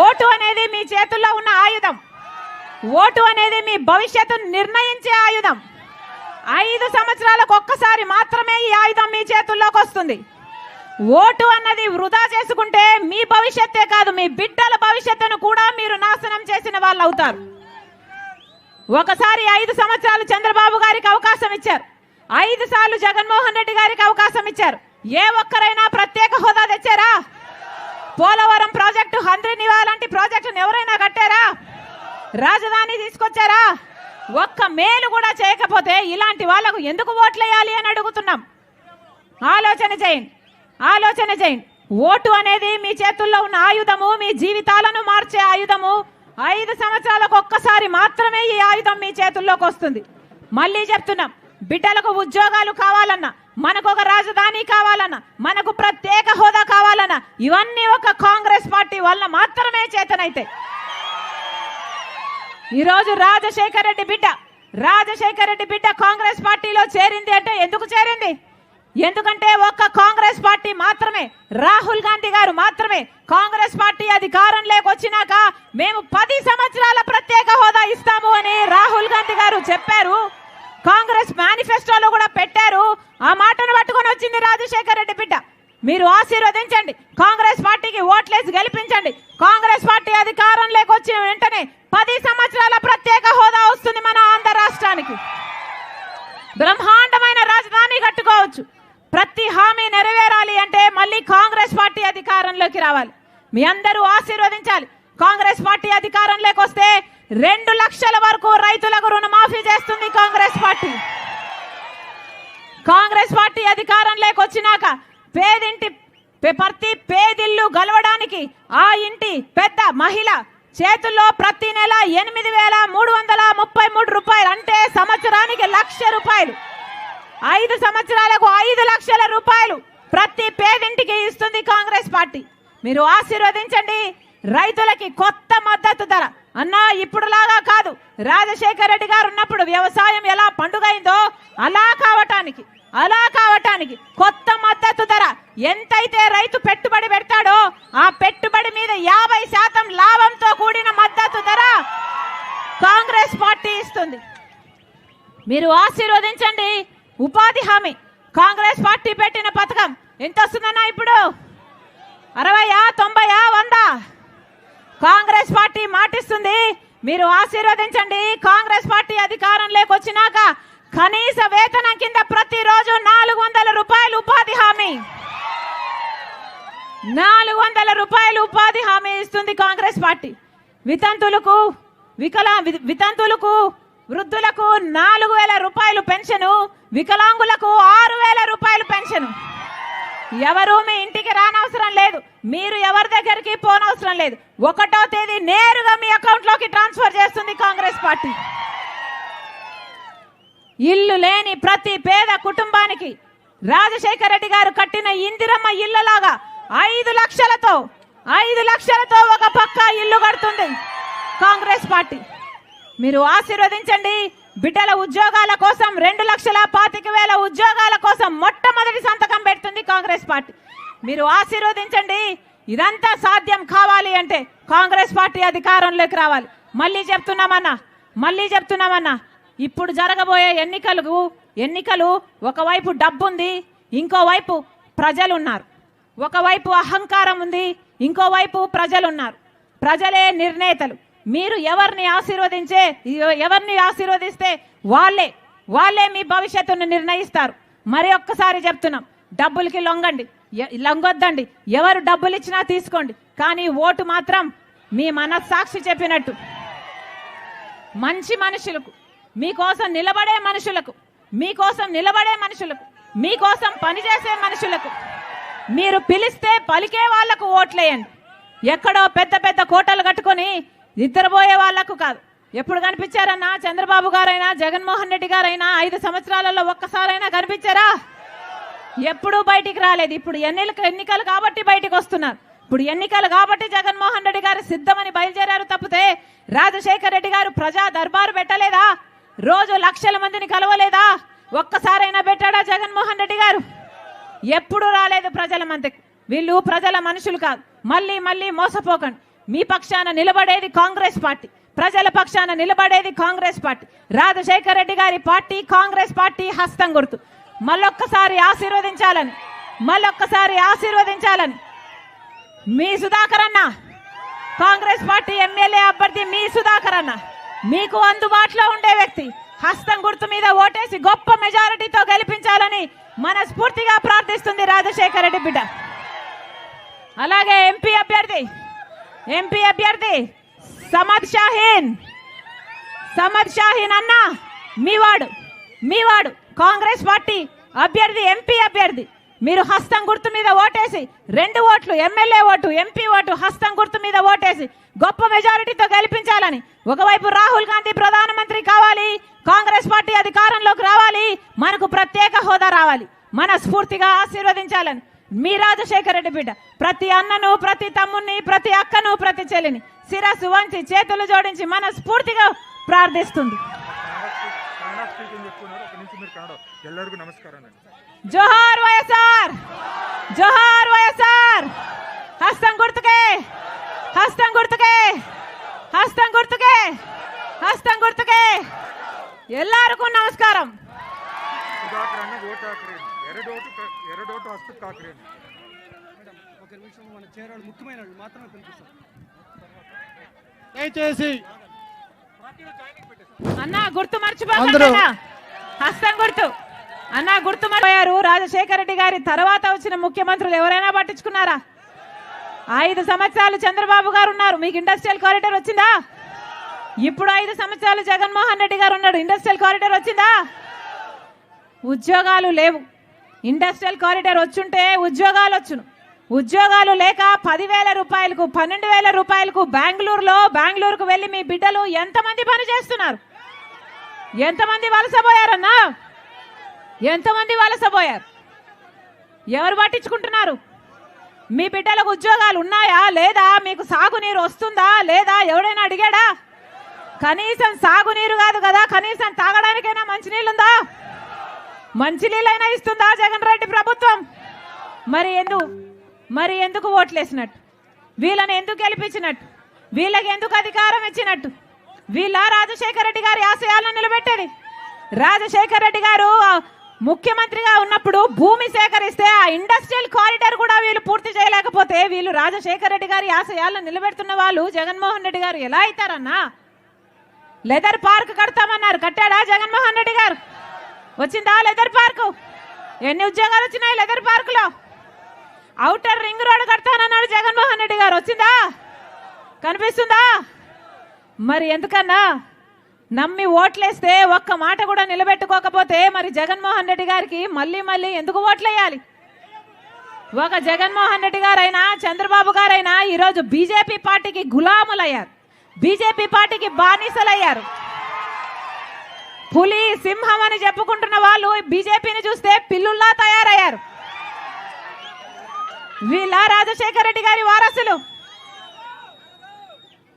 ఓటు అనేది మీ చేతుల్లో ఉన్న ఆయుధం. ఓటు అనేది మీ భవిష్యత్తును నిర్ణయించే ఆయుధం. 5 సంవత్సరాలకు ఒక్కసారి మాత్రమే ఈ ఆయుధం మీ చేతుల్లోకి వస్తుంది. ఓటు అన్నది వృధా చేసుకుంటే మీ భవిష్యత్తే కాదు, మీ బిడ్డల భవిష్యత్తును కూడా మీరు నాశనం చేసిన వాళ్ళు అవుతారు. ఒకసారి 5 సంవత్సరాలు చంద్రబాబు గారికి అవకాశం ఇచ్చారు, 5 సార్లు జగన్మోహన్ రెడ్డి గారికి అవకాశం ఇచ్చారు. ఏ ఒక్కరైనా ప్రత్యేక హోదా తెచ్చారా? పోలవరం ప్రాజెక్టు, హంద్రీనివా లాంటి ప్రాజెక్టును ఎవరైనా కట్టారా? రాజధాని తీసుకొచ్చారా? ఒక్క మేలు కూడా చేయకపోతే ఇలాంటి వాళ్లకు ఎందుకు ఓట్లేయాలి అని అడుగుతున్నాం. ఆలోచన చేయండి. ఓటు అనేది మీ చేతుల్లో ఉన్న ఆయుధము, మీ జీవితాలను మార్చే ఆయుధము. 5 సంవత్సరాలకు ఒక్కసారి మాత్రమే ఈ ఆయుధం మీ చేతుల్లోకి వస్తుంది. మళ్ళీ చెప్తున్నాం, బిడ్డలకు ఉద్యోగాలు కావాలన్నా, మనకు ఒక రాజధాని కావాలన్నా, మనకు ప్రత్యేక హోదా కావాలన్నా, ఇవన్నీ ఒక కాంగ్రెస్ పార్టీ వల్ల మాత్రమే చేతనైతే. ఈరోజు రాజశేఖర్ రెడ్డి బిడ్డ కాంగ్రెస్ పార్టీలో చేరింది అంటే ఎందుకు చేరింది? ఎందుకంటే ఒక్క కాంగ్రెస్ పార్టీ మాత్రమే, రాహుల్ గాంధీ గారు మాత్రమే కాంగ్రెస్ పార్టీ అధికారంలోకి వచ్చినాక మేము 10 సంవత్సరాల ప్రత్యేక హోదా ఇస్తాము అని రాహుల్ గాంధీ గారు చెప్పారు. కాంగ్రెస్ మేనిఫెస్టోలో కూడా పెట్టారు. ఆ మాటను పట్టుకొని వచ్చింది రాజశేఖర్ రెడ్డి బిడ్డ. మీరు ఆశీర్వదించండి, కాంగ్రెస్ పార్టీకి ఓట్లేసి గెలిపించండి. కాంగ్రెస్ పార్టీ అధికారంలోకి వచ్చిన వెంటనే 10 సంవత్సరాల ప్రత్యేక హోదా వస్తుంది మన ఆంధ్ర రాష్ట్రానికి. బ్రహ్మాండమైన రాజధాని కట్టుకోవచ్చు. ప్రతి హామీ నెరవేరాలి అంటే మళ్ళీ కాంగ్రెస్ పార్టీ అధికారంలోకి రావాలి. మీ అందరూ ఆశీర్వదించాలి. కాంగ్రెస్ పార్టీ అధికారంలోకి వస్తే 2 లక్షల వరకు రైతులకు రుణమాఫీ చేస్తుంది కాంగ్రెస్ పార్టీ. కాంగ్రెస్ పార్టీ అధికారంలోకి వచ్చినాక ప్రతి పేదిల్లు గెలవడానికి ఆ ఇంటి పెద్ద మహిళ చేతుల్లో ప్రతి నెల 8,333 రూపాయలు, అంటే సంవత్సరానికి 1,00,000 రూపాయలు. 5 సంవత్సరాలకు 5 లక్షల రూపాయలు ప్రతి పేదింటికి ఇస్తుంది కాంగ్రెస్ పార్టీ. మీరు ఆశీర్వదించండి. రైతులకి కొత్త మద్దతు ధర అన్నా, ఇప్పుడులాగా కాదు, రాజశేఖర్ రెడ్డి గారు ఉన్నప్పుడు వ్యవసాయం ఎలా పండుగైందో అలా కావటానికి కొత్త మద్దతు ధర. ఎంతైతే రైతు పెట్టుబడి పెడతాడో ఆ పెట్టుబడి మీద 50% లాభంతో కూడిన మద్దతు ధర కాంగ్రెస్ పార్టీ ఇస్తుంది. మీరు ఆశీర్వదించండి. ఉపాధి హామీ కాంగ్రెస్ పార్టీ పెట్టిన పథకం ఎంత వస్తుందన్నా? ఇప్పుడు 60, 90, 100 కాంగ్రెస్ పార్టీ మాటిస్తుంది. మీరు ఆశీర్వదించండి. కాంగ్రెస్ పార్టీ అధికారంలోకి వచ్చినాక కనీస వేతనం కింద ప్రతిరోజు 400 రూపాయలు ఉపాధి హామీ, 400 రూపాయలు ఉపాధి హామీ ఇస్తుంది కాంగ్రెస్ పార్టీ. వితంతులకు, వృద్ధులకు 4,000 రూపాయలు పెన్షన్ వికలాంగులకు 6,000 రూపాయలు పెన్షన్. ఎవరు మీ ఇంటికి రానవసరం లేదు, మీరు ఎవరి దగ్గరికి పోనవసరం లేదు. 1వ తేదీ నేరుగా మీ అకౌంట్లోకి ట్రాన్స్ఫర్ చేస్తుంది కాంగ్రెస్ పార్టీ. ఇల్లు లేని ప్రతి పేద కుటుంబానికి రాజశేఖర రెడ్డి గారు కట్టిన ఇందిరమ్మ ఇళ్ళలాగా 5 లక్షలతో ఒక పక్కా ఇల్లు కడుతుంది కాంగ్రెస్ పార్టీ. మీరు ఆశీర్వదించండి. బిడ్డల ఉద్యోగాల కోసం 2,25,000 ఉద్యోగాల కోసం మొట్టమొదటి సంతకం పెడుతుంది కాంగ్రెస్ పార్టీ. మీరు ఆశీర్వదించండి. ఇదంతా సాధ్యం కావాలి అంటే కాంగ్రెస్ పార్టీ అధికారంలోకి రావాలి. మళ్ళీ చెప్తున్నామన్నా ఇప్పుడు జరగబోయే ఎన్నికలు ఒకవైపు డబ్బుంది, ఇంకోవైపు ప్రజలున్నారు. ఒకవైపు అహంకారం ఉంది, ఇంకోవైపు ప్రజలున్నారు. ప్రజలే నిర్ణేతలు. మీరు ఎవరిని ఆశీర్వదిస్తే వాళ్ళే మీ భవిష్యత్తును నిర్ణయిస్తారు. మరి ఒక్కసారి చెప్తున్నాం, డబ్బులకి లొంగొద్దండి. ఎవరు డబ్బులు ఇచ్చినా తీసుకోండి, కానీ ఓటు మాత్రం మీ మనస్సాక్షి చెప్పినట్టు మంచి మనుషులకు, మీకోసం నిలబడే మనుషులకు, మీకోసం పనిచేసే మనుషులకు, మీరు పిలిస్తే పలికే వాళ్లకు ఓట్లేయండి. ఎక్కడో పెద్ద పెద్ద కోటలు కట్టుకొని నిద్రపోయే వాళ్లకు కాదు. ఎప్పుడు కనిపించారన్నా చంద్రబాబు గారైనా జగన్మోహన్ రెడ్డి గారైనా 5 సంవత్సరాలలో ఒక్కసారైనా కనిపించారా? ఎప్పుడూ బయటికి రాలేదు. ఇప్పుడు ఎన్నికలు కాబట్టి బయటికి వస్తున్నారు. ఇప్పుడు ఎన్నికలు కాబట్టి జగన్మోహన్ రెడ్డి గారు సిద్ధమని బయలుదేరారు తప్పితే రాజశేఖర రెడ్డి గారు ప్రజా దర్బారు పెట్టలేదా? రోజు లక్షల మందిని కలవలేదా? ఒక్కసారైనా పెట్టాడా జగన్మోహన్ రెడ్డి గారు? ఎప్పుడు రాలేదు ప్రజల మధ్యకు. వీళ్ళు ప్రజల మనుషులు కాదు. మళ్ళీ మోసపోకండి. మీ పక్షాన నిలబడేది కాంగ్రెస్ పార్టీ, ప్రజల పక్షాన నిలబడేది కాంగ్రెస్ పార్టీ. రాజశేఖర రెడ్డి గారి పార్టీ కాంగ్రెస్ పార్టీ హస్తం గుర్తు. మళ్ళొక్కసారి ఆశీర్వదించాలని మీ సుధాకర్ అన్న, కాంగ్రెస్ పార్టీ ఎమ్మెల్యే అభ్యర్థి మీ సుధాకర్ అన్న, మీకు అందుబాటులో ఉండే వ్యక్తి. హస్తం గుర్తు మీద ఓటేసి గొప్ప మెజారిటీతో గెలిపించాలని మనస్ఫూర్తిగా ప్రార్థిస్తుంది రాజశేఖర రెడ్డి బిడ్డ. అలాగే ఎంపీ అభ్యర్థి సమద్ షాహీన్ అన్న మీవాడు కాంగ్రెస్ పార్టీ అభ్యర్థి, ఎంపీ అభ్యర్థి. మీరు హస్తం గుర్తు మీద ఓటేసి 2 ఓట్లు, ఎమ్మెల్యే ఓటు, ఎంపీ ఓటు హస్తం గుర్తు మీద ఓటేసి గొప్ప మెజారిటీతో గెలిపించాలని. ఒకవైపు రాహుల్ గాంధీ ప్రధానమంత్రి కావాలి, కాంగ్రెస్ పార్టీ అధికారంలోకి రావాలి, మనకు ప్రత్యేక హోదా రావాలి. మనస్ఫూర్తిగా ఆశీర్వదించాలని మీ రాజశేఖర రెడ్డి బిడ్డ ప్రతి అన్నను, ప్రతి తమ్ముని, ప్రతి అక్కను, ప్రతి చెల్లిని శిరస్సు వంచి చేతులు జోడించి మనస్ఫూర్తిగా ప్రార్థిస్తుంది. ಎಲ್ಲರಿಗೂ ನಮಸ್ಕಾರ. జోహార్ వైఎస్ఆర్, జోహార్ వైఎస్ఆర్. హస్తం గుర్తుకే, ಎಲ್ಲರಿಗೂ ನಮಸ್ಕಾరం. ಸುಧಾಕರ್ ಅಣ್ಣ ಓಟ್ ಹಾಕ್ರಿ. ಎರಡು ಓಟು ಹಸ್ತಕ್ಕೆ ಹಾಕ್ರಿ. ఒక నిమిషం మన చేరాడు ముఖ్యమైన మాత్రమే పిలిపిస్తాం. దయచేసి అన్న గుర్తు మర్చిపోకండి. హస్తం గుర్తు అన్న గుర్తు మర్చిపోయారు. రాజశేఖర రెడ్డి గారి తర్వాత వచ్చిన ముఖ్యమంత్రులు ఎవరైనా పట్టించుకున్నారా? 5 సంవత్సరాలు చంద్రబాబు గారు ఉన్నారు, మీకు ఇండస్ట్రియల్ కారిడార్ వచ్చిందా? ఇప్పుడు 5 సంవత్సరాలు జగన్మోహన్ రెడ్డి గారు ఉన్నాడు, ఇండస్ట్రియల్ కారిడార్ వచ్చిందా? ఉద్యోగాలు లేవు. ఇండస్ట్రియల్ కారిడార్ వచ్చుంటే ఉద్యోగాలు వచ్చును. ఉద్యోగాలు లేక 10,000 రూపాయలకు, 12,000 రూపాయలకు బెంగళూరుకు వెళ్ళి మీ బిడ్డలు ఎంతమంది పని చేస్తున్నారు? ఎంతమంది వలసపోయారన్నా? ఎంతమంది వలసపోయారు? ఎవరు పట్టించుకుంటున్నారు? మీ బిడ్డలకు ఉద్యోగాలు ఉన్నాయా లేదా? మీకు సాగునీరు వస్తుందా లేదా? ఎవడైనా అడిగాడా? కనీసం సాగునీరు కాదు కదా, కనీసం తాగడానికైనా మంచినీళ్ళుందా? మంచినీళ్ళైనా ఇస్తుందా జగన్ రెడ్డి ప్రభుత్వం? మరి ఎందుకు ఓట్లేసినట్టు? వీళ్ళని ఎందుకు గెలిపించినట్టు? వీళ్ళకి ఎందుకు అధికారం ఇచ్చినట్టు? వీళ్ళ రాజశేఖర రెడ్డి గారి ఆశయాలను నిలబెట్టేది. రాజశేఖర రెడ్డి గారు ముఖ్యమంత్రిగా ఉన్నప్పుడు భూమి సేకరిస్తే ఆ ఇండస్ట్రియల్ కారిడార్ కూడా వీళ్ళు పూర్తి చేయలేకపోతే వీళ్ళు రాజశేఖర రెడ్డి గారి ఆశయాలను నిలబెడుతున్న వాళ్ళు జగన్మోహన్ రెడ్డి గారు ఎలా అవుతారన్నా? లెదర్ పార్క్ కడతామన్నారు, కట్టాడా జగన్మోహన్ రెడ్డి గారు? వచ్చిందా లెదర్ పార్కు? ఎన్ని ఉద్యోగాలు వచ్చినాయి లెదర్ పార్కులో? ఔటర్ రింగ్ రోడ్ కడతానన్నాడు జగన్మోహన్ రెడ్డి గారు, వచ్చిందా? కనిపిస్తుందా? మరి ఎందుకన్నా నమ్మి ఓట్లేస్తే ఒక్క మాట కూడా నిలబెట్టుకోకపోతే మరి జగన్మోహన్ రెడ్డి గారికి మళ్ళీ మళ్ళీ ఎందుకు ఓట్లేయాలి? ఒక జగన్మోహన్ రెడ్డి గారైనా చంద్రబాబు గారైనా ఈరోజు బీజేపీ పార్టీకి గులాములయ్యారు, బీజేపీ పార్టీకి బానిసలయ్యారు. పులి సింహం అని చెప్పుకుంటున్న వాళ్ళు బీజేపీని చూస్తే పిల్లుల్లా తయారయ్యారు. వీళ్ళ రాజశేఖర రెడ్డి గారి వారసులు.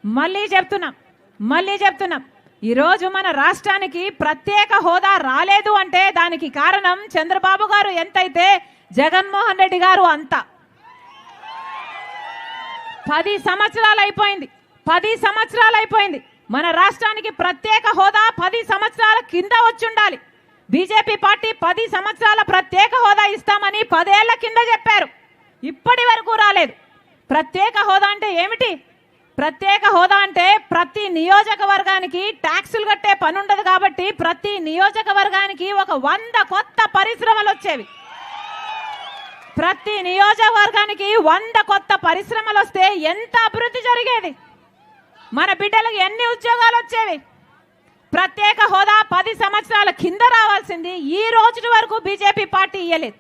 మళ్ళీ చెప్తున్నాం ఈరోజు మన రాష్ట్రానికి ప్రత్యేక హోదా రాలేదు అంటే దానికి కారణం చంద్రబాబు గారు ఎంతైతే జగన్మోహన్ రెడ్డి గారు అంత. 10 సంవత్సరాలు అయిపోయింది మన రాష్ట్రానికి ప్రత్యేక హోదా 10 సంవత్సరాల కింద వచ్చి ఉండాలి. బీజేపీ పార్టీ 10 సంవత్సరాల ప్రత్యేక హోదా ఇస్తామని 10 ఏళ్ల కింద చెప్పారు, ఇప్పటి వరకు రాలేదు. ప్రత్యేక హోదా అంటే ఏమిటి? ప్రత్యేక హోదా అంటే ప్రతి నియోజకవర్గానికి ట్యాక్సులు కట్టే పని ఉండదు కాబట్టి ప్రతి నియోజకవర్గానికి ఒక 100 కొత్త పరిశ్రమలు వచ్చేవి. ప్రతి నియోజకవర్గానికి 100 కొత్త పరిశ్రమలు వస్తే ఎంత అభివృద్ధి జరిగేది, మన బిడ్డలకు ఎన్ని ఉద్యోగాలు వచ్చేవి. ప్రత్యేక హోదా 10 సంవత్సరాల కింద రావాల్సింది ఈ రోజు వరకు బీజేపీ పార్టీ ఇవ్వలేదు.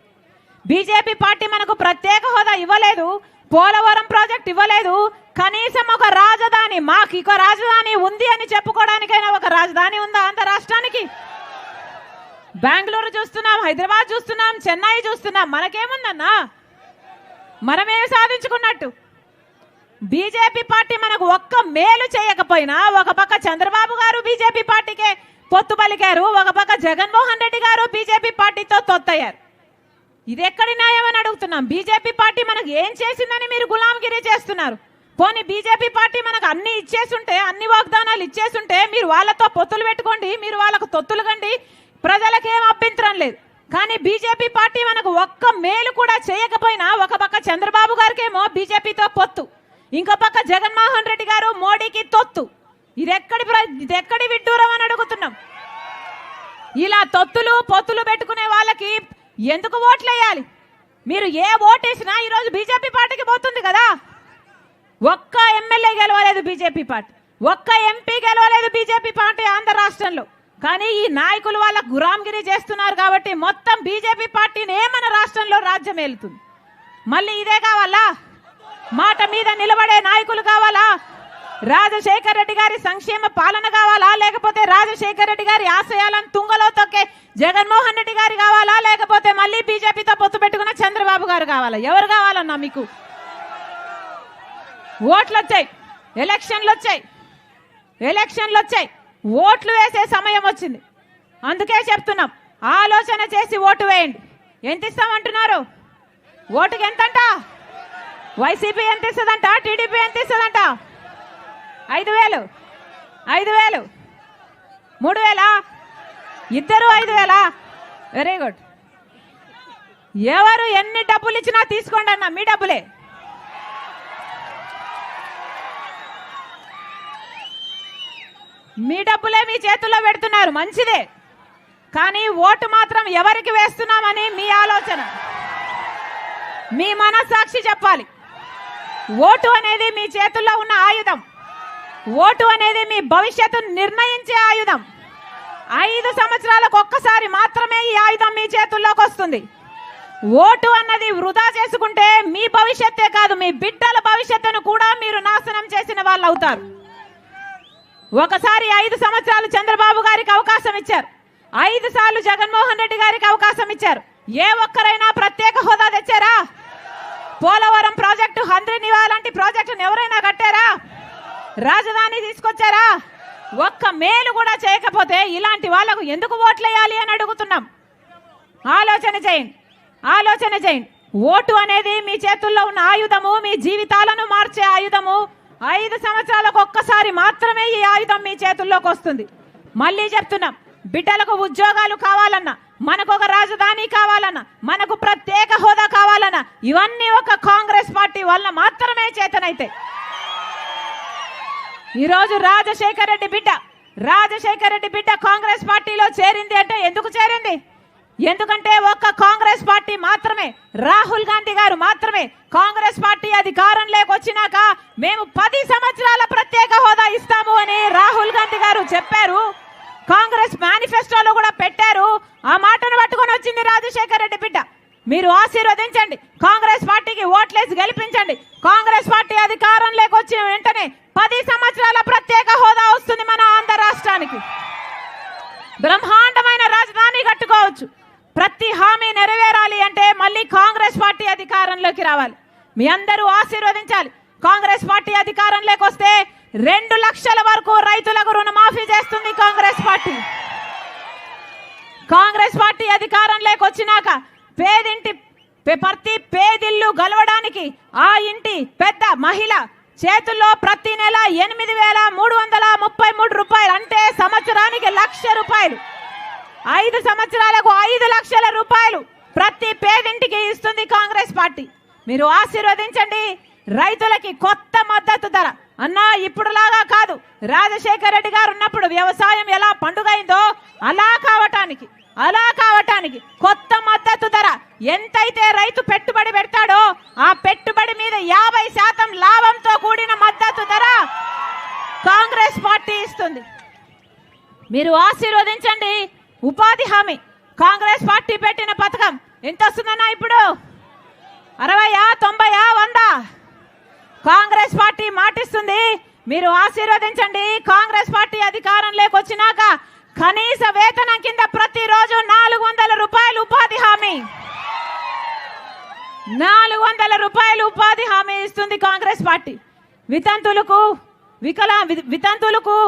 బీజేపీ పార్టీ మనకు ప్రత్యేక హోదా ఇవ్వలేదు, పోలవరం ప్రాజెక్ట్ ఇవ్వలేదు, కనీసం ఒక రాజధాని, మాకు ఇక రాజధాని ఉంది అని చెప్పుకోవడానికైనా ఒక రాజధాని ఉందా ఆంధ్ర రాష్ట్రానికి? బెంగళూరు చూస్తున్నాం, హైదరాబాద్ చూస్తున్నాం, చెన్నై చూస్తున్నాం, మనకేముందన్నా? మనమేమి సాధించుకున్నట్టు? బీజేపీ పార్టీ మనకు ఒక్క మేలు చేయకపోయినా ఒక పక్క చంద్రబాబు గారు బీజేపీ పార్టీకే పొత్తు పలికారు, ఒక పక్క జగన్మోహన్ రెడ్డి గారు బీజేపీ పార్టీతో తొత్తయ్యారు. ఇది ఎక్కడి న్యాయం అని అడుగుతున్నాం. బీజేపీ పార్టీ మనకు ఏం చేసిందని మీరు గులాంగిరి చేస్తున్నారు? పోనీ బీజేపీ పార్టీ మనకు అన్ని ఇచ్చేసుంటే, అన్ని వాగ్దానాలు ఇచ్చేసుంటే మీరు వాళ్ళతో పొత్తులు పెట్టుకోండి, మీరు వాళ్ళకు తొత్తులు కండి, ప్రజలకేం అభ్యంతరం లేదు. కానీ బీజేపీ పార్టీ మనకు ఒక్క మేలు కూడా చేయకపోయినా ఒక పక్క చంద్రబాబు గారికేమో బీజేపీతో పొత్తు, ఇంకో పక్క జగన్మోహన్ రెడ్డి గారు మోడీకి తొత్తు. ఇది ఎక్కడి విడ్డూరం అని అడుగుతున్నాం. ఇలా తొత్తులు పొత్తులు పెట్టుకునే వాళ్ళకి ఎందుకు ఓట్లేయాలి? మీరు ఏ ఓటేసినా ఈరోజు బీజేపీ పార్టీకి పోతుంది కదా. ఒక్క ఎమ్మెల్యే గెలవలేదు బీజేపీ పార్టీ, ఒక్క ఎంపీ గెలవలేదు బీజేపీ పార్టీ ఆంధ్ర రాష్ట్రంలో. కానీ ఈ నాయకులు వాళ్ళ గురాంగిరి చేస్తున్నారు కాబట్టి మొత్తం బీజేపీ పార్టీనే మన రాష్ట్రంలో రాజ్యం ఏలుతుంది. మళ్ళీ ఇదే కావాలా? మాట మీద నిలబడే నాయకులు కావాలా? రాజశేఖర రెడ్డి గారి సంక్షేమ పాలన కావాలా? లేకపోతే రాజశేఖర రెడ్డి గారి ఆశయాలను తుంగలో తొక్కే జగన్మోహన్ రెడ్డి గారు కావాలా? లేకపోతే మళ్ళీ బీజేపీతో పొత్తు పెట్టుకున్న చంద్రబాబు గారు కావాలా? ఎవరు కావాలన్నా మీకు? ఓట్లు వచ్చాయి, ఎలక్షన్లు వచ్చాయి, ఓట్లు వేసే సమయం వచ్చింది. అందుకే చెప్తున్నాం, ఆలోచన చేసి ఓటు వేయండి. ఎంత ఇస్తామంటున్నారు? ఓటుకి ఎంతంట? వైసీపీ ఎంత ఇస్తుందంట? టీడీపీ ఎంత ఇస్తుందంట? 5,000, 5,000, 3,000, ఇద్దరు 5,000. Very good. ఎవరు ఎన్ని డబ్బులు ఇచ్చినా తీసుకోండి అన్న, మీ డబ్బులే. మీ డబ్బులే మీ చేతుల్లో పెడుతున్నారు, మంచిదే. కానీ ఓటు మాత్రం ఎవరికి వేస్తున్నామని మీ ఆలోచన, మీ మనస్సాక్షి చెప్పాలి. ఓటు అనేది మీ చేతుల్లో ఉన్న ఆయుధం. ఓటు అనేది మీ భవిష్యత్తును నిర్ణయించే ఆయుధం. 5 సంవత్సరాలకు ఒక్కసారి మాత్రమే ఈ ఆయుధం మీ చేతుల్లోకి వస్తుంది. ఓటు అన్నది వృధా చేసుకుంటే మీ భవిష్యత్తే కాదు, మీ బిడ్డల భవిష్యత్తును కూడా మీరు నాశనం చేసిన వాళ్ళు అవుతారు. ఒకసారి 5 సంవత్సరాలు చంద్రబాబు గారికి అవకాశం ఇచ్చారు, 5 సార్లు జగన్మోహన్ రెడ్డి గారికి అవకాశం ఇచ్చారు. ఏ ఒక్కరైనా ప్రత్యేక హోదా తెచ్చారా? పోలవరం ప్రాజెక్టు, హంద్రీనివా లాంటి ప్రాజెక్టును ఎవరైనా కట్టారా? రాజధాని తీసుకొచ్చారా? ఒక్క మేలు కూడా చేయకపోతే ఇలాంటి వాళ్లకు ఎందుకు ఓట్లేయాలి అని అడుగుతున్నాం. ఆలోచన చేయండి. ఓటు అనేది మీ చేతుల్లో ఉన్న ఆయుధము, మీ జీవితాలను మార్చే ఆయుధము. 5 సంవత్సరాలకు ఒక్కసారి మాత్రమే ఈ ఆయుధం మీ చేతుల్లోకి వస్తుంది. మళ్ళీ చెప్తున్నాం, బిడ్డలకు ఉద్యోగాలు కావాలన్నా, మనకు ఒక రాజధాని కావాలన్నా, మనకు ప్రత్యేక హోదా కావాలన్నా, ఇవన్నీ ఒక కాంగ్రెస్ పార్టీ వల్ల మాత్రమే చేతనైతే. ఈరోజు రాజశేఖర రెడ్డి బిడ్డ కాంగ్రెస్ పార్టీలో చేరింది అంటే ఎందుకు చేరింది? ఎందుకంటే ఒక్క కాంగ్రెస్ పార్టీ మాత్రమే, రాహుల్ గాంధీ గారు మాత్రమే కాంగ్రెస్ పార్టీ అధికారంలోకి వచ్చినాక మేము 10 సంవత్సరాల ప్రత్యేక హోదా ఇస్తాము అని రాహుల్ గాంధీ గారు చెప్పారు. కాంగ్రెస్ మేనిఫెస్టోలో కూడా పెట్టారు. ఆ మాటను పట్టుకొని వచ్చింది రాజశేఖర్ రెడ్డి బిడ్డ. మీరు ఆశీర్వదించండి, కాంగ్రెస్ పార్టీకి ఓట్లేసి గెలిపించండి. కాంగ్రెస్ పార్టీ అధికారంలోకి వచ్చిన వెంటనే 10 సంవత్సరాల ప్రత్యేక హోదా వస్తుంది మన ఆంధ్ర రాష్ట్రానికి. బ్రహ్మాండమైన రాజధాని కట్టుకోవచ్చు. ప్రతి హామీ నెరవేరాలి అంటే మళ్ళీ కాంగ్రెస్ పార్టీ అధికారంలోకి రావాలి. మీ అందరూ ఆశీర్వదించాలి. కాంగ్రెస్ పార్టీ అధికారంలోకి వస్తే 2 లక్షల వరకు రైతులకు రుణమాఫీ చేస్తుంది కాంగ్రెస్ పార్టీ. కాంగ్రెస్ పార్టీ అధికారంలోకి వచ్చినాక ప్రతి పేదిల్లు గెలవడానికి ఆ ఇంటి పెద్ద మహిళ చేతుల్లో ప్రతి నెల 8,333 రూపాయలు, అంటే సంవత్సరానికి 1,00,000 రూపాయలు, 5 సంవత్సరాలకు 5 లక్షల రూపాయలు ప్రతి పేదింటికి ఇస్తుంది కాంగ్రెస్ పార్టీ. మీరు ఆశీర్వదించండి. రైతులకి కొత్త మద్దతు ధర అన్నా ఇప్పుడులాగా కాదు, రాజశేఖర్ రెడ్డి గారు ఉన్నప్పుడు వ్యవసాయం ఎలా పండుగైందో అలా కావటానికి కొత్త మద్దతు ధర ఎంతైతే రైతు పెట్టుబడి పెడతాడో ఆ పెట్టుబడి మీద 50% లాభంతో కూడిన మద్దతు ధర కాంగ్రెస్ పార్టీ ఇస్తుంది. మీరు ఆశీర్వదించండి. ఉపాధి హామీ కాంగ్రెస్ పార్టీ పెట్టిన పథకం ఎంత వస్తుందన్నా ఇప్పుడు? 60, 90, 100? కాంగ్రెస్ పార్టీ మాటిస్తుంది. మీరు ఆశీర్వదించండి. కాంగ్రెస్ పార్టీ అధికారంలోకి వచ్చినాక కనీస వేతనం కింద ప్రతిరోజు 400 రూపాయలు ఉపాధి హామీ, 400 రూపాయలు ఉపాధి హామీ ఇస్తుంది కాంగ్రెస్ పార్టీ. వితంతులకు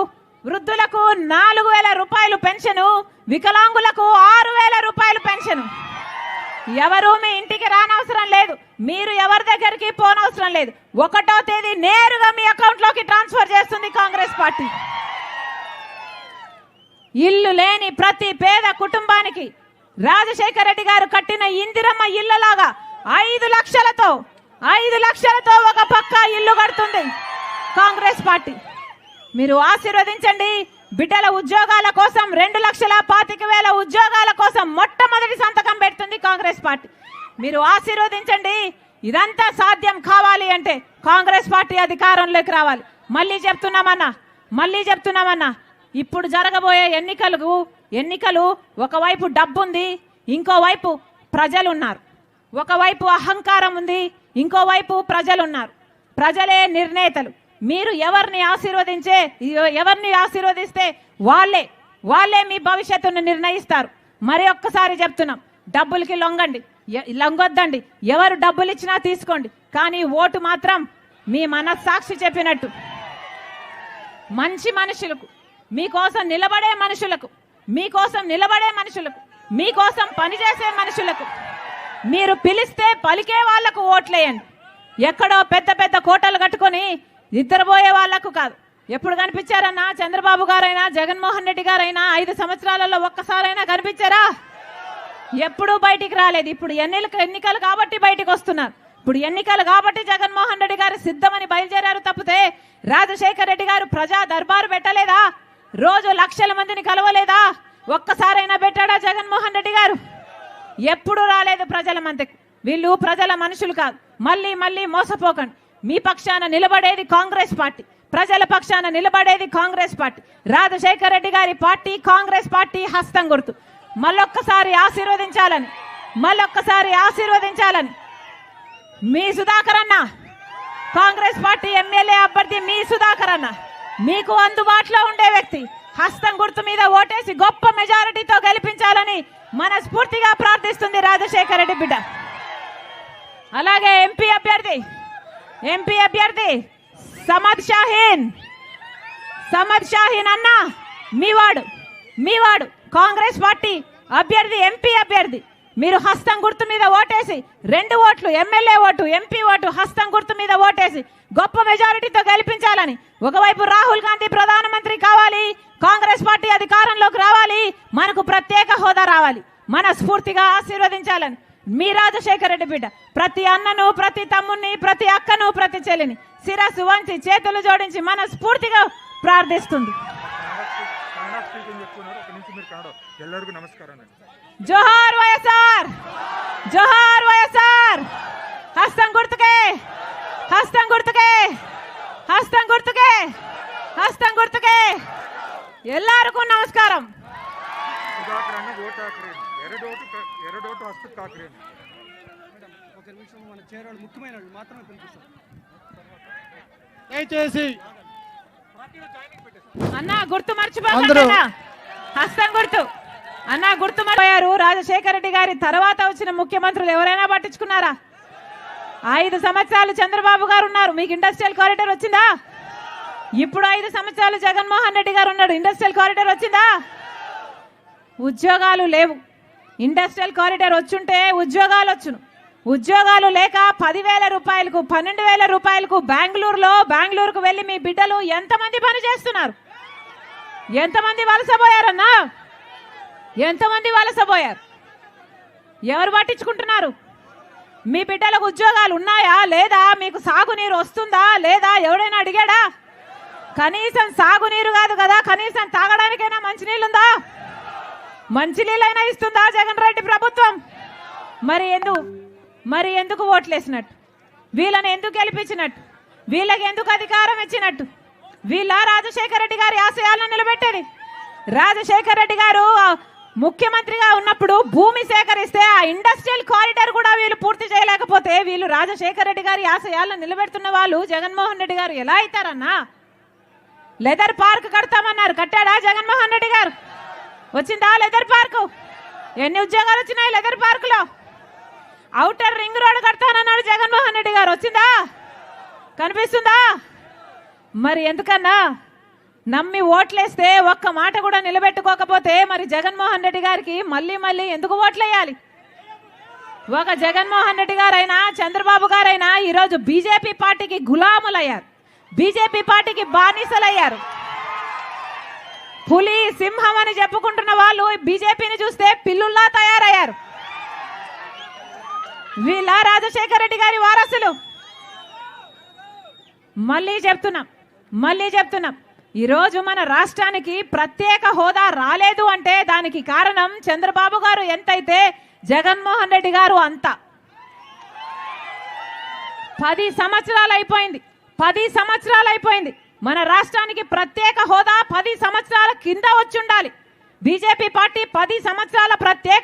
వృద్ధులకు 4,000 రూపాయలు పెన్షను, వికలాంగులకు 6,000 రూపాయలు పెన్షను. ఎవరు మీ ఇంటికి రానవసరం లేదు, మీరు ఎవరి దగ్గరికి పోనవసరం లేదు. 1వ తేదీ నేరుగా మీ అకౌంట్లోకి ట్రాన్స్ఫర్ చేస్తుంది కాంగ్రెస్ పార్టీ. ఇల్లు లేని ప్రతి పేద కుటుంబానికి రాజశేఖర్ రెడ్డి గారు కట్టిన ఇందిరమ్మ ఇళ్ళలాగా 5 లక్షలతో ఒక పక్కా ఇల్లు కడుతుంది కాంగ్రెస్ పార్టీ. మీరు ఆశీర్వదించండి. బిడ్డల ఉద్యోగాల కోసం 2,25,000 ఉద్యోగాల కోసం మొట్టమొదటి సంతకం పెడుతుంది కాంగ్రెస్ పార్టీ. మీరు ఆశీర్వదించండి. ఇదంతా సాధ్యం కావాలి అంటే కాంగ్రెస్ పార్టీ అధికారంలోకి రావాలి. మళ్ళీ చెప్తున్నామన్నా ఇప్పుడు జరగబోయే ఎన్నికలు ఒకవైపు డబ్బుంది, ఇంకోవైపు ప్రజలున్నారు. ఒకవైపు అహంకారం ఉంది, ఇంకోవైపు ప్రజలున్నారు. ప్రజలే నిర్ణేతలు. మీరు ఎవరిని ఆశీర్వదిస్తే వాళ్ళే మీ భవిష్యత్తును నిర్ణయిస్తారు. మరి ఒక్కసారి చెప్తున్నాం, డబ్బులకి లొంగొద్దండి. ఎవరు డబ్బులు ఇచ్చినా తీసుకోండి, కానీ ఓటు మాత్రం మీ మనస్సాక్షి చెప్పినట్టు మంచి మనుషులకు, మీకోసం నిలబడే మనుషులకు, మీకోసం పనిచేసే మనుషులకు, మీరు పిలిస్తే పలికే వాళ్లకు ఓట్లేయండి. ఎక్కడో పెద్ద పెద్ద కోటలు కట్టుకొని నిద్రపోయే వాళ్లకు కాదు. ఎప్పుడు కనిపించారన్నా చంద్రబాబు గారైనా జగన్మోహన్ రెడ్డి గారైనా 5 సంవత్సరాలలో ఒక్కసారైనా కనిపించారా? ఎప్పుడూ బయటికి రాలేదు. ఇప్పుడు ఎన్నికలు కాబట్టి బయటికి వస్తున్నారు. ఇప్పుడు ఎన్నికలు కాబట్టి జగన్మోహన్ రెడ్డి గారు సిద్ధమని బయలుదేరారు తప్పితే రాజశేఖర్ రెడ్డి గారు ప్రజా దర్బారు పెట్టలేదా? రోజు లక్షల మందిని కలవలేదా? ఒక్కసారైనా పెట్టాడా జగన్మోహన్ రెడ్డి గారు? ఎప్పుడు రాలేదు ప్రజల మధ్యకు. వీళ్ళు ప్రజల మనుషులు కాదు. మళ్ళీ మోసపోకండి. మీ పక్షాన నిలబడేది కాంగ్రెస్ పార్టీ, ప్రజల పక్షాన నిలబడేది కాంగ్రెస్ పార్టీ. రాజశేఖర్ రెడ్డి గారి పార్టీ కాంగ్రెస్ పార్టీ హస్తం గుర్తు. మళ్ళొక్కసారి ఆశీర్వదించాలని మీ సుధాకర్ అన్న, కాంగ్రెస్ పార్టీ ఎమ్మెల్యే అభ్యర్థి మీ సుధాకర్ అన్న, మీకు అందుబాటులో ఉండే వ్యక్తి. హస్తం గుర్తు మీద ఓటేసి గొప్ప మెజారిటీతో గెలిపించాలని మనస్ఫూర్తిగా ప్రార్థిస్తుంది రాజశేఖర్ రెడ్డి బిడ్డ. అలాగే ఎంపీ అభ్యర్థి సమద్ షాహీన్ అన్న మీవాడు కాంగ్రెస్ పార్టీ అభ్యర్థి, ఎంపీ అభ్యర్థి. మీరు హస్తం గుర్తు మీద ఓటేసి 2 ఓట్లు, ఎమ్మెల్యే ఓటు, ఎంపీ ఓటు హస్తం గుర్తు మీద ఓటేసి గొప్ప మెజారిటీతో గెలిపించాలని. ఒకవైపు రాహుల్ గాంధీ ప్రధానమంత్రి కావాలి, కాంగ్రెస్ పార్టీ అధికారంలోకి రావాలి, మనకు ప్రత్యేక హోదా రావాలి. మనస్ఫూర్తిగా ఆశీర్వదించాలని మీ రాజశేఖర్ రెడ్డి బిడ్డ ప్రతి అన్నను, ప్రతి తమ్ముని, ప్రతి అక్కను, ప్రతి చెల్లిని శిరస్సు వంచి చేతులు జోడించి మనస్ఫూర్తిగా ప్రార్థిస్తుంది. ಎಲ್ಲರಿಗೂ ನಮಸ್ಕಾರ. జోహార్ వైఎస్ఆర్, జోహార్ వైఎస్ఆర్. హస్తం గుర్తుకే, హస్తం గుర్తుకే, హస్తం గుర్తుకే, హస్తం గుర్తుకే. ಎಲ್ಲರಿಗೂ ನಮಸ್ಕಾరం. ಸುಧಾಕರ್ ಅಣ್ಣ ಓಟ್ ಹಾಕ್ರಿ. ಎರಡೋಟು ಹಸ್ತಕ್ಕೆ ಹಾಕ್ರಿ. ఒక నిమిషం మన చేరాళ్ళు ముఖ్యమైన వాళ్ళు మాత్రమే పిలిపిస్తారు. దయచేసి అన్న గుర్తు మర్చిపోకండి. హస్తం గుర్తు అన్న గుర్తు మర్చిపోయారు. రాజశేఖర రెడ్డి గారి తర్వాత వచ్చిన ముఖ్యమంత్రులు ఎవరైనా పట్టించుకున్నారా? 5 సంవత్సరాలు చంద్రబాబు గారు ఉన్నారు. మీకు ఇండస్ట్రియల్ కారిడార్ వచ్చిందా? ఇప్పుడు 5 సంవత్సరాలు జగన్మోహన్ రెడ్డి గారు ఉన్నాడు. ఇండస్ట్రియల్ కారిడార్ వచ్చిందా? ఉద్యోగాలు లేవు. ఇండస్ట్రియల్ కారిడార్ వచ్చుంటే ఉద్యోగాలు వచ్చును. ఉద్యోగాలు లేక 10,000 రూపాయలకు 12,000 రూపాయలకు బెంగళూరుకు వెళ్ళి మీ బిడ్డలు ఎంతమంది పని చేస్తున్నారు? ఎంతమంది వలసపోయారన్నా? ఎంతమంది వలసపోయారు? ఎవరు పట్టించుకుంటున్నారు? మీ బిడ్డలకు ఉద్యోగాలు ఉన్నాయా లేదా? మీకు సాగునీరు వస్తుందా లేదా? ఎవడైనా అడిగాడా? కనీసం సాగునీరు కాదు కదా, కనీసం తాగడానికైనా మంచినీళ్ళుందా? మంచినీళ్ళైనా ఇస్తుందా జగన్ రెడ్డి ప్రభుత్వం? మరి ఎందుకు ఓట్లేసినట్టు? వీళ్ళని ఎందుకు గెలిపించినట్టు? వీళ్ళకి ఎందుకు అధికారం ఇచ్చినట్టు? వీళ్ళ రాజశేఖర రెడ్డి గారి ఆశయాలను నిలబెట్టేది. రాజశేఖర రెడ్డి గారు ముఖ్యమంత్రిగా ఉన్నప్పుడు భూమి సేకరిస్తే ఆ ఇండస్ట్రియల్ కారిడార్ కూడా వీళ్ళు పూర్తి చేయలేకపోతే వీళ్ళు రాజశేఖర రెడ్డి గారి ఆశయాలను నిలబెడుతున్న వాళ్ళు జగన్మోహన్ రెడ్డి గారు ఎలా అవుతారన్నా? లెదర్ పార్క్ కడతామన్నారు, కట్టాడా జగన్మోహన్ రెడ్డి గారు? వచ్చిందా లెదర్ పార్కు? ఎన్ని ఉద్యోగాలు వచ్చినాయి లెదర్ పార్కులో? ఔటర్ రింగ్ రోడ్ కడతానన్నాడు జగన్మోహన్ రెడ్డి గారు, వచ్చిందా? కనిపిస్తుందా? మరి ఎందుకన్నా నమ్మి ఓట్లేస్తే ఒక్క మాట కూడా నిలబెట్టుకోకపోతే మరి జగన్మోహన్ రెడ్డి గారికి మళ్ళీ ఎందుకు ఓట్లేయాలి? ఒక జగన్మోహన్ రెడ్డి గారైనా చంద్రబాబు గారైనా ఈరోజు బీజేపీ పార్టీకి గులాములయ్యారు, బీజేపీ పార్టీకి బానిసలయ్యారు. పులి సింహం అని చెప్పుకుంటున్న వాళ్ళు బీజేపీని చూస్తే పిల్లుల్లా తయారయ్యారు. వీళ్ళ రాజశేఖర రెడ్డి గారి వారసులు. మళ్ళీ చెప్తున్నాం ఈరోజు మన రాష్ట్రానికి ప్రత్యేక హోదా రాలేదు అంటే దానికి కారణం చంద్రబాబు గారు ఎంతైతే జగన్మోహన్ రెడ్డి గారు అంత. 10 సంవత్సరాలు అయిపోయింది. మన రాష్ట్రానికి ప్రత్యేక హోదా 10 సంవత్సరాల కింద వచ్చి ఉండాలి. బీజేపీ పార్టీ 10 సంవత్సరాల ప్రత్యేక